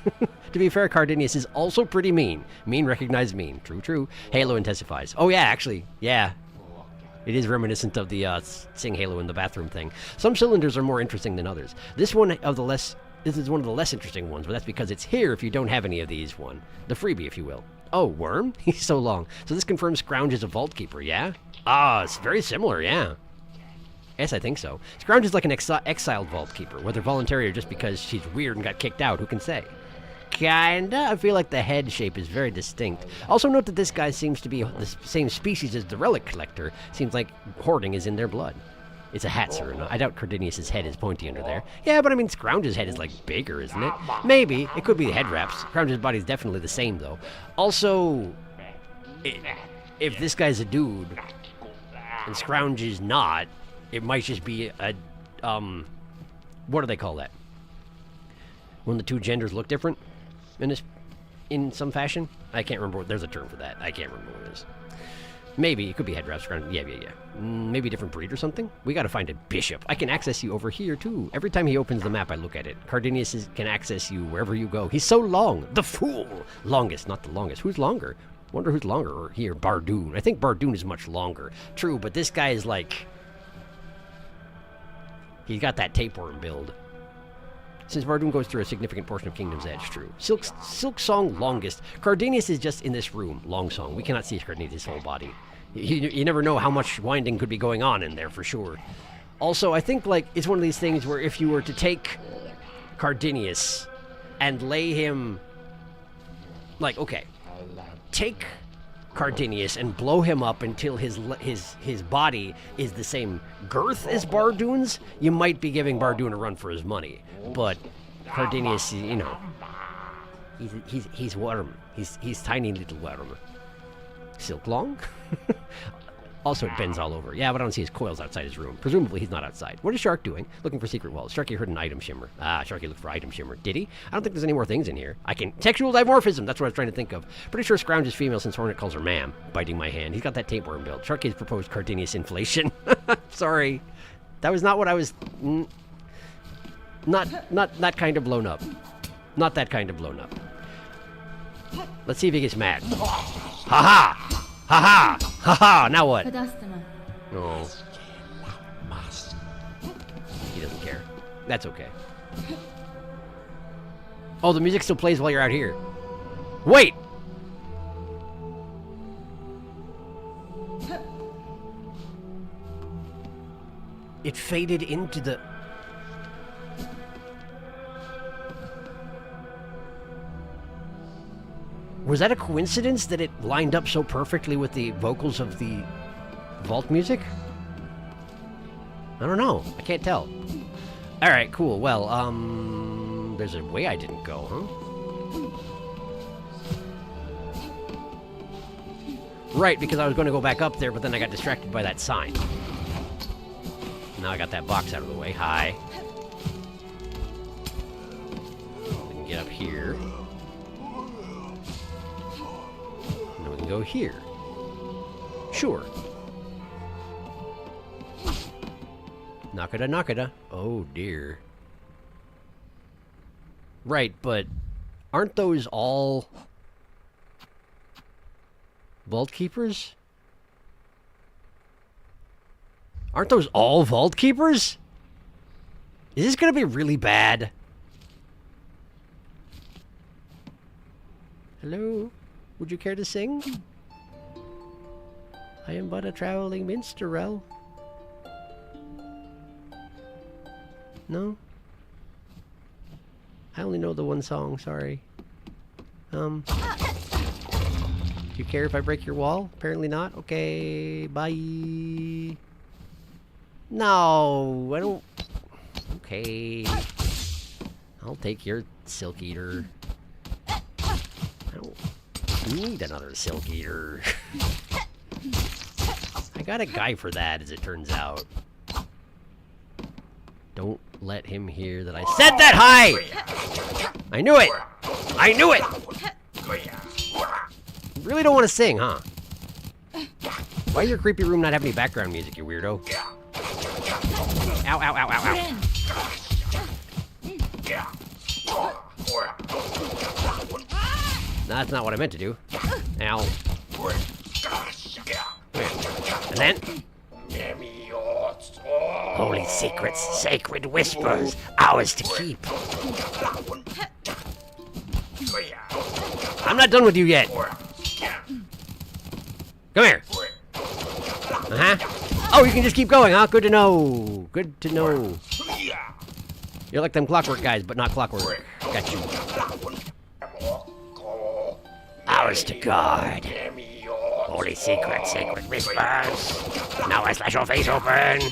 To be fair, Cardinius is also pretty mean. Mean recognized mean. True. Halo intensifies. Oh, yeah, actually. Yeah. It is reminiscent of the sing Halo in the bathroom thing. Some cylinders are more interesting than others. This is one of the less interesting ones, but that's because it's here if you don't have any of these one. The freebie, if you will. Oh, Worm? He's so long. So this confirms Scrounge is a Vault Keeper, yeah? Ah, it's very similar, yeah. Yes, I think so. Scrounge is like an exiled Vault Keeper, whether voluntary or just because she's weird and got kicked out, who can say? Kinda. I feel like the head shape is very distinct. Also note that this guy seems to be the same species as the Relic Collector. Seems like hoarding is in their blood. It's a hat, sir. No, I doubt Cardinius' head is pointy under there. Yeah, but I mean, Scrounge's head is, like, bigger, isn't it? Maybe. It could be the head wraps. Scrounge's body's definitely the same, though. Also, if this guy's a dude, and Scrounge is not, it might just be a, what do they call that? When the two genders look different in some fashion? I can't remember. There's a term for that. I can't remember what it is. Maybe. It could be head wraps. Yeah. Maybe a different breed or something? We gotta find a bishop. I can access you over here, too. Every time he opens the map, I look at it. Cardinius can access you wherever you go. He's so long. The fool! Longest, not the longest. Who's longer? Wonder who's longer. Or here, Bardoon. I think Bardoon is much longer. True, but this guy is like... He's got that tapeworm build. Since Bardoon goes through a significant portion of Kingdom's Edge, true. Silksong, longest. Cardinius is just in this room, Longsong. We cannot see Cardinius' whole body. You never know how much winding could be going on in there, for sure. Also, I think, like, it's one of these things where if you were to take Cardinius and lay him... Like, okay. Take Cardinius and blow him up until his body is the same girth as Bardoon's, you might be giving Bardoon a run for his money. But Cardinius, you know, he's worm. He's tiny little worm. Silklong? Also, it bends all over. Yeah, but I don't see his coils outside his room. Presumably, he's not outside. What is Shark doing? Looking for secret walls. Sharky heard an item shimmer. Ah, Sharky looked for item shimmer. Did he? I don't think there's any more things in here. Textual dimorphism. That's what I was trying to think of. Pretty sure Scrounge is female since Hornet calls her ma'am. Biting my hand. He's got that tapeworm build. Sharky has proposed Cardinius inflation. Sorry. That was not what I was... Not that kind of blown up. Not that kind of blown up. Let's see if he gets mad. Ha-ha! Ha-ha! Ha-ha! Now what? Padastama. No. He doesn't care. That's okay. Oh, the music still plays while you're out here. Wait! It faded into the... Was that a coincidence that it lined up so perfectly with the vocals of the vault music? I don't know. I can't tell. Alright, cool. Well, there's a way I didn't go, huh? Right, because I was going to go back up there, but then I got distracted by that sign. Now I got that box out of the way. Hi. We can get up here. And then we can go here. Sure. Knockada, knockada. Oh, dear. Right, but aren't those all vault keepers? Aren't those all vault keepers? Is this gonna be really bad? Hello? Would you care to sing? I am but a traveling minstrel. No? I only know the one song, sorry. Do you care if I break your wall? Apparently not. Okay, bye. No, I don't... Okay. I'll take your Silk Eater. I don't need another Silk Eater. I got a guy for that, as it turns out. Don't let him hear that I said that high! I knew it! I knew it! You really don't want to sing, huh? Why does your creepy room not have any background music, you weirdo? Ow, ow, ow, ow, ow. No, that's not what I meant to do. Ow. And then... Holy secrets, sacred whispers, ours to keep. I'm not done with you yet. Come here. Uh-huh. Oh, you can just keep going, huh? Good to know. Good to know. You're like them clockwork guys, but not clockwork. Got you. Ours to guard. Holy secrets, sacred whispers. Now I slash your face open.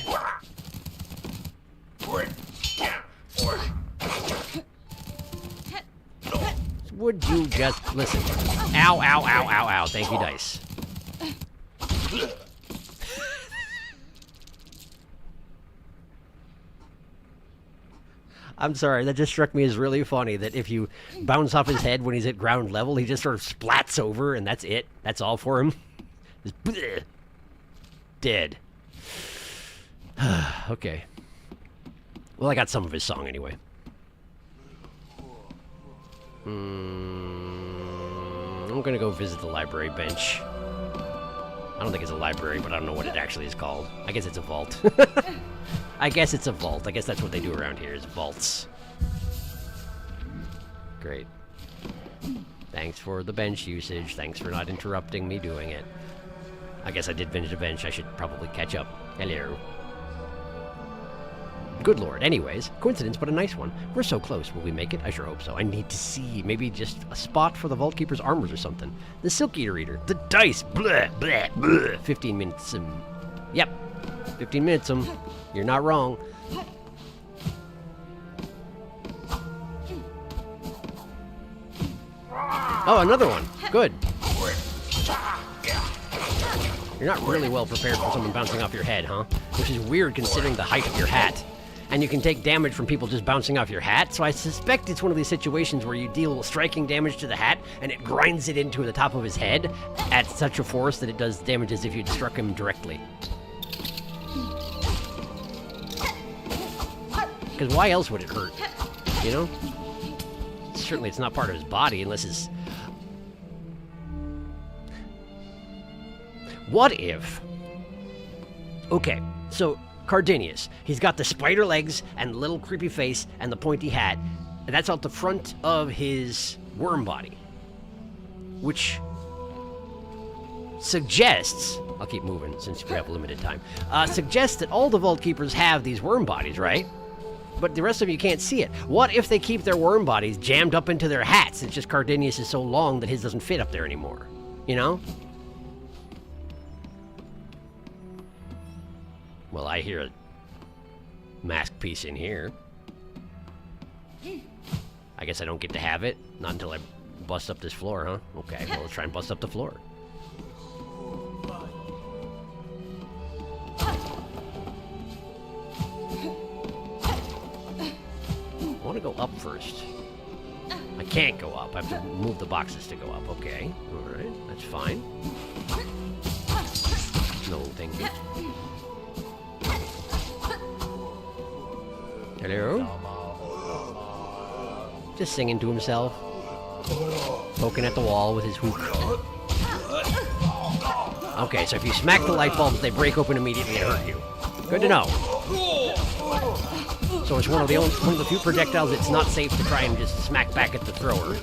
Would you just listen? Ow, ow, ow, ow, ow. Thank you, dice. I'm sorry, that just struck me as really funny that if you bounce off his head when he's at ground level, he just sort of splats over and that's it. That's all for him. Just bleh. Dead. Okay. Well, I got some of his song anyway. I'm gonna go visit the library bench. I don't think it's a library, but I don't know what it actually is called. I guess it's a vault. I guess it's a vault. I guess that's what they do around here, is vaults. Great. Thanks for the bench usage. Thanks for not interrupting me doing it. I guess I did visit a bench. I should probably catch up. Hello. Good lord. Anyways, coincidence, but a nice one. We're so close. Will we make it? I sure hope so. I need to see. Maybe just a spot for the Vault Keeper's armors or something. The Silk Eater Eater. The dice. Blah, blah, blah. 15 minutes. Yep. 15 minutes. You're not wrong. Oh, another one. Good. You're not really well prepared for someone bouncing off your head, huh? Which is weird considering the height of your hat. And you can take damage from people just bouncing off your hat, so I suspect it's one of these situations where you deal striking damage to the hat, and it grinds it into the top of his head at such a force that it does damage as if you'd struck him directly. Because why else would it hurt? You know? Certainly it's not part of his body unless it's... What if... Okay, so Cardinius, he's got the spider legs and little creepy face and the pointy hat, and that's out the front of his worm body. Which suggests... I'll keep moving since we have limited time. Suggests that all the Vault Keepers have these worm bodies, right? But the rest of you can't see it. What if they keep their worm bodies jammed up into their hats? It's just Cardinius is so long that his doesn't fit up there anymore. You know? Well, I hear a mask piece in here. I guess I don't get to have it. Not until I bust up this floor, huh? Okay, well, let's try and bust up the floor. I want to go up first. I can't go up. I have to move the boxes to go up. Okay, alright, that's fine. No, thank you. Hello? Just singing to himself. Poking at the wall with his hook. Okay, so if you smack the light bulbs, they break open immediately and hurt you. Good to know. So it's one of the few projectiles it's not safe to try and just smack back at the thrower.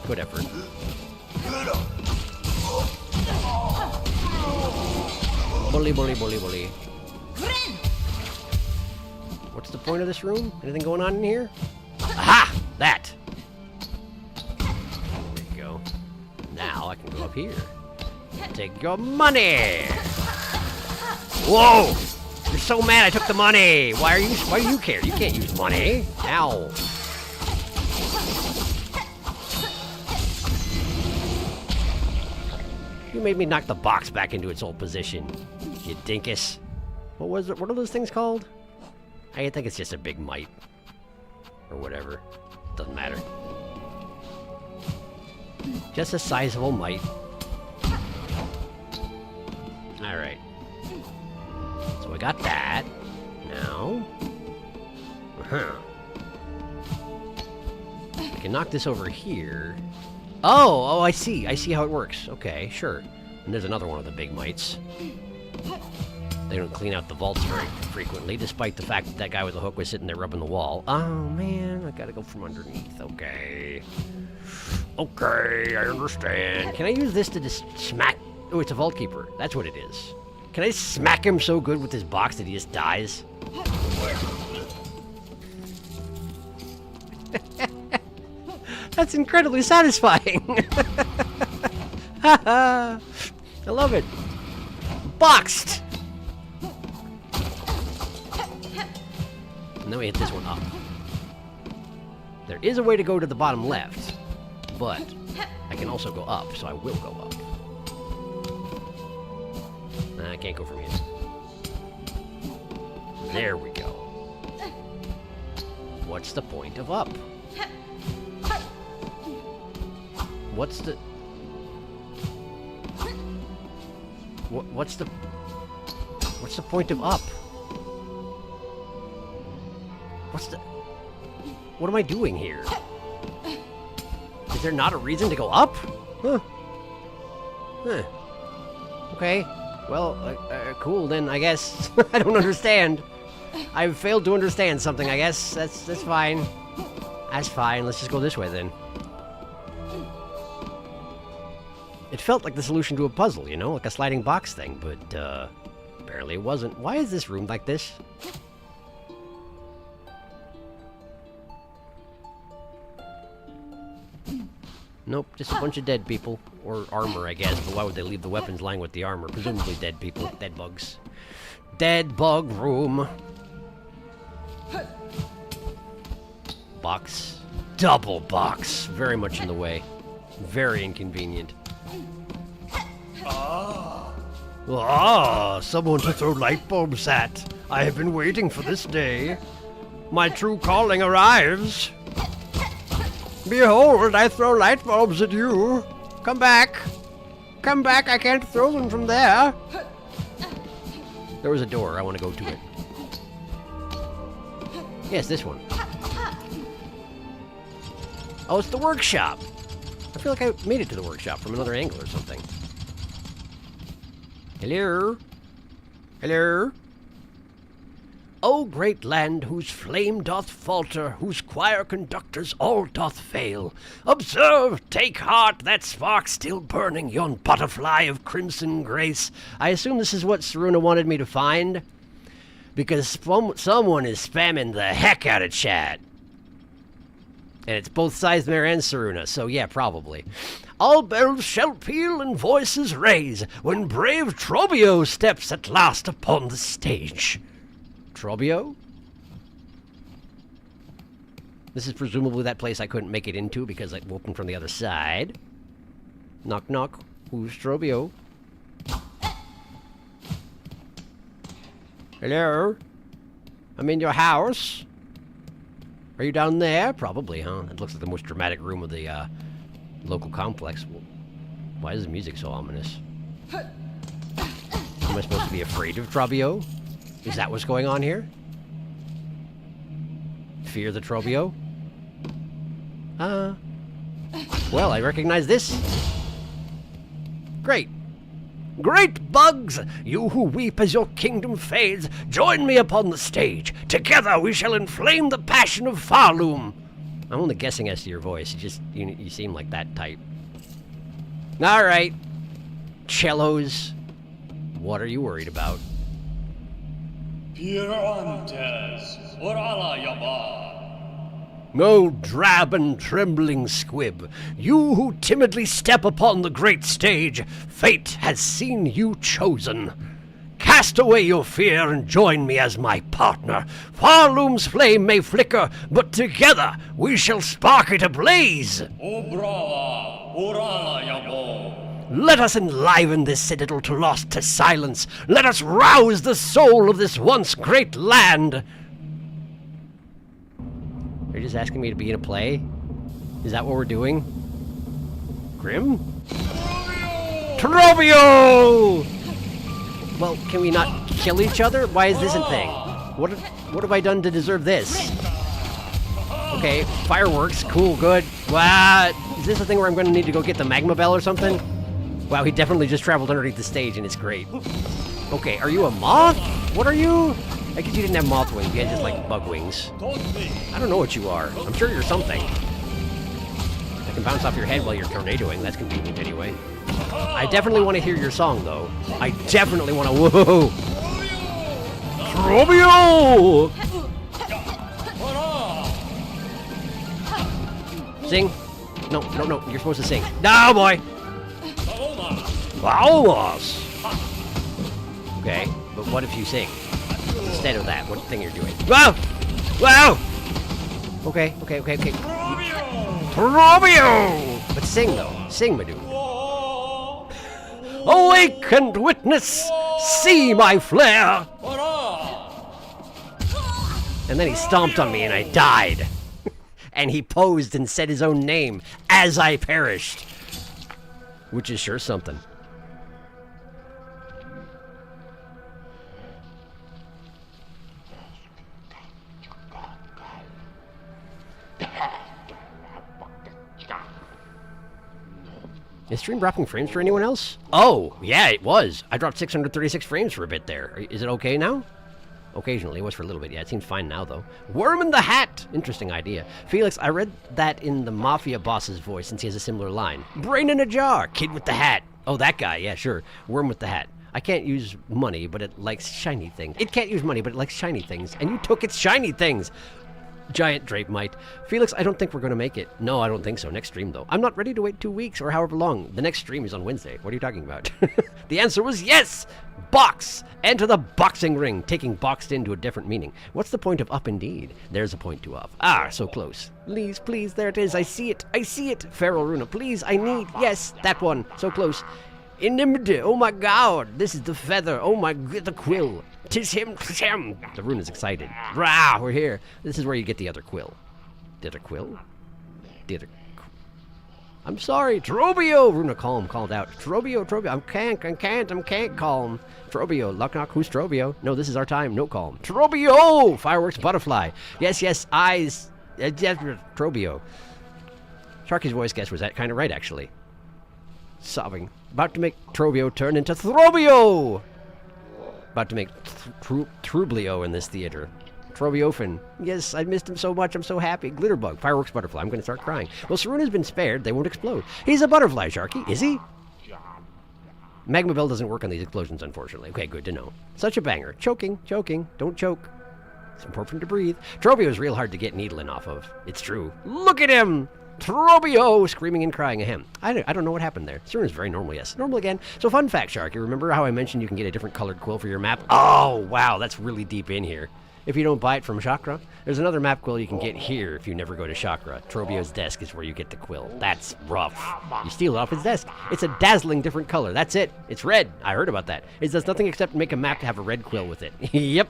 Good effort. Bully, bully, bully, bully. What's the point of this room? Anything going on in here? Aha! That! There you go. Now I can go up here. Take your money! Whoa! You're so mad I took the money! Why do you care? You can't use money. Ow. You made me knock the box back into its old position. You dinkus. What are those things called? I think it's just a big mite. Or whatever. Doesn't matter. Just a sizable mite. Alright. So I got that. Now... I can knock this over here. Oh, I see. I see how it works. Okay, sure. And there's another one of the big mites. They don't clean out the vaults very frequently, despite the fact that that guy with the hook was sitting there rubbing the wall. Oh, man, I gotta go from underneath. Okay. Okay, I understand. Can I use this to just smack... Oh, it's a Vault Keeper. That's what it is. Can I smack him so good with this box that he just dies? That's incredibly satisfying. I love it. Boxed! And then we hit this one up. There is a way to go to the bottom left, but I can also go up, so I will go up. Nah, I can't go from here. There we go. What's the point of up? What's the... What's the point of up? What am I doing here? Is there not a reason to go up? Huh. Okay. Well, cool then, I guess. I don't understand. I've failed to understand something, I guess. That's fine. That's fine. Let's just go this way then. It felt like the solution to a puzzle, you know? Like a sliding box thing, but, apparently it wasn't. Why is this room like this? Nope, just a bunch of dead people. Or armor, I guess, but why would they leave the weapons lying with the armor? Presumably dead people. Dead bugs. Dead bug room. Box. Double box. Very much in the way. Very inconvenient. Someone to throw light bulbs at. I have been waiting for this day. My true calling arrives. Behold, I throw light bulbs at you. Come back. Come back, I can't throw them from there. There was a door. I want to go to it. Yes, this one. Oh, it's the workshop. I feel like I made it to the workshop from another angle or something. Hello? Hello? O great land, whose flame doth falter, whose choir conductors all doth fail. Observe, take heart, that spark still burning, yon butterfly of crimson grace. I assume this is what Saruna wanted me to find, because someone is spamming the heck out of chat. And it's both Sizemare and Saruna, so yeah, probably. All bells shall peal and voices raise, when brave Trobio steps at last upon the stage. Trobio? This is presumably that place I couldn't make it into because I opened from the other side. Knock knock. Who's Trobio? Hello? I'm in your house. Are you down there? Probably, huh? That looks like the most dramatic room of the local complex. Well, why is the music so ominous? Am I supposed to be afraid of Trobio? Is that what's going on here? Fear the Trobio? Well, I recognize this. Great. Great bugs, you who weep as your kingdom fades, join me upon the stage. Together we shall inflame the passion of Farloom. I'm only guessing as to your voice. You seem like that type. All right. Cellos. What are you worried about? O drab and trembling squib, you who timidly step upon the great stage, fate has seen you chosen. Cast away your fear and join me as my partner. Farloom's flame may flicker, but together we shall spark it ablaze. Let us enliven this citadel to lost to silence. Let us rouse the soul of this once great land. You're just asking me to be in a play? Is that what we're doing? Grim? Trobio! Well, can we not kill each other? Why is this a thing? What have I done to deserve this? Okay, fireworks. Cool, good. Wow, is this a thing where I'm going to need to go get the magma bell or something? Wow, he definitely just traveled underneath the stage, and it's great. Okay, are you a moth? What are you? I guess you didn't have moth wings. You had just, like, bug wings. I don't know what you are. I'm sure you're something. I can bounce off your head while you're tornadoing. That's convenient anyway. I definitely want to hear your song, though. I definitely want to... Whoa! Trobio! Sing? No, you're supposed to sing. Now, boy! Vamos! Okay, but what if you sing? Instead of that, what thing you're doing? Wow! Wow! Okay. Trobio! But sing, though. Sing, my dude. Awake and witness! See my flare! And then he stomped on me and I died. And he posed and said his own name as I perished. Which is sure something. Is stream dropping frames for anyone else? Oh, yeah, it was. I dropped 636 frames for a bit there. Is it okay now? Occasionally, it was for a little bit. Yeah, it seems fine now, though. Worm in the hat! Interesting idea. Felix, I read that in the Mafia boss's voice since he has a similar line. Brain in a jar, kid with the hat. Oh, that guy, yeah, sure. Worm with the hat. I can't use money, but it likes shiny things. It can't use money, but it likes shiny things. And you took its shiny things! Giant drape mite. Felix, I don't think we're going to make it. No, I don't think so. Next stream, though. I'm not ready to wait 2 weeks or however long. The next stream is on Wednesday. What are you talking about? The answer was yes! Box! Enter the boxing ring, taking boxed into a different meaning. What's the point of up indeed? There's a point to up. Ah, so close. Please, please, there it is. I see it. I see it. Feral Runa, please, I need. Yes, that one. So close. Inimity. Oh my god. This is the feather. Oh my god, the quill. 'Tis him, 'tis him. The rune is excited. Rah, we're here. This is where you get the other quill. The other quill? The other... I'm sorry, Trobio! Runa called out. Trobio. I can't calm. Trobio, knock, who's Trobio? No, this is our time, no calm. Trobio! Fireworks butterfly. Yes, eyes. Trobio. Sharky's voice guess was that kind of right, actually. Sobbing. About to make Trobio turn into Throbio! About to make Trublio in this theater. Trobiofin. Yes, I missed him so much. I'm so happy. Glitterbug. Fireworks butterfly. I'm going to start crying. Well, Saruna's been spared. They won't explode. He's a butterfly, Sharky. Is he? Magma Bell doesn't work on these explosions, unfortunately. Okay, good to know. Such a banger. Choking. Don't choke. It's important to breathe. Trobio is real hard to get needling off of. It's true. Look at him! Trobio! Screaming and crying at him. I don't know what happened there. Saruna's very normal, yes. Normal again. So fun fact, Sharky. Remember how I mentioned you can get a different colored quill for your map? Oh, wow. That's really deep in here. If you don't buy it from Shakra, there's another map quill you can get here if you never go to Shakra. Trobio's desk is where you get the quill. That's rough. You steal it off his desk. It's a dazzling different color. That's it. It's red. I heard about that. It does nothing except make a map to have a red quill with it. Yep.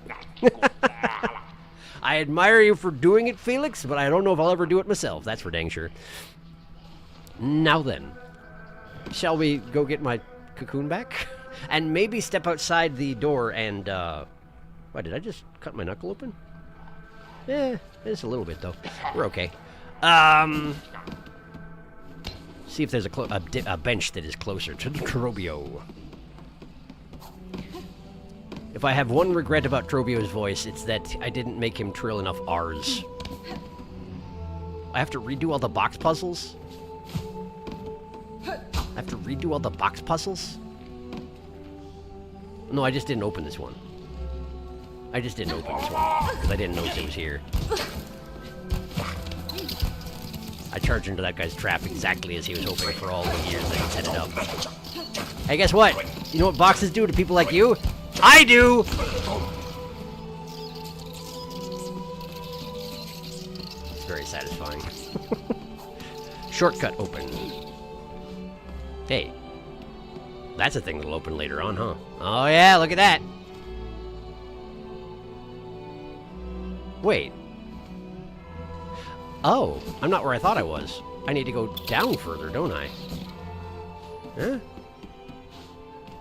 I admire you for doing it, Felix, but I don't know if I'll ever do it myself. That's for dang sure. Now then, shall we go get my cocoon back? And maybe step outside the door and, Why, did I just cut my knuckle open? Yeah, just a little bit, though. We're okay. See if there's a bench that is closer to the Trobio. If I have one regret about Trobio's voice, it's that I didn't make him trill enough R's. I have to redo all the box puzzles? No, I just didn't open this one. Because I didn't notice it was here. I charged into that guy's trap exactly as he was hoping for all the years that he set it up. Hey, guess what? You know what boxes do to people like you? I do! It's very satisfying. Shortcut open. Hey. That's a thing that'll open later on, huh? Oh yeah, look at that! Wait. Oh, I'm not where I thought I was. I need to go down further, don't I? Huh?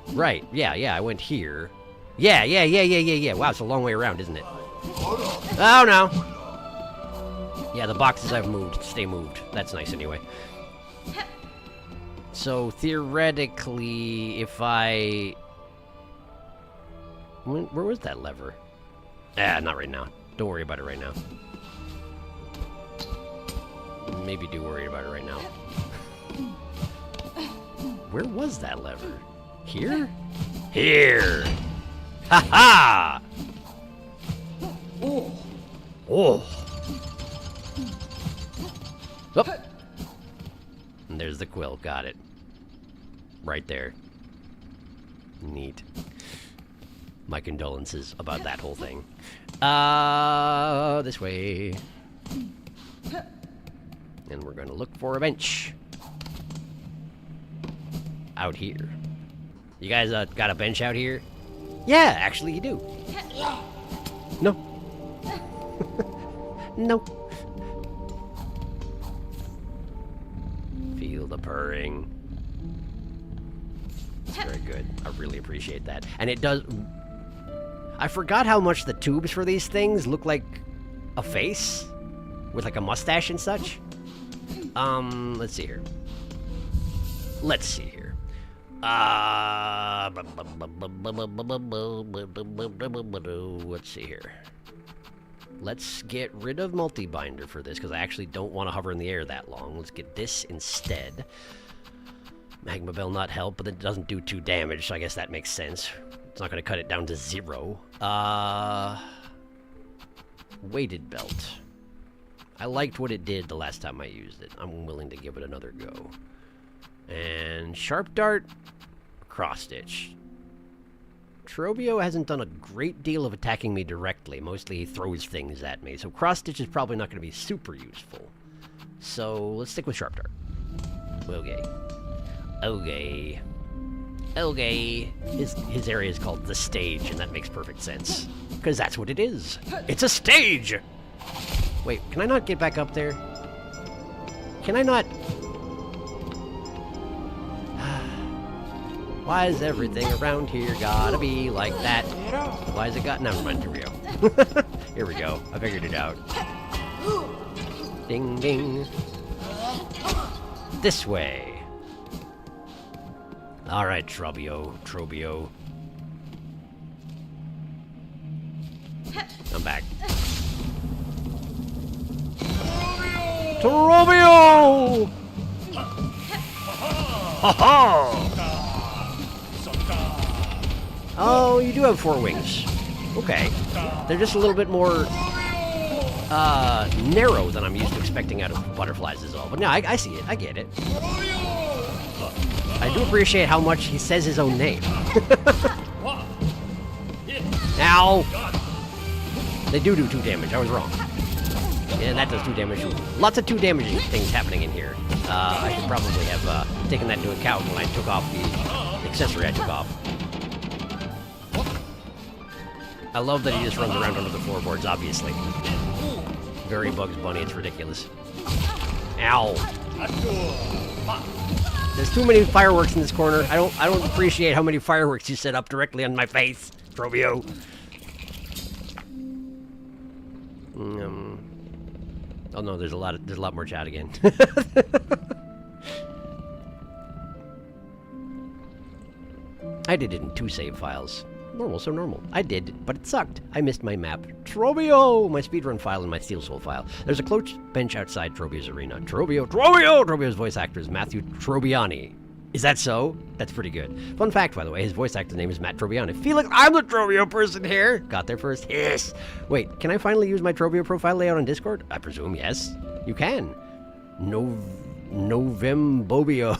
Right, yeah, I went here. Yeah. Wow, it's a long way around, isn't it? Oh, no. Yeah, the boxes I've moved stay moved. That's nice anyway. So, theoretically, if I... Where was that lever? Not right now. Don't worry about it right now. Maybe do worry about it right now. Where was that lever? Here? Here! Ha-ha! Oh! Oh! And there's the quill. Got it. Right there. Neat. My condolences about that whole thing. This way. And we're going to look for a bench. Out here. You guys got a bench out here? Yeah, actually you do. No. No. Feel the purring. Very good. I really appreciate that. And it does... I forgot how much the tubes for these things look like a face with like a mustache and such. Let's see here. Let's see here. Let's see here. Let's get rid of multi-binder for this because I actually don't want to hover in the air that long. Let's get this instead. Magma Bell not help, but it doesn't do 2 damage, so I guess that makes sense. It's not going to cut it down to 0. Weighted belt. I liked what it did the last time I used it. I'm willing to give it another go. And Sharp Dart, Cross Stitch. Trobio hasn't done a great deal of attacking me directly. Mostly he throws things at me, so Cross Stitch is probably not going to be super useful. So let's stick with Sharp Dart. Okay. Okay. Okay. His area is called the stage, and that makes perfect sense. Because that's what it is. It's a stage! Wait, can I not get back up there? Can I not... Why is everything around here gotta be like that? Why is it got... Never mind, here we go. Here we go. I figured it out. Ding, ding. This way. Alright, Trobio. I'm back. Trobio! Ha ha! Oh, you do have 4 wings. Okay. They're just a little bit more narrow than I'm used to expecting out of butterflies is all. But no, I see it. I get it. I do appreciate how much he says his own name. Ow! They do 2 damage. I was wrong. And that does 2 damage. Lots of 2 damage things happening in here. I should probably have taken that into account when I took off the accessory I took off. I love that he just runs around under the floorboards, obviously. Very Bugs Bunny, it's ridiculous. Ow! There's too many fireworks in this corner. I don't appreciate how many fireworks you set up directly on my face, Trobio. Oh no, there's a lot more chat again. I did it in 2 save files. Normal, so normal. I did, but it sucked. I missed my map. Trobio! My speedrun file and my Steel Soul file. There's a cloach bench outside Trobio's arena. Trobio! Trobio's voice actor is Matthew Trobiani. Is that so? That's pretty good. Fun fact, by the way, his voice actor's name is Matt Trobiani. Felix, I'm the Trobio person here! Got there first? Yes! Wait, can I finally use my Trobio profile layout on Discord? I presume, yes. You can. Novembobio.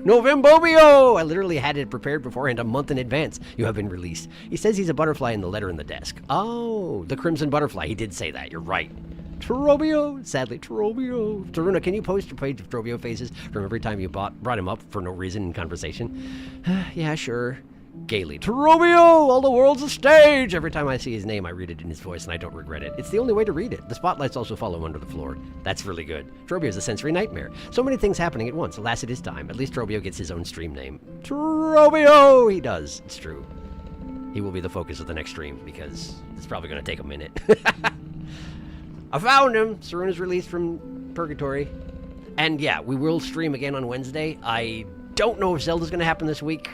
Novembobio! I literally had it prepared beforehand a month in advance. You have been released. He says he's a butterfly in the letter in the desk. Oh, the crimson butterfly. He did say that. You're right. Trobio. Sadly, Trobio. Taruna, can you post a page of Trobio faces from every time you brought him up for no reason in conversation? Yeah, sure. Gaily. Trobio! All the world's a stage! Every time I see his name, I read it in his voice, and I don't regret it. It's the only way to read it. The spotlights also follow under the floor. That's really good. Trobio is a sensory nightmare. So many things happening at once. Alas, it is time. At least Trobio gets his own stream name. Trobio! He does. It's true. He will be the focus of the next stream, because it's probably going to take a minute. I found him! Saruna's released from Purgatory. And yeah, we will stream again on Wednesday. I don't know if Zelda's going to happen this week.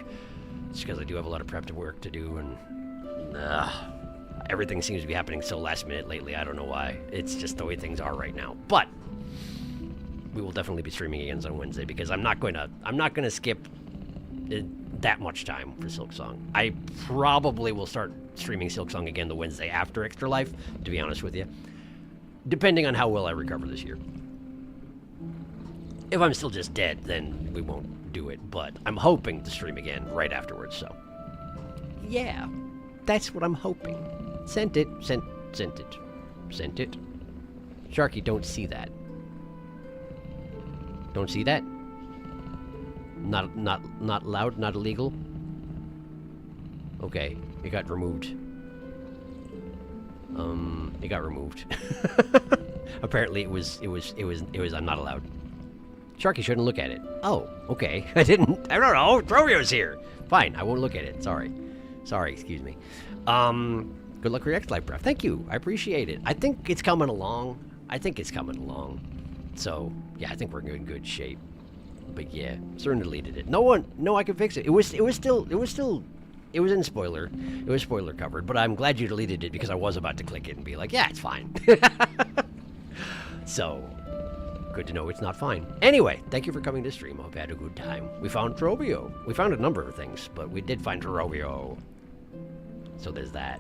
It's because I do have a lot of prep work to do, and everything seems to be happening so last minute lately. I don't know why. It's just the way things are right now. But we will definitely be streaming again on Wednesday because I'm not going to skip that much time for Silksong. I probably will start streaming Silksong again the Wednesday after Extra Life, to be honest with you, depending on how well I recover this year. If I'm still just dead, then we won't do it, but I'm hoping to stream again right afterwards, so yeah, that's what I'm hoping. Sent it. Sharky, don't see that. Don't see that? Not loud, not illegal? Okay, it got removed. It got removed. Apparently it was I'm not allowed. Sharky shouldn't look at it. Oh, okay. I don't know. Trovio's here. Fine, I won't look at it. Sorry. Sorry, excuse me. Good luck for your life, breath. Thank you. I appreciate it. I think it's coming along. So, yeah, I think we're in good shape. But yeah, Cern deleted it. No, I can fix it. It was in spoiler. It was spoiler covered, but I'm glad you deleted it because I was about to click it and be like, yeah, it's fine. So, good to know it's not fine. Anyway, thank you for coming to stream. I hope you had a good time. We found Trovio. We found a number of things, but we did find Trovio. So there's that.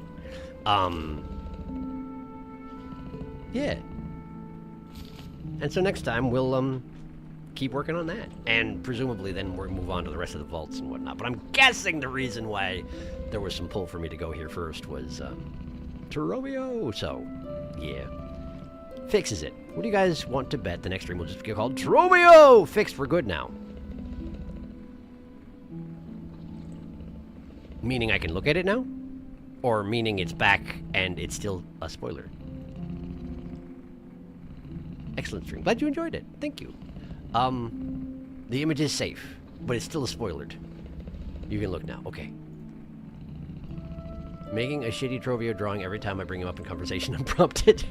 Yeah. And so next time we'll keep working on that, and presumably then we'll move on to the rest of the vaults and whatnot. But I'm guessing the reason why there was some pull for me to go here first was Trovio. So yeah, fixes it. What do you guys want to bet the next stream will just be called Trovio? Fixed for good now. Meaning I can look at it now? Or meaning it's back and it's still a spoiler? Excellent stream. Glad you enjoyed it. Thank you. The image is safe, but it's still a spoilered. You can look now. Okay. Making a shitty Trovio drawing every time I bring him up in conversation unprompted.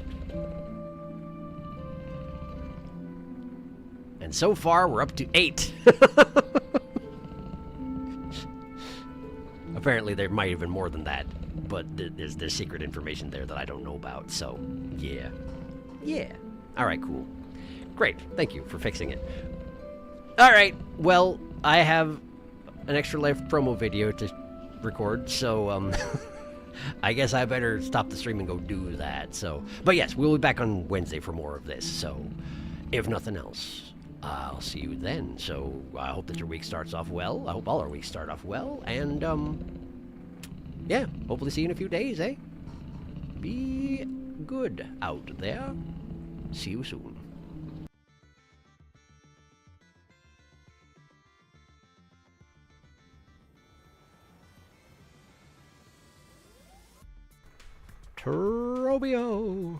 And so far, we're up to 8. Apparently, there might have been more than that, but there's secret information there that I don't know about, so yeah. Yeah. Alright, cool. Great. Thank you for fixing it. Alright, well, I have an extra life promo video to record, so, I guess I better stop the stream and go do that, so. But yes, we'll be back on Wednesday for more of this, so if nothing else, I'll see you then. So I hope that your week starts off well. I hope all our weeks start off well, and, yeah, hopefully see you in a few days, eh? Be good out there. See you soon. Trovio.